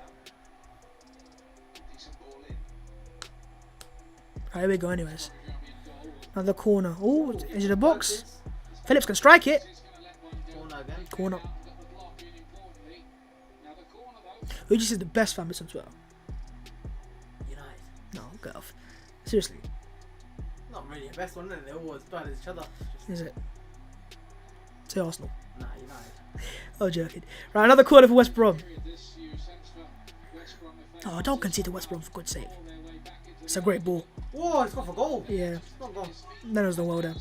Right, here we go anyways. Another corner. Oh, is it a box? Phillips can strike it. Corner again. Corner. Who just is the best fan base on Twitter? United. No, get off. Seriously. Not really the best one, is it? They're all as bad as each other. Is it? Say Arsenal. Nah, United. Oh, joking. Right, another corner for West Brom. This year sense for West Brom if they Oh, don't concede to West Brom, for God's sake. It's a great ball. Whoa, it's got for goal. Yeah. It's not goal. Then it was the well there.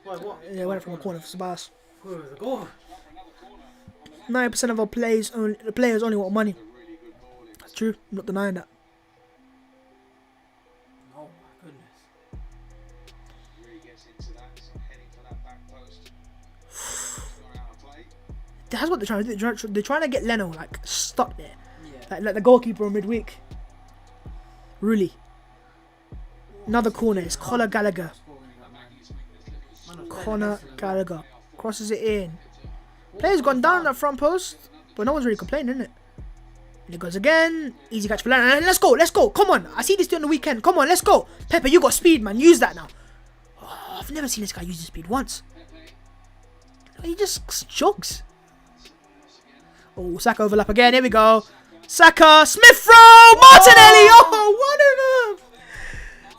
Wait, what? Yeah, went from a corner for Sabas. Who was the goal? 90% of our players only want money. That's true. I'm not denying that. Oh my goodness. really gets into that, heading for that back post. Gone out of play. That's what they're trying to do. They're trying to get Leno like stuck there, Yeah. like the goalkeeper in midweek. Really. Another corner. It's Conor Gallagher. Conor Gallagher crosses it in. Player's gone down on that front post, but no one's really complaining, innit? And it goes again. Easy catch for Leno. Let's go. Let's go. Come on. I see this during the weekend. Come on. Let's go. Pepe, you got speed, man. Use that now. Oh, I've never seen this guy use his speed once. He just jogs. Oh, Saka overlap again. Here we go. Saka, Smith Rowe, Martinelli. Oh, one of them.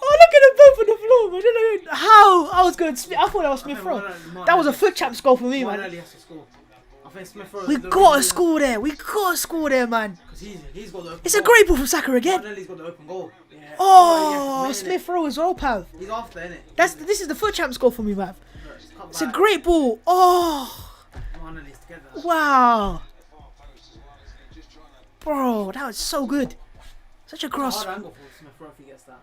Oh, look at them both on the floor, man. I don't know how I was going. I thought that was Smith Rowe. That was a foot champ goal for me, man. Martinelli has to score. I think Smith Rowe. We got to score there. We got to score there, man. Because he's got the open It's goal. a great ball from Saka again. Martinelli's got the open goal. Yeah. Oh, yeah, Smith Rowe as well, pal. He's after, innit? This is the foot champ goal for me, man. Cut It's a back. great ball. Oh, Martinelli's together. wow. Bro, that was so good. Such a cross. Hard angle for Smith Rowe if he gets that.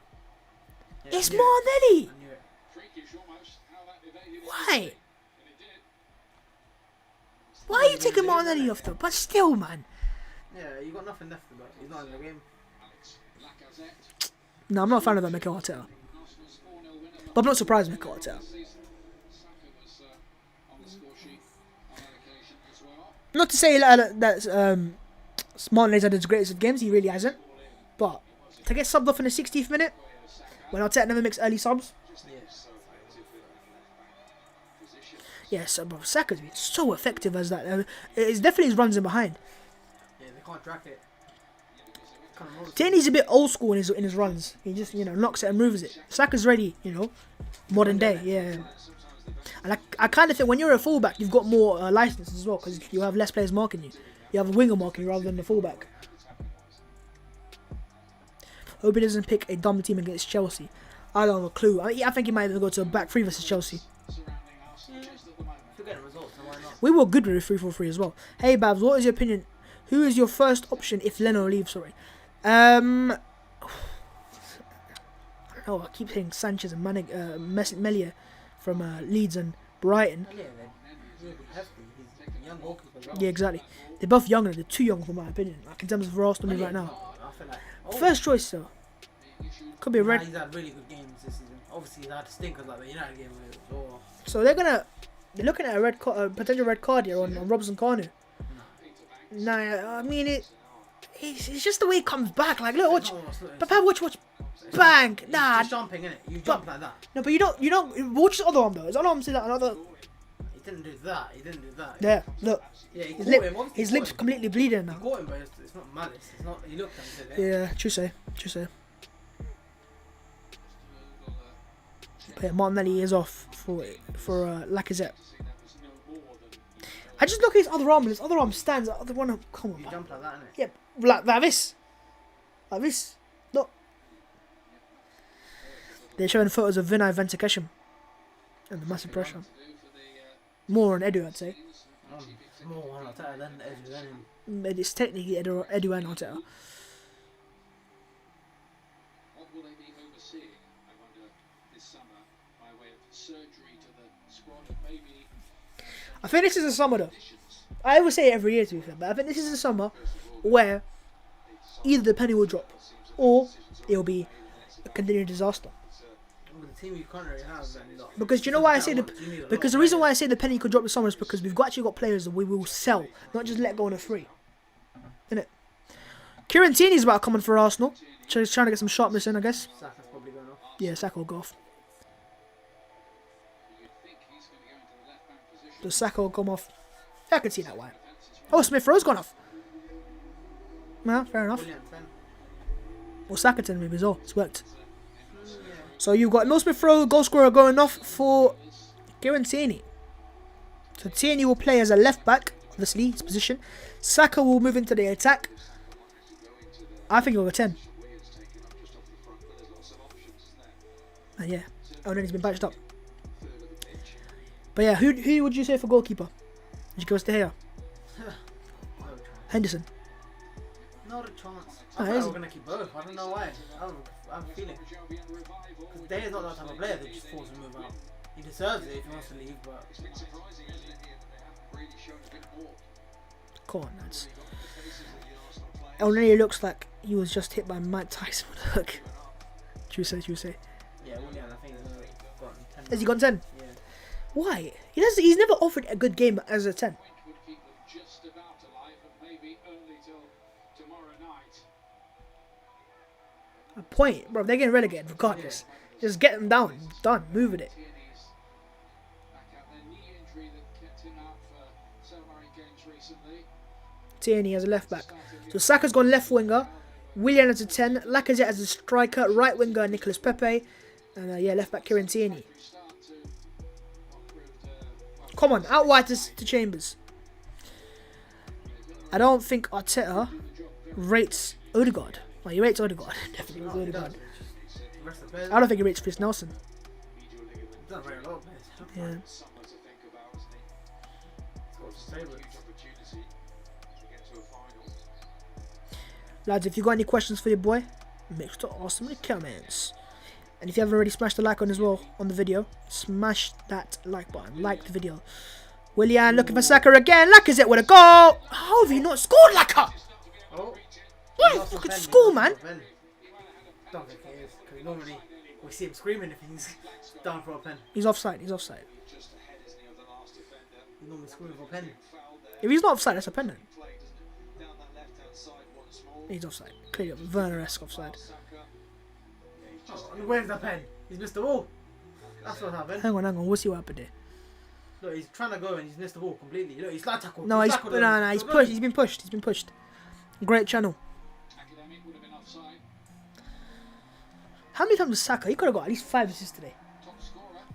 Yeah, It's I knew it. Martinelli. I knew it. Freakish almost how that evaded. Why? And it did. Why are you taking Martinelli off though? But still, man. Yeah, you got nothing left about. He's not in the game. Alex Lacazette. No, I'm not a fan of that Mikel Arteta. Arsenal's 4-0 winner. But I'm not surprised with Mikel Arteta. Saka was on the score sheet on that occasion as well. Not to say that Martinelli's had his greatest of games. He really hasn't. But to get subbed off in the 60th minute, when Arteta never makes early subs. Yeah, so bro, Saka's been so effective as that. It's definitely his runs in behind. Yeah, they can't track it. Tierney's a bit old school in his runs. He just knocks it and moves it. Saka's ready, modern day. Yeah. And I kind of think when you're a fullback, you've got more license as well because you have less players marking you. You have a winger marking rather than the fullback. Hope he doesn't pick a dumb team against Chelsea. I don't have a clue. I think he might even go to a back three versus Chelsea. If you get the results, then why not? We were good with a 3-4-3 as well. Hey Babs, what is your opinion? Who is your first option if Leno leaves? Sorry. I don't know. I keep saying Sanchez and Melia from Leeds and Brighton. Yeah, they're really hefty. He's a young goalkeeper as well. Yeah, exactly. They're both younger. They're too young for my opinion. Like in terms of for Arsenal right now. I feel like. First choice though. Could be a Nah, red. he's had really good games this season. Obviously, he's had stinkers like the United game. Or So they're looking at a potential red card here on Robson Kanu. Nah, I mean it's just the way it comes back. Like look, watch. Papa, watch. Bang! Nah. He's jumping, innit? You jump like that. No, but you don't. Watch his other arm though. His other arm is like another. He didn't do that. He didn't do that. There, look. Yeah, he His, caught him. Obviously his he lips caught him. completely bleeding now. He caught him, but it's not malice. It's not. He looked at him. Yeah, true say. But yeah, Martinelli is off for Lacazette. I just look at his other arm and his other arm stands. The other one, come on, You man. jump like that, innit? Yeah, like this. Like this. Look. They're showing photos of Vinay Ventukesham and the massive pressure. More on Edu, I'd say. More one Arteta than Edu than him. But it's technically Edu and Arteta. What will they be overseeing, I wonder, this summer by way of surgery to the squad and maybe I think this is the summer though. I always say it every year to be fair, but I think this is the summer where either the penny will drop or it'll be a continuing disaster. With the team you can't really have, then look. Because do you know why I say the reason why I say the penny could drop this summer is because we've actually got players that we will sell, not just let go on a free. Innit? Kieran Tierney's about coming for Arsenal. Just trying to get some sharpness in, I guess. Saka's probably going off. Yeah, Saka will go off. you'd think he's going to go into the left back position. Does Saka will come off? I can see that why. Oh, Smith Rowe's gone off. No, fair enough. Brilliant, Ben. Well, Saka to maybe as well. It's worked. So you've got Smith Rowe, goal scorer, going off for Kieran Tierney. So Tierney will play as a left back, obviously, his position. Saka will move into the attack. I think he'll go 10. And yeah. Oh, then he's been patched up. But yeah, who would you say for goalkeeper? Would you give us De Gea? Henderson. Not a chance. Oh, I thought is we're it? going to keep both. I don't know why. I have a feeling. Because De Gea's not that type of player that just forces to move out. He deserves it if he wants to leave, but... Come on, lads. Already looks like he was just hit by Mike Tyson with a hook. True say. Yeah, Willian, I think he's got 10. Has he got 10? Yeah. Why? He's never offered a good game as a 10. A point, bro. They're getting relegated regardless. Just get them down. Done. Move with it. Tierney as a left back. So Saka's gone left winger. Willian as a 10. Lacazette as a striker. Right winger Nicolas Pepe. And yeah, left back Kieran Tierney. Come on, out wide to Chambers. I don't think Arteta rates Odegaard. Well, he rates Odegaard. Definitely rates Odegaard. I don't think he rates Chris Nelson. Yeah. Lads, if you got any questions for your boy, make sure to ask them in the comments. And if you haven't already smashed the like on as well on the video, smash that like button. Like the video. Willian looking for Saka again. Lacazette with a goal. How have you not scored, Laka? Oh. What a fucking score, man. Don't think he is, because normally we see him screaming if he's down for a pen. He's offside. He normally screaming for a pen. If he's not offside, that's a pendant. He's offside. Clearly, Werner-esque offside. Oh, where's the pen? He's missed the ball. That's what happened. Hang on. We'll see what happened there. Look, he's trying to go and he's missed the ball completely. Look, he's like tackled. No, he's pushed. He's been pushed. Great channel. How many times was Saka? He could have got at least 5 assists today.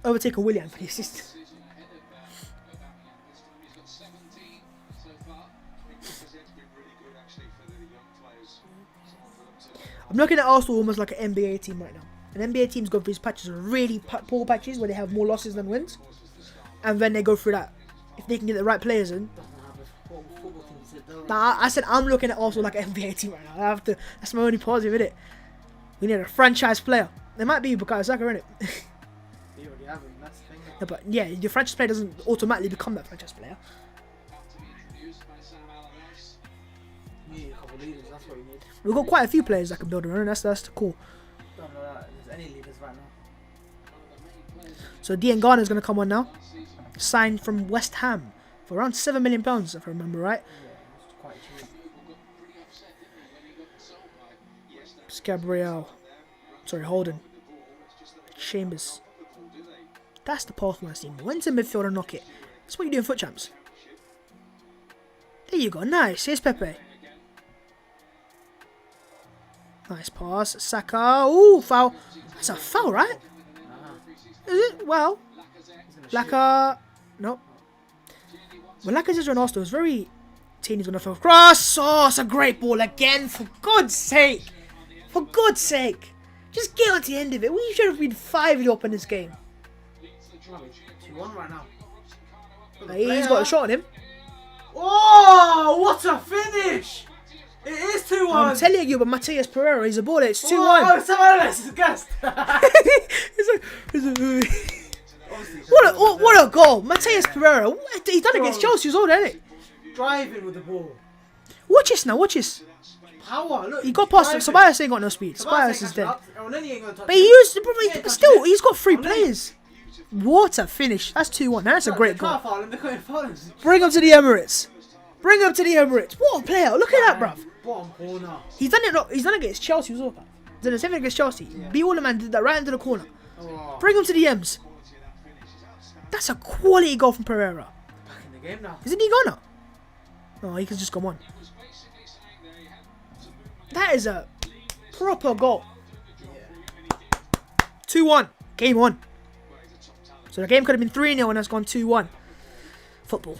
Overtaken Willian for the assist. I'm looking at Arsenal almost like an NBA team right now. An NBA team's go through these patches of really poor patches where they have more losses than wins. And then they go through that. If they can get the right players in. Nah, I said I'm looking at Arsenal like an NBA team right now. That's my only positive, innit? We need a franchise player. There might be Bukayo Saka, innit? You already have him, that's the thing. No, but yeah, your franchise player doesn't automatically become that franchise player. You need a couple of leaders, that's what you need. We've got quite a few players that can build around, and that's cool. Don't know that there's any leaders right now. So Dean Garner's going to come on now. Signed from West Ham for around £7 million, if I remember right. Yeah, it's quite cheap. Gabriel. Sorry, Holden. Chambers. That's the path I see. When's the midfielder knock it? That's what you do in foot champs. There you go. Nice. Here's Pepe. Nice pass. Saka. Ooh, foul. That's a foul, right? Is it? Well, Laka. Nope. When Lacazette's on Arsenal, it was very. Tierney's gonna throw cross. Oh, it's a great ball again. For God's sake. For God's sake. Just get on to the end of it. We should have been 5-0 up in this game. 2-1 right now. He's got a shot on him. Oh, what a finish! It is 2-1. I'm telling you, but Mateus Pereira, he's a baller. It's 2-1. Oh, someone else is gassed. What a goal. Mateus Pereira. He's done against Chelsea as well, hasn't it? Driving with the ball. Watch this now. Watch this. Power. Look, He got past him. Ceballos ain't got no speed. Ceballos is dead. But But he used, but still, he's got 3 players. What a finish. That's 2-1. That's a great goal. Bring him to the Emirates. Bring him to the Emirates. What a player. Look at that, bruv. Bottom corner. He's done it. He's done it against Chelsea as well. He's done the same thing against Chelsea. Yeah. B. Waterman did that right into the corner. Oh. Bring him to the Ems. That's a quality goal from Pereira. Back in the game now. Isn't he gone now? Oh, he can just come on. That is a proper goal. 2-1. Game on. So the game could have been 3-0 and that's gone 2-1. football.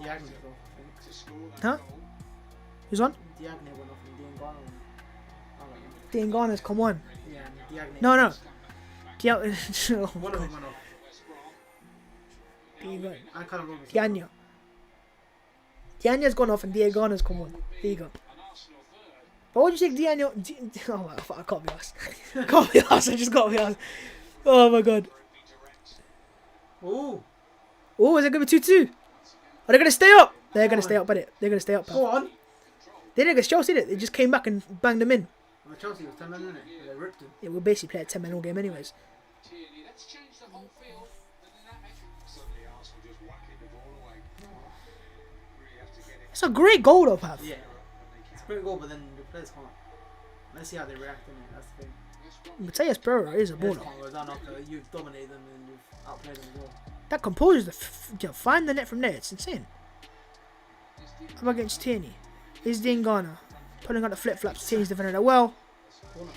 Diagne was off, I think. Huh? Who's on? Diagne went off and Dion Garner went. I like him. Dean Garner's come on. Yeah, and Diagne. No. oh, One of them went off. Diego. And Callum Robinson. Dianya. Dianya's gone off and Diego Garner's come on. There you go. But what do you think Dianya... Oh, I can't be asked. Can't be asked. I just can't be asked. Oh my god. Ooh. Oh, is it going to be 2-2? Are they going to stay up? They're going to stay up, buddy. They're going to stay up. Go on. They didn't get Chelsea, did it? They just came back and banged them in. Well, Chelsea was 10 men, innit? They ripped him. Yeah, we'll basically play a 10-man all game anyways. Let's change the whole field. The dynamic. Suddenly Arsenal just whacking the ball away. Really have to get it. It's a great goal, though, Pav. Yeah. It's a great goal, but then the players can't. Let's see how they react, innit? That's the thing. Mateus Pereira is a Players baller. can't go down after you've dominated them and you've outplayed them as well. That composes the find the net from there. It's insane. How about against Tierney? Here's Dean Garner pulling out the flip flops. Tierney's defending that well. Corner.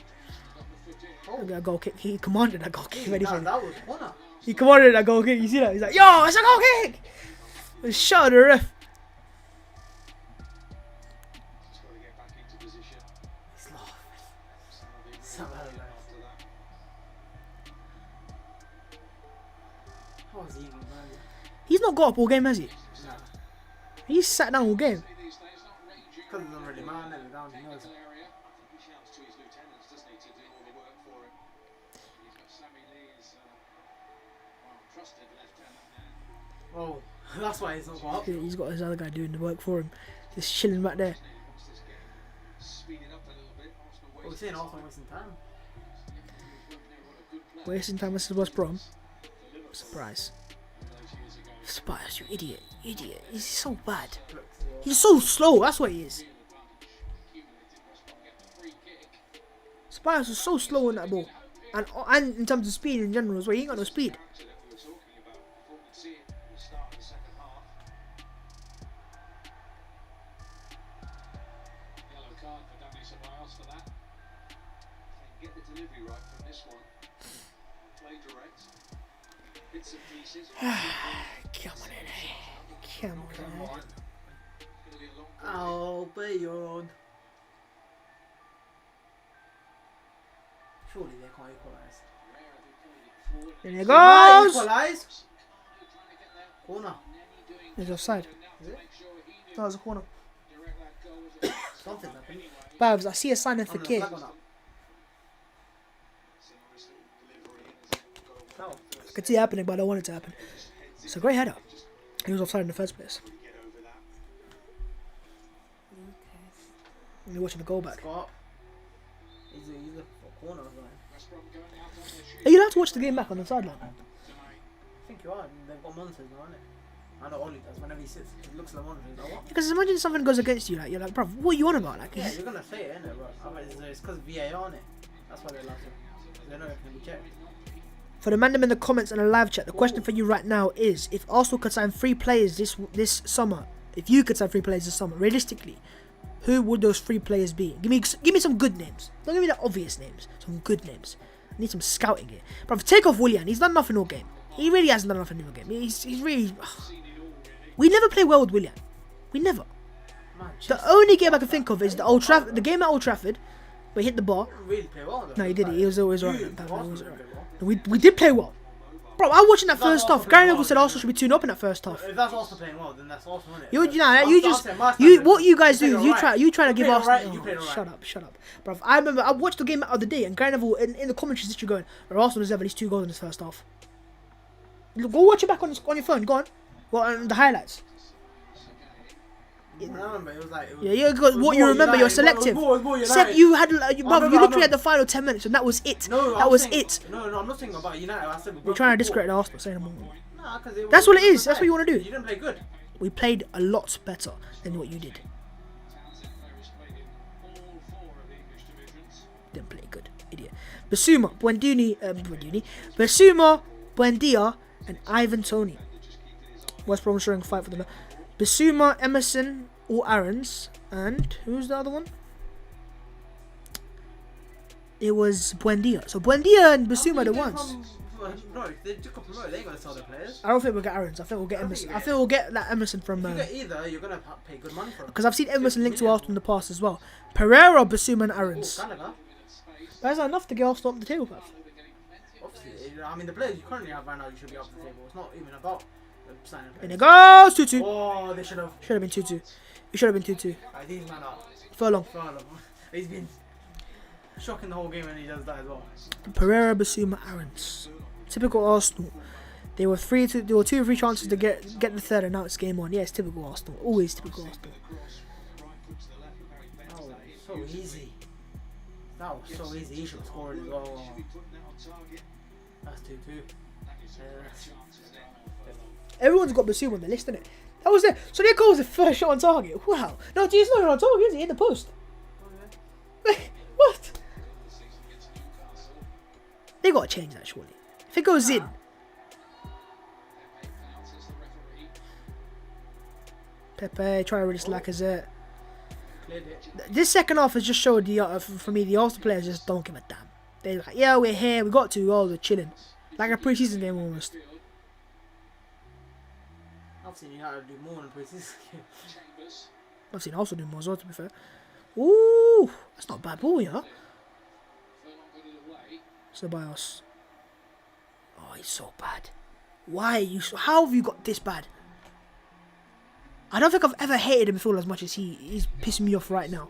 Look at that goal kick. He commanded that goal kick. Ready for it. That was corner. He commanded that goal kick. You see that? He's like, yo, it's a goal kick. And shot at the ref. Just got to get back into position. He's lost. After Somehow, that. How was he even, man? He's not got up all game, has he? Nah. He's sat down all game. These days not raging. Because it doesn't really matter, they're down, he knows. Area. I think he shouts to his lieutenants, doesn't he, to do all the work for him. He's got Sammy Lee as trusted lieutenant now. Oh, that's why he's not got up. He's got his other guy doing the work for him. Just chilling back there. Wants this game speeding up a little bit. Arsenal We're saying Arsenal wasting time. Wasting time versus West Brom. Surprise. Surprise, you idiot. Idiot. He's so bad. He's so slow. That's what he is. Surprise was so slow on that ball. And in terms of speed in general as well. He ain't got no speed. Get the delivery right from this one. Play direct. Bits and pieces. Come on in. Come on in. I'll be your own. Surely they can't equalise. There he goes. Equalise. Corner. He's offside. Is it? That was a corner. Something happened. Babs, I see a sign of On the Fakir. flag or not? No. I could see it happening, but I don't want it to happen. It's a great header. He was offside in the first place. You're watching the goal back. Scott. He's a corner or something. Are you allowed to watch the game back on the sideline? I think you are. They've got monitors now, innit? I know Ollie does. Whenever he sits, he looks at the monitor. He's like, what? Because imagine something goes against you, like you're like, bro, what are you on about? Like, Yeah, you're gonna say it, innit, bro? I mean, it's because VAR, innit? That's why they love it. They know it can be checked. for the man them in the comments and the live chat, the question for you right now is: if Arsenal could sign 3 players this summer, if you could sign 3 players this summer, realistically, who would those 3 players be? Give me some good names. Don't give me the obvious names. Some good names. I need some scouting here. But take off Willian. He's done nothing all game. He really hasn't done nothing all game. He's really. We never play well with Willian. We never. Man, The only game I can think of is the game at Old Trafford, where he hit the bar. really play well, though. No, he didn't. He was always right. Dude, Arsenal Was didn't right. play well. We did play well. Bro, I was watching that That's first half. Arsenal Gary playing Neville said well, Arsenal should be tuned up in that first half. If that's Arsenal playing well, then that's Arsenal, innit? What you guys do is you try to give Arsenal. Arsenal. You played alright. Shut up, bro. I remember I watched the game the other day, and Gary Neville in the commentaries literally going, "Bro, Arsenal deserve at least 2 goals in this first half." Go watch it back on your phone. Go on the highlights. I remember, it was like... Yeah, you got what you remember. You're selective. You had you literally had the final 10 minutes, and that was it. That was it. No, I'm not saying about United. I said You're trying to discredit Arsenal, saying them. Nah, 'cause it That's what it is. That's what you want to do. You didn't play good. We played a lot better than what you did. Didn't play good, idiot. Basuma, Basuma, Buendia, and Ivan Toney. West Brom showing fight for the. Basuma, Emerson, all Aarons, and who's the other one? It was Buendia. So Buendia and Basuma are the ones. No, if they just got promoted, they ain't gonna sell their players. I don't think we'll get Aarons. I think we'll get Emerson. I think we'll get that Emerson from. If you get either, you're gonna pay good money for him. Because I've seen Emerson linked to Arsenal in the past as well. Pereira, Basuma, and Aarons. Gallagher. That's not enough to get Arsenal up the table, bruv. Obviously, I mean the players you currently have right now, you should be up the table. It's not even about signing And players. it goes 2-2. Oh, they should have. Should have been 2-2. It should have been 2-2. These man are Furlong. He's been shocking the whole game, and he does that as well. Pereira, Basuma, Aarons. Typical Arsenal. There were 2 or 3 chances to get the third, and now it's game on. Yeah, it's typical Arsenal. Always typical Arsenal. Oh, so easy. That was so easy. He should have scored as well. That's 2-2. Everyone's got Basuma on the list, innit? That was it. So there goes the first shot on target. Wow. No, he's not even on target, is he? In the post. What? They gotta change that surely. If it goes in. Pepe, try to release Lacazette. This second half has just showed for me, the Arsenal players just don't give a damn. They're like, yeah, we're here, we got to, we're chilling. Like a pre-season game almost. I've seen you how to do more than pre-season game. I've seen Arsenal do more as well, to be fair. Ooh, that's not a bad ball, you know. Ceballos. Oh, he's so bad. Why are you how have you got this bad? I don't think I've ever hated him before as much as he's pissing me off right now.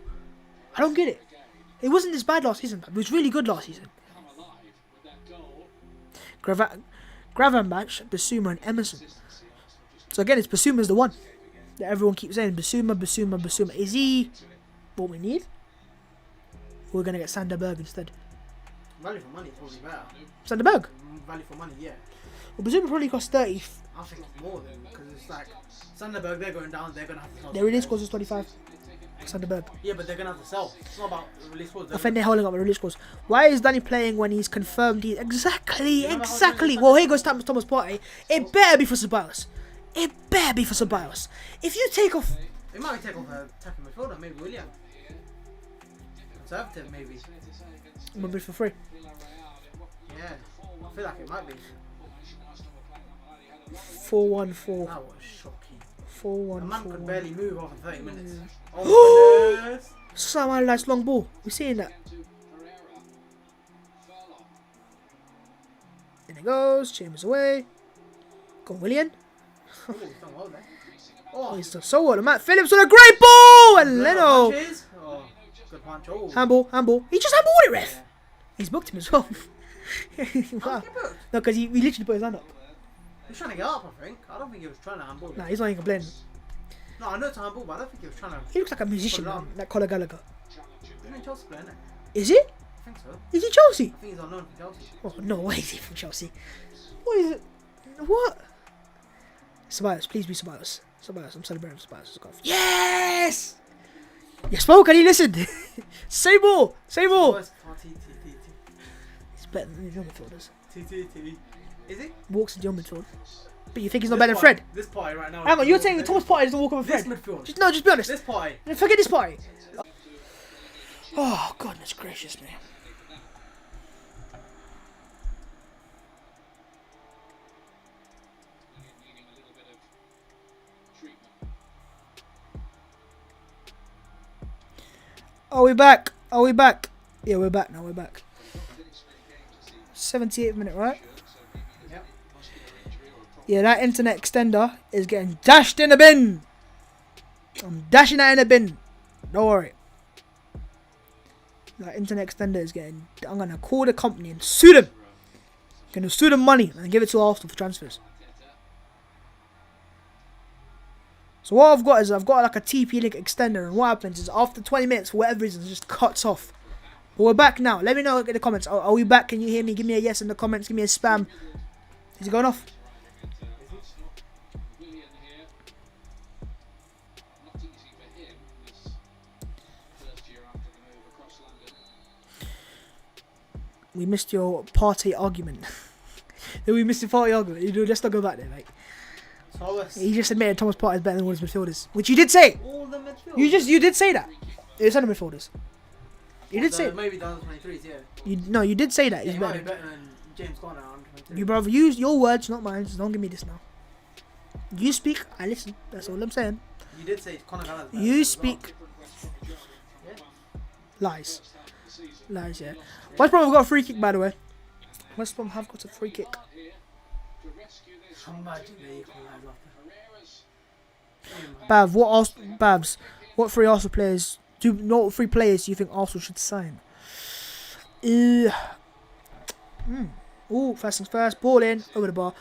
I don't get it. It wasn't this bad last season, but it was really good last season. Gravenberch, Basuma, and Emerson. So again, it's Basuma's the one that everyone keeps saying. Basuma. Is he what we need? We're gonna get Sander Berg instead. Value for money is probably better. Sander Berg? Value for money, yeah. Well, Basuma probably cost 30. I think it's more than, because it's like Sanderberg, they're going down, they're gonna have to sell. Their release scores is 25. Sander Berg. Yeah, but they're gonna have to sell. It's not about release scores. I think they're holding up the release scores. Why is Danny playing when he's confirmed he's exactly? Well, here goes Thomas Partey. It better be for Ceballos. If you take off, it might take off a attacking midfielder, maybe William. Conservative, maybe. Maybe for free. Yeah, I feel like it might be. 4-1-4. That was shocking. 4-1-4. The man could barely move after 30 minutes. Oh, goodness. Someone likes long ball. We're seeing that. And it goes. Chambers away. Go William. Oh, he's done well there. Oh, he's done so well. Matt Phillips with a great ball. And Leno. Oh, good punch. Oh. Handball. He just handballed it, ref. Yeah. He's booked him as well. Wow. No, because he literally put his hand up. He was trying to get up, I think. I don't think he was trying to handball. Nah, he's not even complaining. No, I know it's a handball, but I don't think he was trying to. He looks like a musician, man. Like Conor Gallagher. Isn't he Chelsea player, isn't Is he? I think so. Is he Chelsea? I think he's unknown for Chelsea. Oh, no way is he from Chelsea. What is it? What? Ceballos, please be Ceballos. I'm celebrating Ceballos. Yes! You spoke and he listened. Say more. He's better than the young midfielders. Is he? Walks into your midfield. But you think he's not better than Fred? This party right now. Hang on, you're saying Thomas Partey doesn't walk over Fred? This midfield. Just be honest. This party. Forget this party. Oh, goodness gracious me. Are we back? Yeah, we're back now. 78th minute, right? Yep. Yeah, that internet extender is getting dashed in the bin. I'm dashing that in the bin. Don't worry. That internet extender is getting... I'm going to call the company and sue them. I'm going to sue them money and give it to Arsenal for transfers. So what I've got is I've got like a TP-Link extender, and what happens is after 20 minutes, for whatever reason, it just cuts off. But we're back now. Let me know in the comments. Are we back? Can you hear me? Give me a yes in the comments. Give me a spam. Is it going off? We missed your party argument. We missed your party argument. You know, let's not go back there, mate. He just admitted Thomas Partey is better than all his midfielders, which you did say. All the midfielders. You did say that. It's under midfielders. You did say. Maybe the under 23s, yeah. You did say that. Yeah, He's he might be better. better than James Conner on 23. You brother, use your words, not mine. Just don't give me this now. You speak, I listen. That's all I'm saying. You did say Conor Gallagher. You speak. Lies. Lies, yeah. West Brom have got a free kick, by the way. West Brom have got a free kick. Imagine they equalise after. Babs, what three Arsenal players what three players do you think Arsenal should sign? First things first, ball in, over the bar.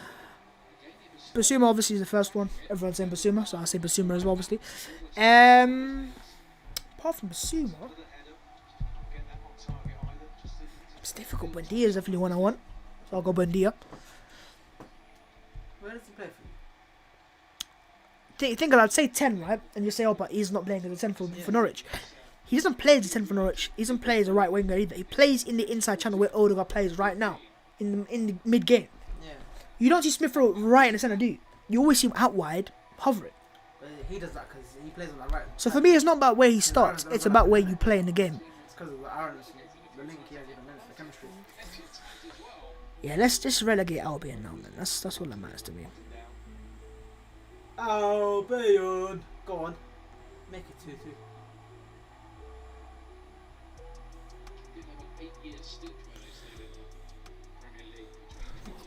Basuma obviously is the first one. Everyone's saying Basuma, so I'll say Basuma as well, obviously. Apart from Basuma, it's difficult. Buendia is definitely one I want, so I'll go Buendia. Where does he play for you? Think I'd say 10, right? And you say, oh, but he's not playing as a 10 for Norwich. He doesn't play as a 10 for Norwich. He doesn't play as a right winger either. He plays in the inside channel where Odegaard plays right now, in the mid game. Yeah. You don't see Smith Rowe right in the centre, do you? You always see him out wide, hovering. But he does that because he plays on the right. So for me, it's not about where he starts. It's about where you play in the game. It's because of the irons, the link he has with the chemistry. Yeah, let's just relegate Albion now, man. That's all that matters to me. Albion! Go on. Make it 2-2.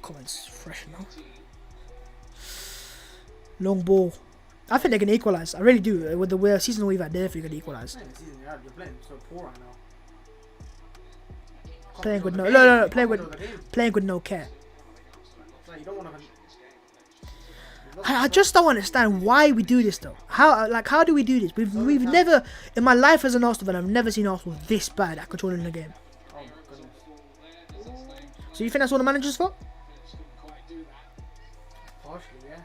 Comments fresh now. Long ball. I think they're going to equalise. I really do. With the season we've had, they're definitely going to equalise. You're playing so poor right now. Playing with playing with no care. You don't want to. I just don't understand why we do this though. How do we do this? We've never, in my life as an Arsenal fan, I've never seen Arsenal this bad at controlling the game. Oh my goodness. So you think that's all the manager's fault? Partially, yeah.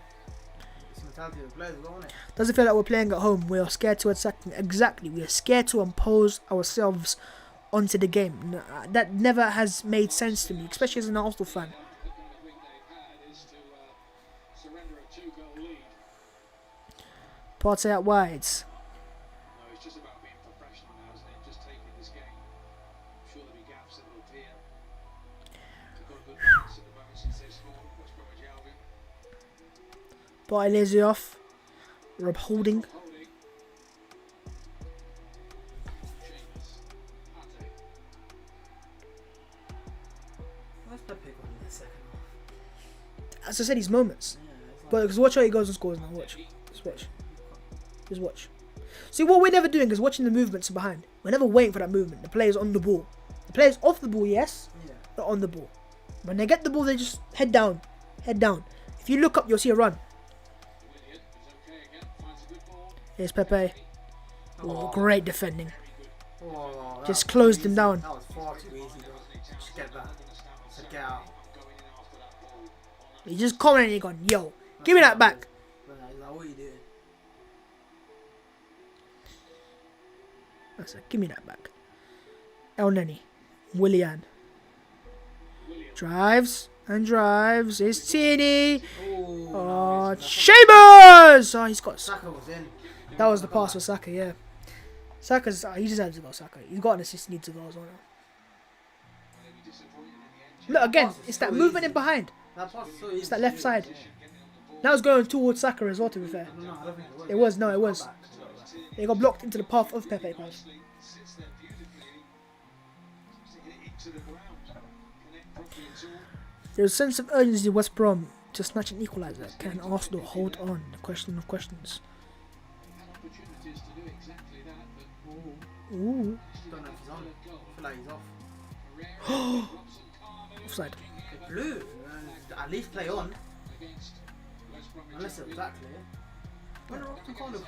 It's the mentality of the players, isn't it? Does it feel like we're playing at home? We are scared to attack. Exactly. We are scared to impose ourselves onto the game. That never has made sense to me, especially as an Arsenal fan. Partey out wide. It's just about being professional now, isn't it? Just taking this game. I'm sure there'll be gaps that will appear. They've got good points at the moment since they scored. West Bromwich Albion. Partey lazy off. Rob Holding. Where's Pepe going in the second half? As I said, these moments. Yeah, But because watch how he goes and scores now. Watch. Just watch. Just watch. See, what we're never doing is watching the movements behind. We're never waiting for that movement. The player's on the ball. The player's off the ball, yes. yeah. They're on the ball. When they get the ball, they just head down. Head down. If you look up, you'll see a run. Here's Pepe. Oh, great defending. Oh, Just closed him down. That was far too easy, though. Just get that. Just get out. He just commented and he gone, yo, give me that back. But he's like, what are you doing? I said, give me that back. El Neni. Willian. Drives and drives. It's Tierney. Oh, Chambers! Oh, he's got. Saka was in. That was the pass for Saka, yeah. Saka's. He deserves to go, Saka. He's got an assist, needs to go as well now. Look, again, it's that movement in behind. That pass is so easy. It's that left side. Now it's going towards Saka as well, to be fair. No, I don't think It was, no, it was. They got blocked into the path of Pepe pass. There's a sense of urgency in West Brom to snatch an equaliser. Can Arsenal hold on? The question of questions. Ooh. Don't know if he's on. I feel like he's off. Offside. Okay, blue. At least play on. Unless it's that clear. When are Upton Corner on?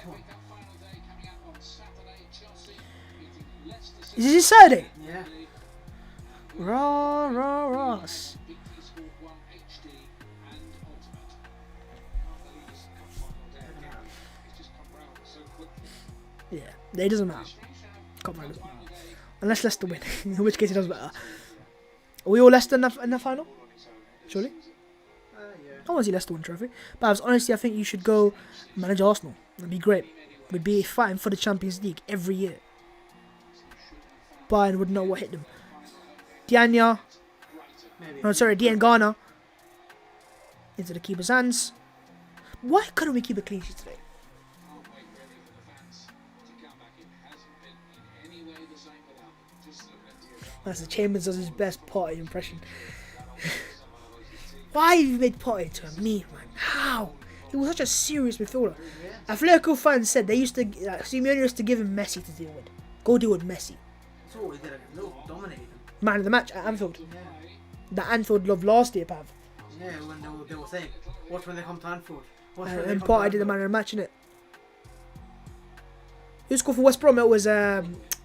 Is this Saturday? Yeah. Ross. Yeah, it doesn't matter. Can't matter. Unless Leicester win, in which case it does matter. Are we all Leicester in the final? Surely? Yeah. I want to see Leicester win trophy. But honestly, I think you should go manage Arsenal. That'd be great. We'd be fighting for the Champions League every year. Bayern would know what hit them. Dianya. Maybe. Oh, sorry, Dean Garner. Into the keeper's hands. Why couldn't we keep a clean sheet today? Can't wait really for the fans to come back. It hasn't been in any way the same without them. Just look at Diego. That's the Chambers does his best Partey impression. Why have you made Partey to a meme, man? How? He was such a serious midfielder. Atletico fans said they used to, Simeone used to give him Messi to deal with. Go deal with Messi. That's what we did against Liverpool, dominated them. Man of the match at Anfield. Yeah. That Anfield loved last year, Pav. Yeah, when they were saying, watch when they come to Anfield. Watch when they And come to Partey did the Anfield. man of the match, innit? Who scored for West Brom? It was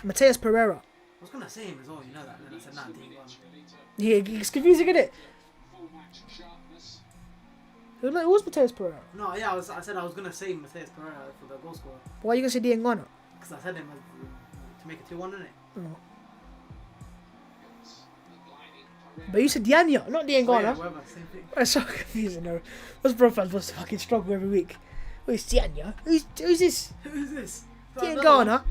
Mateus Pereira. I was gonna say him as well, you know that. And then I said, nah, Dean Garner. Yeah, it's confusing, isn't it? Full match sharpness. It was Mateus Pereira. No, yeah, I said I was gonna say Mateus Pereira for the goal scorer. Why are you going to say Dean Garner? Because I said him to make it 2-1, innit? Oh. But you said Dianya, not Dean Oh, yeah, Garner. whatever, same thing. It's so confusing, though. West Brom fans must fucking struggle every week. Who's Dianya? Who's this? Who's this? Dean Garner?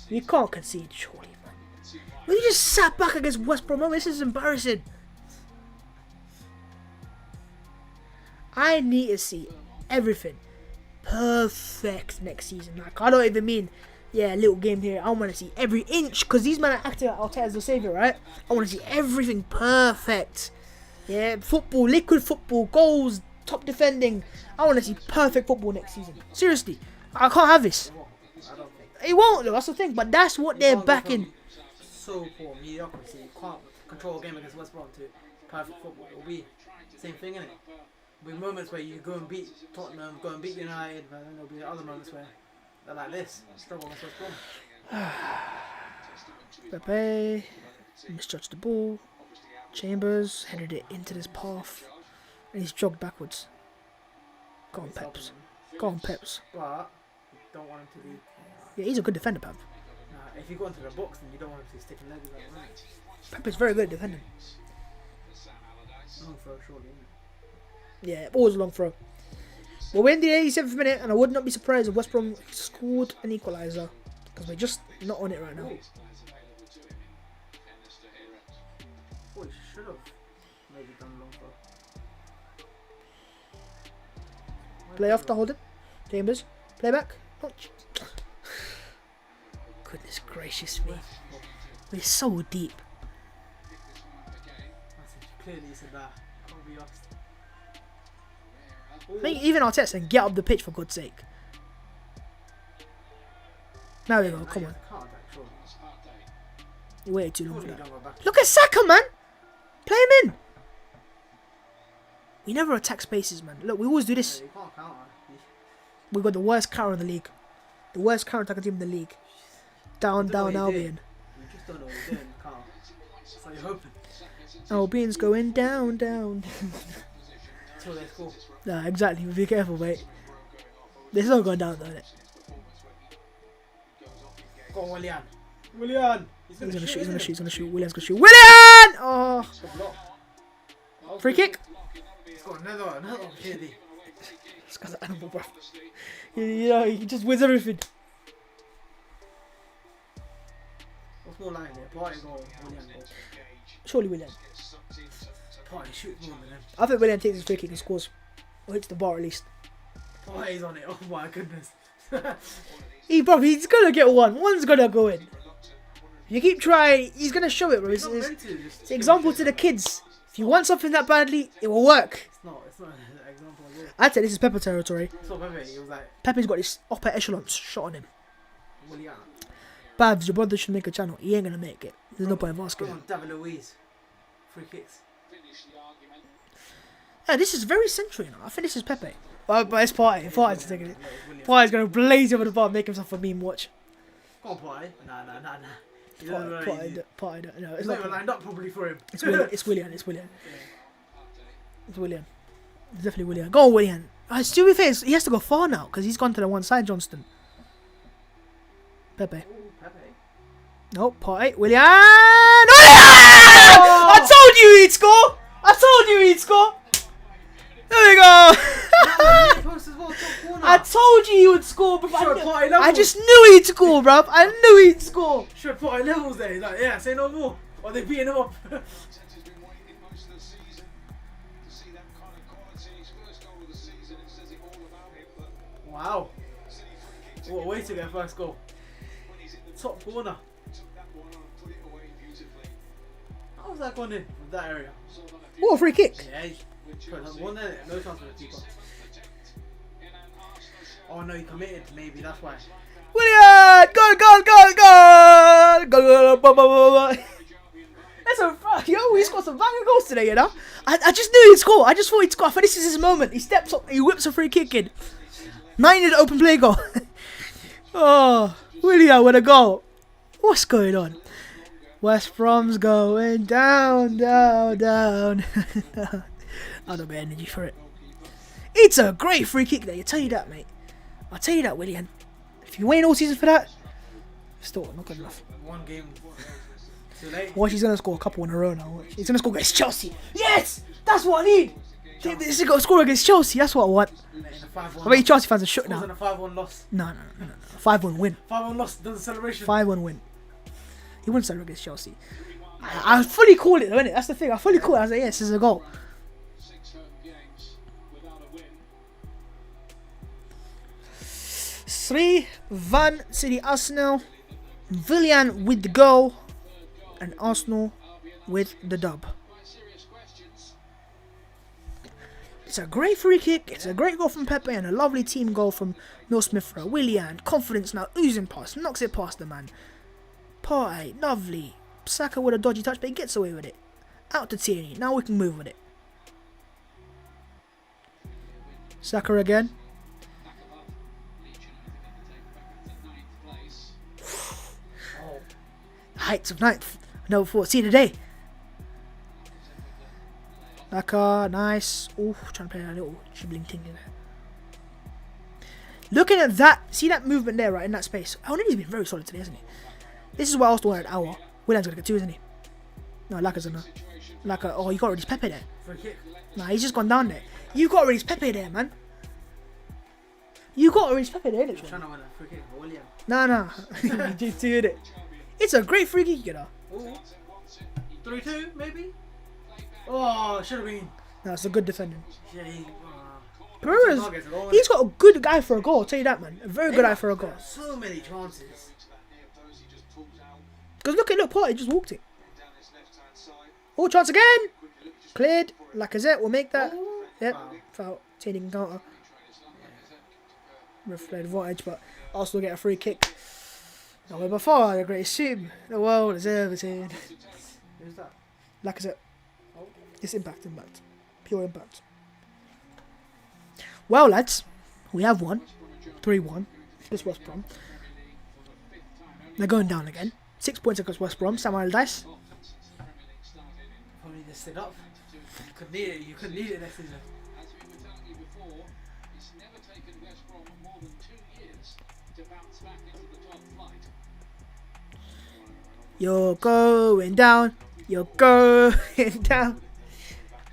You can't concede, surely, man. We just sat back against West Brom. This is embarrassing. I need to see everything perfect next season. Like, I don't even mean, yeah, a little game here. I want to see every inch, because these men are acting like Arteta as the saviour, right? I want to see everything perfect. Yeah, football, liquid football, goals, top defending. I want to see perfect football next season. Seriously, I can't have this. I don't think. It won't, though. That's the thing. But that's what they're backing. So poor mediocrity. You can't control a game against West Brom to perfect football. It'll be same thing, innit? There'll be moments where you go and beat Tottenham, go and beat United, but then there'll be other moments where they're like this, struggle against West Brom. Pepe misjudged the ball. Chambers headed it into this path, and he's jogged backwards. Go on, It's helping Peps. them. Go on, Peps. But you don't want him to be. Yeah, he's a good defender, Pep. Nah, if you go into the box, then you don't want him to be sticking legs like that. Pep is very good at defending. Long throw, surely, isn't it? Yeah, always a long throw. Well, we're in the 87th minute, and I would not be surprised if West Brom scored an equaliser, because we're just not on it right now. Oh, he should have maybe done a long throw. Play off the holder. Chambers. Play back. Oh, goodness gracious me. We're so deep. Clearly you said that. Can't be asked. I think even Arteta saying, get up the pitch for God's sake. Now we go, come on. You waited too long for that. Look at Saka, man! Play him in! We never attack spaces, man. Look, we always do this. You can't counter. We've got the worst counter in the league. The worst counter-attacking team in the league. Down, down, Albion. You just don't know what you're doing, counter. So you're hoping. Albion's going down, down. Until they score. Nah, exactly. Be careful, mate. This is not going down, though, innit? Go on, Willian. He's gonna shoot, he's gonna shoot, he's gonna shoot. Willian's gonna shoot. Willian! Oh! Free kick? He's got another opportunity. This guy's an animal, bro. You know, he just wins everything. What's more likely? Partey goal, Willian goal. Surely Willian. Partey shoots more than him. I think Willian takes his free kick and scores. Or hits the bar at least. Partey's on it. Oh my goodness. He's gonna get one. One's gonna go in. If you keep trying, he's gonna show it, bro. It's an example to the kids. If you want something that badly, it will work. It's not an example of it. I'd say this is Pepper territory. It's not Pepe. He was like, Pepe's got this upper echelon shot on him. Willian. Babs, your brother should make a channel. He ain't gonna make it. There's no point of asking Come him. on, David Luiz. Free kicks. Yeah, this is very central, you know. I think this is Pepe. But it's Partey. Partey's taking it. Partey's gonna blaze over the bar and make himself a meme watch. Go on, Partey. Nah. He doesn't know easy. Partey, no, It's it's not not. even lined up properly for him. It's Willian. It's Willian. It's Willian. It's Willian. It's definitely Willian. Go on, Willian. To be fair, he has to go far now because he's gone to the one side, Johnston. Pepe. Ooh, Pepe. No, Partey. Willian! I told you he'd score! I told you he'd score! There we go! Post as well, top corner. I told you he would score, bro. Showed Partey I levels. just knew he'd score, bro. I knew he'd score. Showed Partey levels there. He's like, yeah, say no more. Or they beating him up. Arteta's been waiting most of the season to see that kind of quality. His first goal of the season, it says it all about him. But Wow. City free kick to What a way get to get first goal. when he's in the Top corner. took that one on and put it away beautifully. How was that going in from that area? So on a What a free kick. Yeah, he put one there. No chance for the keeper. seventh attempt in an Arsenal shirt. Oh no, he committed. Maybe that's why. Willian! Goal, goal, goal, goal! Goal, goal, goal, goal, goal. That's a fuck, yo, he's got some banging goals today, you know? I just knew he'd score. I just thought he'd score. I thought this is his moment. He steps up, he whips a free kick in. 9 open play goal. Oh, Willian with a goal. What's going on? West Brom's going down, down, down. I don't got energy for it. It's a great free kick there, I tell you that, mate. I'll tell you that, Willian. If you wait all season for that, still not good enough. One game too late. Watch, he's gonna score a couple in a row now. Watch. He's gonna score against Chelsea. Yes! That's what I need! He's gonna score against Chelsea, that's what I want. In a 5-1 I bet you Chelsea fans are shook loss. now. In a 5-1 loss. No. 5-1 win. 5-1 loss. Does the celebration. 5-1 win. He wouldn't celebrate against Chelsea. I fully call it though, innit? That's the thing. I fully call it. I was like, yes, this is a goal. 6 home games without a win. 3-1 City Arsenal. Willian with the goal. And Arsenal with the dub. Quite serious questions. It's a great free kick. It's a great goal from Pepe and a lovely team goal from Neil Smith-Rowe. Willian, confidence now, oozing past, knocks it past the man. Partey, lovely. Saka with a dodgy touch, but he gets away with it. Out to Tierney. Now we can move with it. Saka again. Back above. Leach and I think in the table back up to 9th place. Heights of 9th. Never thought see today. Saka, nice. Ooh, trying to play a little dribbling thing in there. Looking at that, see that movement there, right, in that space. He's been very solid today, hasn't he? This is why Arsenal wanted an hour. Willian's gonna get 2, isn't he? No, Laka's gonna. Laka, oh, you got rid of his Pepe there. Free kick. Nah, he's just gone down there. You got rid of his Pepe there, man. You got rid of his Pepe there, innit? Trying to win a free kick for William. Nah. You did too, innit? It's a great free kick, you know. 3-2 maybe. Oh, should have been. No, it's a good defending. Yeah, Perez, he's got a good guy for a goal, I'll tell you that, man. A very good eye for a goal. So many chances. Because look, Partey just walked it. Oh, chance again! Cleared. Lacazette will make that. Oh, Yep, wow. foul. Taking counter. Reflect advantage, but Arsenal get a free kick. Now we're by far the greatest team in the world is Everton. Who's that? Lacazette. It's impact. Pure impact. Well, lads, we have won. 3-1. This West Brom. They're going down again. 6 points against West Brom. Samuel Dice. Probably just sit up. You could need it. You could need it next season. As we were telling you before, it's never taken West Brom more than 2 years to bounce back into the top flight. You're going down. You're going down.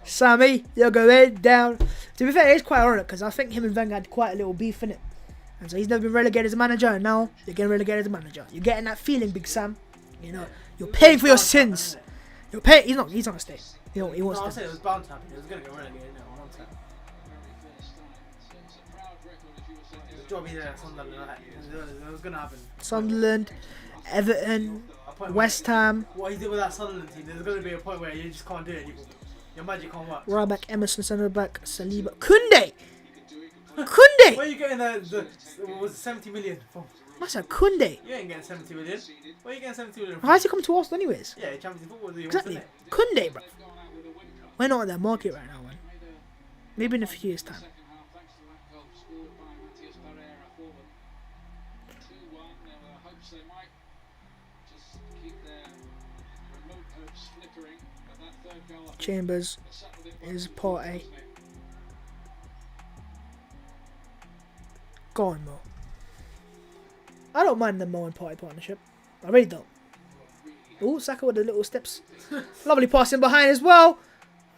Sammy, you're going down. To be fair, it's quite ironic because I think him and Wenger had quite a little beef in it. And so he's never been relegated as a manager, and now you're getting relegated as a manager. You're getting that feeling, Big Sam. You know, you're paying for your sins. You're paying. He's not gonna stay. He wants No, I to. said it was bound to happen. It was going to go relegated at one time. Very first time. It's a proud record, as you were saying. The job he did at Sunderland, it was going to happen. Sunderland, Everton, West Ham, What he did with that Sunderland team, there's going to be a point where you just can't do it anymore. Your magic can't work. right back Emerson, centre back Saliba, Kunde. Where Kunde. are you getting what was it, 70 million from? That's a Kunde. You ain't getting 70 million. Where are you getting 70 million from? Why is he coming to Arsenal anyways? Yeah, Champions League football. Exactly. Kunde, bro. We're not on that market right now, man. Maybe in a few years' time. Second half, thanks to that goal scored by Matthias Pereira for them. 2-1. There were hopes they might just keep their remote hopes flickering. But that third goal, I think, Chambers sat with it is both Partey. wasn't it? Go on, Mo. I don't mind the Mo and Partey partnership. I really don't. Oh, Saka with the little steps. Lovely passing behind as well.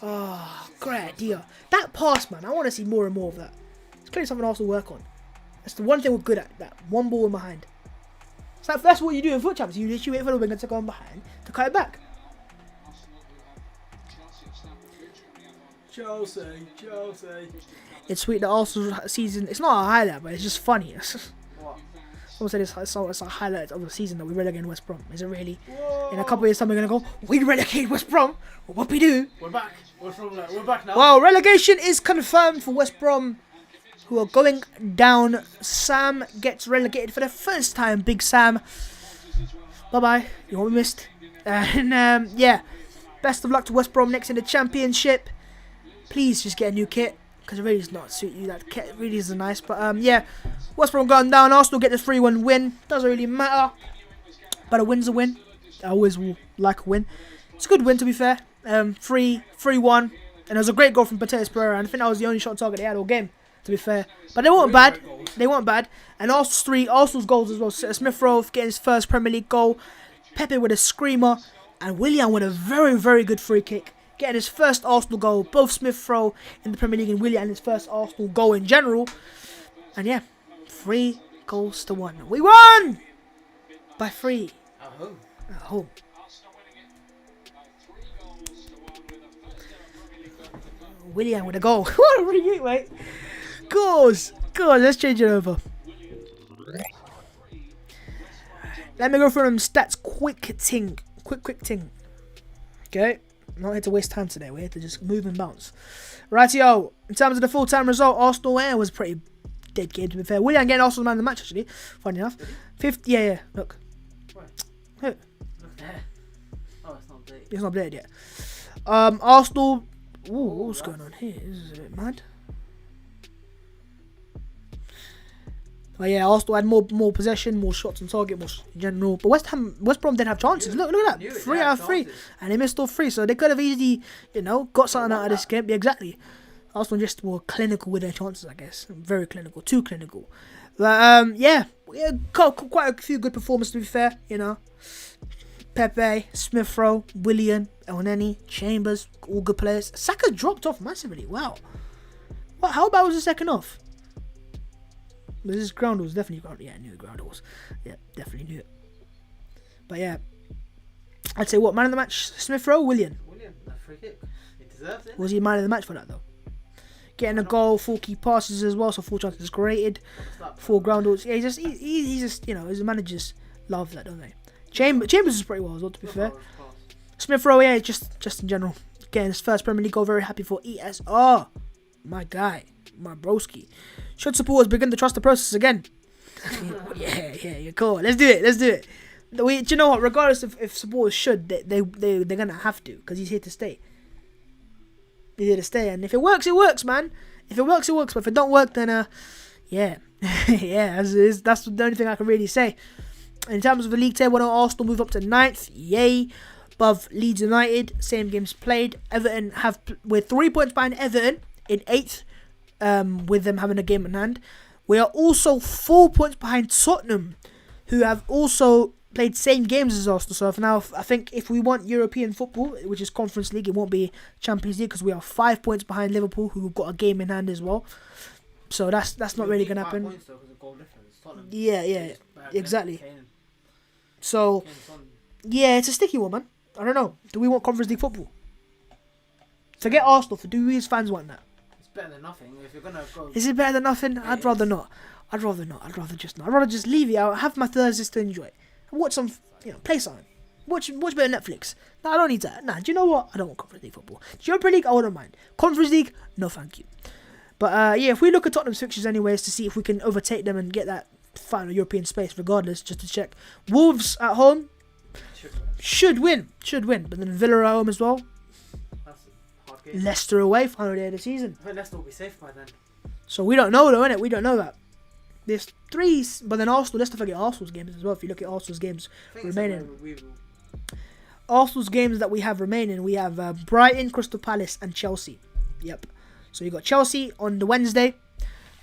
Oh, great idea. That pass, man. I want to see more and more of that. It's clearly something else to work on. That's the one thing we're good at. That one ball in behind. So that's what you do in foot champs. You literally wait for the winger to go on behind to cut it back. Chelsea. It's sweet that Arsenal season. It's not a highlight, but it's just funny. What? Someone said it's a highlight of the season that we relegated West Brom. Is it really? In a couple of years, time we're gonna go. We relegated West Brom. What we do? We're back. We're back now. Well, relegation is confirmed for West Brom, who are going down. Sam gets relegated for the first time. Big Sam. Bye bye. You won't be missed. And yeah, best of luck to West Brom next in the Championship. Please just get a new kit, because it really does not suit you. That kit really isn't nice. But yeah, West Brom going down. Arsenal get the 3-1 win. Doesn't really matter. But a win's a win. I always will like a win. It's a good win, to be fair. 3-1. And it was a great goal from Pateus Pereira. And I think that was the only shot on target they had all game, to be fair. But they weren't bad. They weren't bad. And Arsenal's goals as well. Smith Rowe getting his first Premier League goal. Pepe with a screamer. And Willian with a very, very good free kick, getting his first Arsenal goal. Both Smith Rowe in the Premier League and Willian his first Arsenal goal in general. And yeah, 3-1. We won! By 3. At home. At home. Willian with a goal. What a free kick, mate. Goals. Go on, let's change it over. Let me go through them stats quick ting. Okay. Not here to waste time today. We're here to just move and bounce. Rightio. In terms of the full-time result, Arsenal was a pretty dead game, to be fair. Willian getting Arsenal man of the match, actually. Funny enough. 50. Yeah. Look. Who? Look there. Oh, it's not updated. It's not updated yet. Arsenal. Ooh, what's going on here? This is a bit mad. But yeah, Arsenal had more possession, more shots on target, more in general. But West Brom didn't have chances. Look at that. 3 out of 3. And they missed all 3. So they could have easily, got something out of this game. Yeah, exactly. Arsenal just were clinical with their chances, I guess. Very clinical. Too clinical. But yeah, we got quite a few good performances, to be fair. Pepe, Smith Rowe, Willian, Elneny, Chambers, all good players. Saka dropped off massively. Wow. How bad was the second half? Was this ground was definitely ground? Yeah, I knew ground was. Yeah, definitely knew it. But yeah, I'd say what man of the match? Smith Rowe, Willian. That free kick. He deserves it. Was he man of the match for that though? Getting a goal, 4 key passes as well, so 4 chances created, 4 ground balls. Yeah, he's just his managers love that, don't they? Chambers is pretty well as well, to be fair. Smith Rowe, yeah, just in general, getting his first Premier League goal. Very happy for ESR, my guy, my broski. Should supporters begin to trust the process again? yeah, you're cool. Let's do it. Do you know what? Regardless if supporters should, they're gonna have to, because he's here to stay. He's here to stay, and if it works, it works, man. If it works, it works. But if it don't work, then yeah, that's the only thing I can really say. In terms of the league table, Arsenal move up to 9th. Yay. Above Leeds United. Same games played. Everton we're 3 points behind Everton in 8th. With them having a game in hand. We are also 4 points behind Tottenham, who have also played same games as Arsenal. So for now, I think if we want European football, which is Conference League, it won't be Champions League, because we are 5 points behind Liverpool, who have got a game in hand as well. So that's not really gonna happen. Points, though, because of goal difference. Yeah, exactly. So yeah, it's a sticky one, man. I don't know. Do we want Conference League football? Forget Arsenal. Do we as fans want that? Better than nothing. If you're gonna go, is it better than nothing? I'd rather not. I'd rather just leave it out. Have my Thursdays to enjoy. Watch some, play something. Watch a bit of Netflix. No, I don't need that. Nah, do you know what? I don't want Conference League football. Europa League, I wouldn't mind. Conference League, no thank you. But yeah, if we look at Tottenham's fixtures anyways to see if we can overtake them and get that final European space, regardless, just to check. Wolves at home should win. But then Villa at home as well. Leicester away, final day of the season. I think Leicester will be safe by then. So we don't know though, innit? We don't know that. There's 3, but then Arsenal, let's not forget Arsenal's games as well. If you look at Arsenal's games remaining. Arsenal's games that we have remaining, we have Brighton, Crystal Palace and Chelsea. Yep. So you got Chelsea on the Wednesday.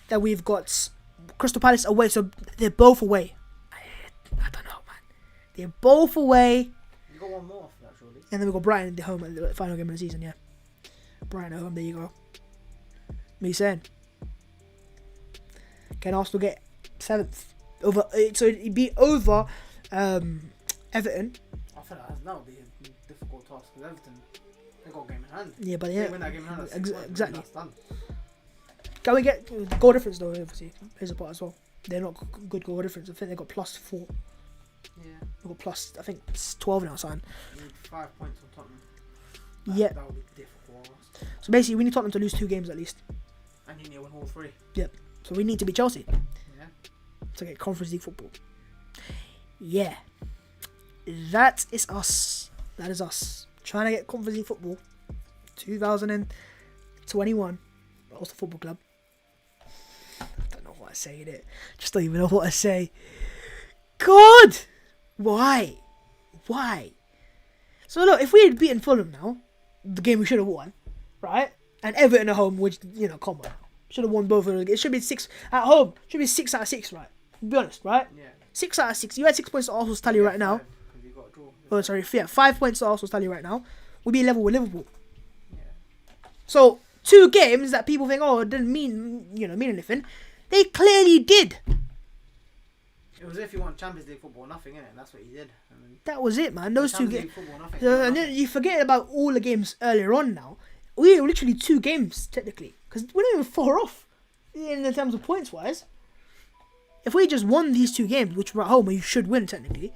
Then we've got Crystal Palace away, so they're both away. I don't know, man. They're both away. You got one more after that, surely. And then we've got Brighton at the home at the final game of the season, yeah. Brighton at home, there you go. What are you saying? Can Arsenal get 7th? So it'd be over Everton. I feel like that would be a difficult task, because Everton They got a game in hand. Yeah, but They yeah, win that game in hand. That's 6 points, exactly. That's done. Can we get goal difference though? Obviously, plays a part as well. They're not good goal difference. I think they got +4. Yeah. They got plus. I think it's 12 now, son. You need 5 points on Tottenham. Yeah. That would be difficult. So basically, we need Tottenham to lose 2 games at least. And you need to win all 3. So we need to beat Chelsea Yeah. to get Conference League football. Yeah, that is us. That is us trying to get Conference League football. 2021. What's the football club? I don't know what I say in it. Just don't even know what I say. God, why? So look, if we had beaten Fulham now, the game we should have won, right? And Everton at home, which come on, should have won both of them. It should be 6 at home. Should be 6 out of 6, right? Be honest, right? Yeah. 6 out of 6. You had 6 points to Arsenal's tally right now. 'Cause you got a draw. Oh, sorry, yeah, 5 points to Arsenal's tally right now. We'll be level with Liverpool. Yeah. So 2 games that people think, it didn't mean anything. They clearly did. It was if you want Champions League football, nothing in it. That's what you did. I mean, That was it, man. Those 2 Champions games. League football, nothing. And then you forget about all the games earlier on now. We were literally 2 games, technically. Because we're not even far off in terms of points-wise. If we just won these 2 games, which were at home, you should win, technically.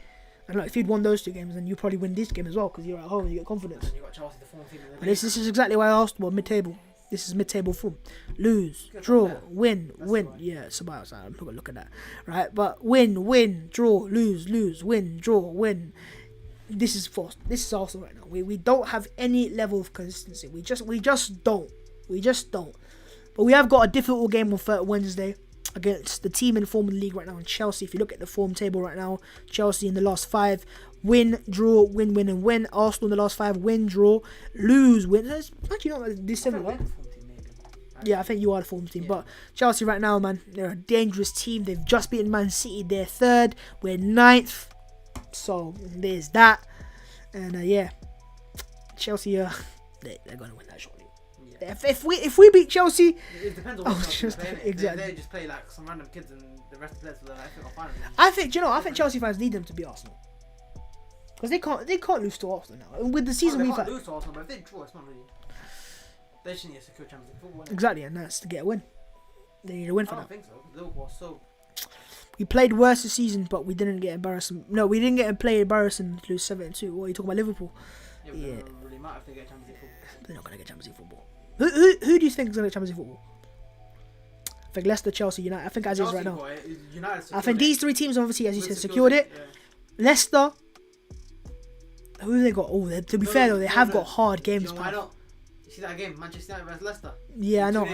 And if you'd won those 2 games, then you probably win this game as well, because you're at home and you get confidence. And you got Chelsea, the form team. And this is exactly why I asked about mid-table. This is mid-table form. Lose, draw, win, win. Right. Yeah, it's about. I'm not gonna look at that, right? But win, draw, lose, win, draw, win. This is forced. This is Arsenal right now. We don't have any level of consistency. We just don't. But we have got a difficult game on Wednesday against the team in form of the league right now in Chelsea. If you look at the form table right now, Chelsea in the last 5, win, draw, win, and win. Arsenal in the last 5, win, draw, lose, win. It's actually not like this similar, right? Yeah, I think you are the form team. Yeah. But Chelsea right now, man, they're a dangerous team. They've just beaten Man City. They're 3rd. We're 9th. So there's that. And yeah, Chelsea, they're going to win that shortly. Yeah. If we beat Chelsea, it depends on what Chelsea play. Exactly. They just play like some random kids, and the rest of the players will find them. I think Chelsea fans need them to beat Arsenal. Because they can't lose to Arsenal now. With the season we've had. They can't lose to Arsenal, but if they draw, it's not really. They just need to secure Champions League football. Exactly, and that's to get a win. They need a win for that. I don't think so. Liverpool are so. We played worse this season, but we didn't get embarrassing. No, we didn't get play embarrassing to lose 7-2. What are you talking about, Liverpool? Yeah, but it doesn't really matter if they get Champions League football. They're not going to get Champions League football. Who do you think is going to get Champions League football? I think Leicester, Chelsea, United. I think as is right now. I think these 3 teams obviously, as you said, secured it. Yeah. Leicester. Who have they got? Oh, to be fair though, they have got hard games. Why not? You see that game, Manchester United versus Leicester? Yeah, I know.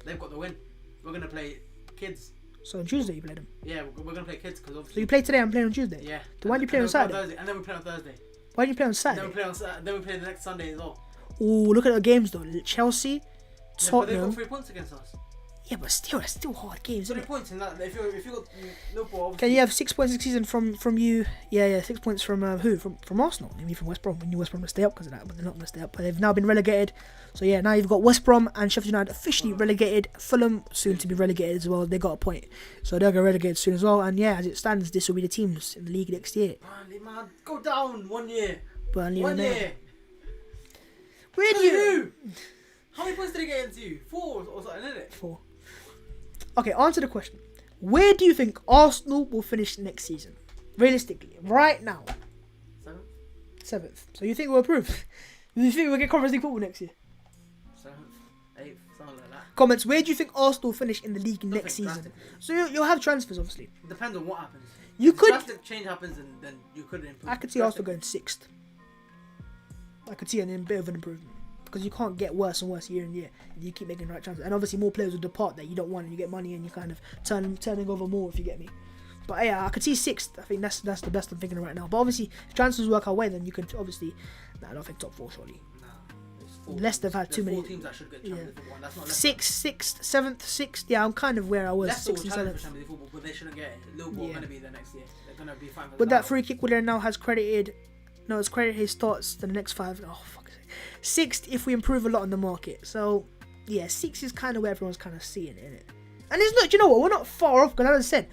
They've got the win. We're gonna play kids. So on Tuesday you play them? Yeah, we're gonna play kids because obviously. So you play today and play on Tuesday? Yeah. So why do you play on Saturday? And then we play on Thursday. Why do you play on Saturday? Then we play the next Sunday as well. Oh, look at the games though. Chelsea, Tottenham. But they've got 3 points against us. Yeah, but still, that's still hard games. 3 points in that. If you got Liverpool. Okay, you have 6 points this season from you. Yeah, 6 points from who? From Arsenal. Maybe from West Brom. We knew West Brom to stay up because of that, but they're not going to stay up. But they've now been relegated. So yeah, now you've got West Brom and Sheffield United officially relegated. Fulham soon to be relegated as well. They got a point, so they'll get relegated soon as well. And yeah, as it stands, this will be the teams in the league next year. Burnley, man, go down 1 year. Burnley, 1 year. Where do you? How many points did they get into? 4 or something, isn't it? 4. Okay, answer the question. Where do you think Arsenal will finish next season? Realistically, right now. 7th. So you think we'll improve? You think we'll get Conference League football next year? 7th, 8th, something like that. Comments, where do you think Arsenal will finish in the league next season? So you'll have transfers, obviously. It depends on what happens. If drastic change happens, and then you could improve. I could see Arsenal going 6th. I could see a bit of an improvement. Because you can't get worse and worse year in year. You keep making the right transfers. And obviously more players will depart that you don't want, and you get money and you kind of turning over more, if you get me. But yeah, I could see 6th. I think that's the best I'm thinking of right now. But obviously, if transfers work our way, then you could obviously... I don't think top 4 surely. Leicester have had too many. 4 teams that should get Champions League football. That's not 6th, 7th, 6th. Yeah, I'm kind of where I was. Leicester 6th and 7th. Champions League football, but they shouldn't get it. Liverpool are going to be there next year. They're going to be fine. But that free kick winner now has credited. No, it's credited his starts to the next 5. Oh fuck. 6th if we improve a lot on the market. So yeah, 6 is kind of where everyone's kind of seeing it, innit? And it's not. You know what? We're not far off. Because as I said,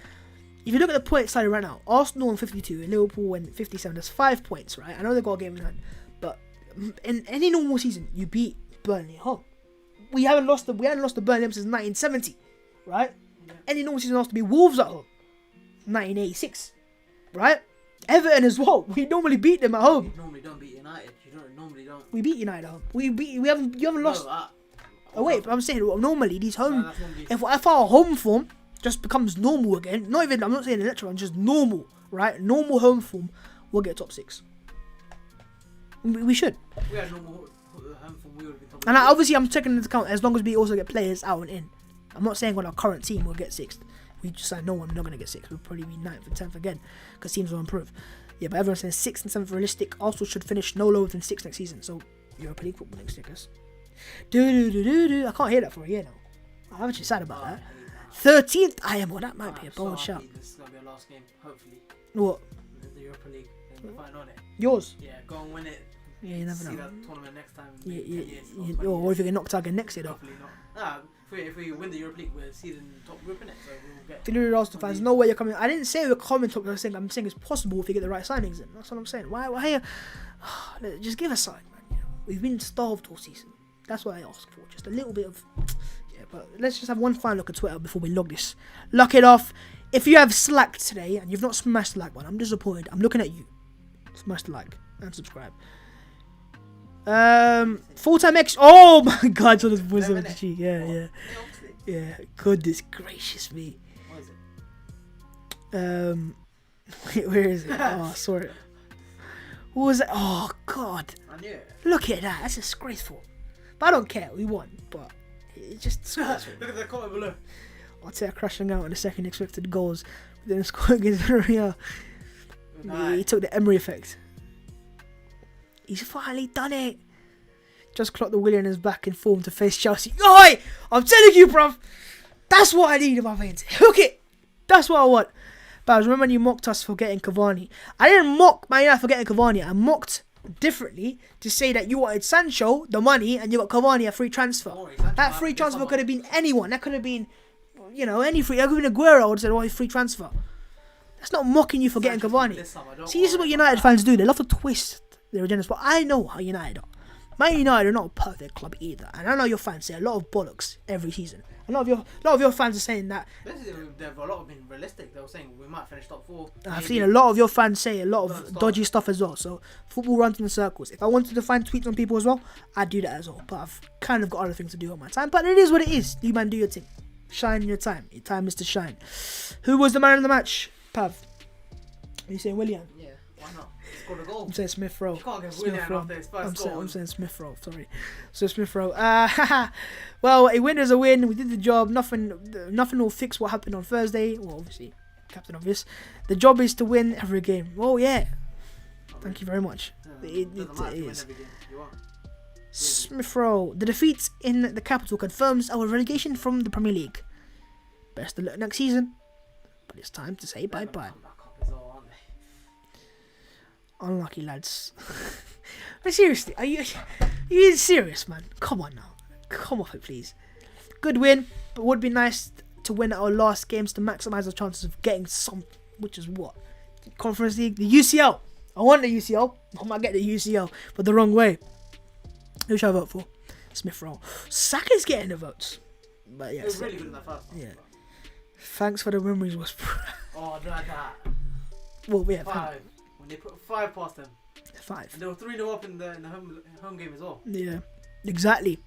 if you look at the point tally right now, Arsenal on 52 and Liverpool on 57. That's 5 points, right? I know they've got a game in hand, but in any normal season, you beat Burnley at home. We hadn't lost to Burnley since 1970, right? Yeah. Any normal season has to be Wolves at home, 1986, right? Everton as well. We normally beat them at home. You normally don't beat United. Normally don't. We beat United at home. You haven't lost. Oh wait, but I'm saying normally these home. If our home form just becomes normal again, I'm not saying electron, just normal, right? Normal home form, we'll get top 6. We should. We had normal home form, we would be top 6. And obviously, I'm taking into account as long as we also get players out and in. I'm not saying on our current team we'll get 6th. We just say no, I'm not gonna get 6th. We'll probably be 9th and 10th again because teams will improve. Yeah, but everyone's saying 6th and 7th realistic. Arsenal should finish no lower than 6th next season. So Europa League football next year, guys. I can't hear that for a year now. I'm actually sad about that. 13th, I am. Well, that might be a bold shout. This is gonna be our last game, hopefully. What? The Europa League. Then we're fighting on it. Yours? Yeah, go and win it. Yeah, you never See know. that tournament next time. Or what if you get knocked out again next year, though? Hopefully not. If we win the Europa League, we're seeding top group in it, so we'll get. Delirious Arsenal fans, no way you're coming. I didn't say we're coming top. I'm saying it's possible if you get the right signings in. That's what I'm saying. Why? Just give us something, man. You know, we've been starved all season. That's what I asked for. Just a little bit of. Yeah, but let's just have one final look at Twitter before we log this. Lock it off. If you have slacked today and you've not smashed the like button, I'm disappointed. I'm looking at you. Smash the like and subscribe. Full-time X. Oh my God! So this voice of the cheek. Yeah. Goodness gracious me. What is it? Where is it? Oh, sorry. What was it? Oh God! I knew it. Look at that. That's disgraceful. But I don't care. We won. But it's just disgraceful. Look at the comment below. Arteta crashing out on the second expected goals. Then scoring against Villarreal. He took the Emery effect. He's finally done it. Just clocked the Willian is back in form to face Chelsea. Oi! I'm telling you, bruv. That's what I need in my veins. Hook it. That's what I want. But I remember when you mocked us for getting Cavani. I didn't mock Man United for getting Cavani. I mocked differently to say that you wanted Sancho, the money, and you got Cavani a free transfer. That free transfer could have been anyone. That could have been, any free. That could have been Aguero. I would have said, oh, free transfer. That's not mocking you for getting Cavani. See, this is what United fans do. They love to twist their agendas. But I know how United are. Man United are not a perfect club either. And I know your fans say a lot of bollocks every season. A lot of your fans are saying that. They've a lot of been realistic. They were saying we might finish top 4. I've seen a lot of your fans say a lot of dodgy stuff as well. So football runs in circles. If I wanted to find tweets on people as well, I'd do that as well. But I've kind of got other things to do on my time. But it is what it is. You man, do your thing. Shine your time. Your time is to shine. Who was the man of the match? Pav. Are you saying Willian? Yeah, why not? He scored a goal. I'm saying Smith Rowe. You can't get Willian after his first goal. I'm saying Smith Rowe. Sorry. So Smith Rowe. Well, a win is a win. We did the job. Nothing will fix what happened on Thursday. Well, obviously, Captain Obvious. The job is to win every game. Oh yeah. Thank you very much. It is. Smith Rowe. The defeat in the capital confirms our relegation from the Premier League. Best of luck next season. But it's time to say bye-bye. Unlucky lads. But seriously, are you serious, man? Come on now. Come off it, please. Good win, but would be nice to win our last games to maximise our chances of getting some, which is what? Conference League, the UCL. I want the UCL. I might get the UCL, but the wrong way. Who should I vote for? Smith Rowe. Saka's getting the votes. But yeah. It was really good in that first one. Yeah. Thanks for the memories, West Brom. Oh, that. Well, yeah. 5. When they put 5 past them. 5. And they were 3-0 up in the home game as well. Yeah. Exactly.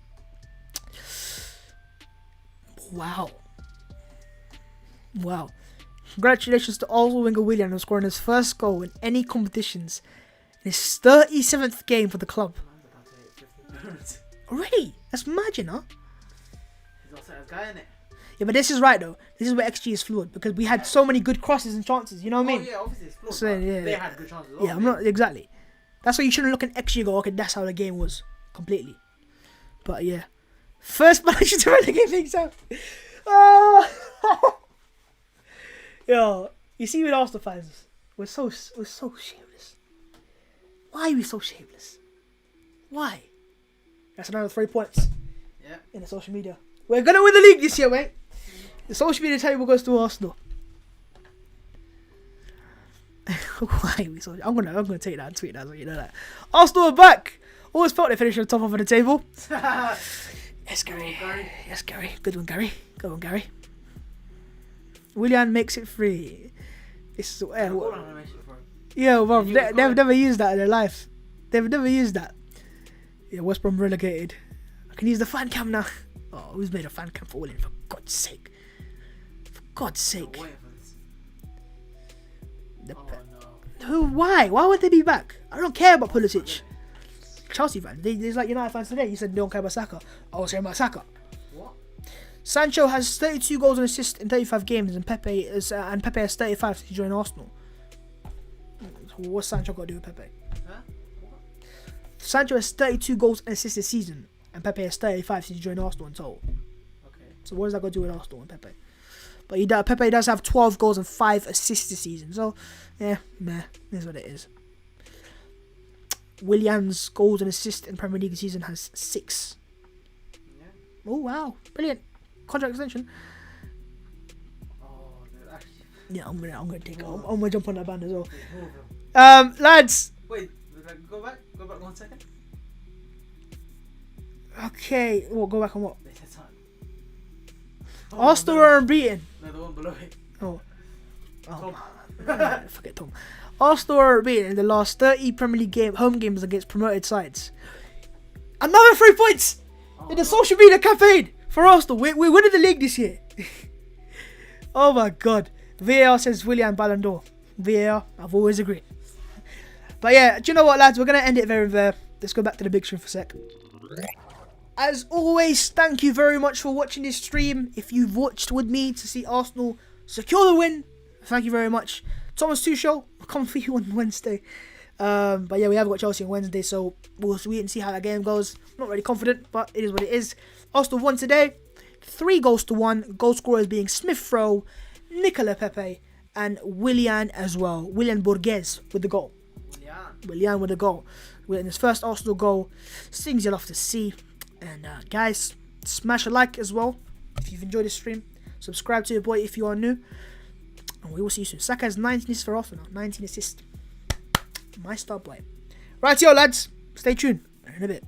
Wow. Congratulations to Arsenal winger Willian on scoring his first goal in any competitions in his 37th game for the club. Already? That's mad, you know? He's also a guy in it. Yeah, but this is right though. This is where XG is flawed because we had so many good crosses and chances. You know what I mean? Oh yeah, obviously it's flawed. So, yeah, they had good chances as well. Yeah, I'm not exactly. That's why you shouldn't look at XG and go, okay, that's how the game was completely. But yeah, first manager to relegate things out. Yo, you see, with Arsenal fans, we're so shameless. Why are we so shameless? Why? That's another 3 points. Yeah. In the social media, we're gonna win the league this year, mate. The social media table goes to Arsenal. Why are we so? I'm gonna take that and tweet that so you know that. Arsenal are back. Always felt they finished at the top of the table. Yes, Yes, Gary. Yes, Gary. Good one, Gary. Go on, Gary. Willian makes it free. This is yeah, well, they've never used that in their life. They've never used that. Yeah, West Brom relegated. I can use the fan cam now. Oh, who's made a fan cam for Willian? For God's sake. For God's sake. Who? Why? Why would they be back? I don't care about Pulisic. Chelsea fans. There's like United fans today. You said they don't care about Saka. I was saying about Saka. What? Sancho has 32 goals and assists in 35 games, and Pepe has 35 since he joined Arsenal. So what's Sancho got to do with Pepe? Huh? What? Sancho has 32 goals and assists this season, and Pepe has 35 since he joined Arsenal in total. Okay. So what does that got to do with Arsenal and Pepe? But Pepe does have 12 goals and 5 assists this season. So, yeah, meh, is what it is. Willian's goals and assists in Premier League season has 6. Yeah. Oh, wow. Brilliant. Contract extension. Oh, they're actually. Yeah, I'm gonna take it. I'm gonna jump on that band as well. Move him. Lads. Wait, go back 1 second. Okay, well, go back on what? They said something. Arsenal are unbeaten. No, the one below it. Oh, Tom. man. Forget Tom. Arsenal are unbeaten in the last 30 Premier League home games against promoted sides. Another 3 points in the social media campaign for Arsenal. We're winning the league this year. Oh my God. VAR says Willian Ballon d'Or. VAR, I've always agreed. But yeah, do you know what, lads? We're going to end it there. Let's go back to the big screen for a sec. As always, thank you very much for watching this stream. If you've watched with me to see Arsenal secure the win, thank you very much. Thomas Tuchel, I'll come for you on Wednesday. But yeah, we have got Chelsea on Wednesday, so we'll wait and see how that game goes. Not really confident, but it is what it is. Arsenal won today, 3-1. Goal scorers being Smith Rowe, Nicola Pepe, and Willian as well. Willian Borges with the goal. Willian with the goal. Willian, his first Arsenal goal. Things you'll have to see. And guys, smash a like as well if you've enjoyed this stream. Subscribe to your boy if you are new. And we will see you soon. Saka has 19 assists for Arsenal now. 19 assists. My star boy. Right, yo, lads. Stay tuned. In a bit.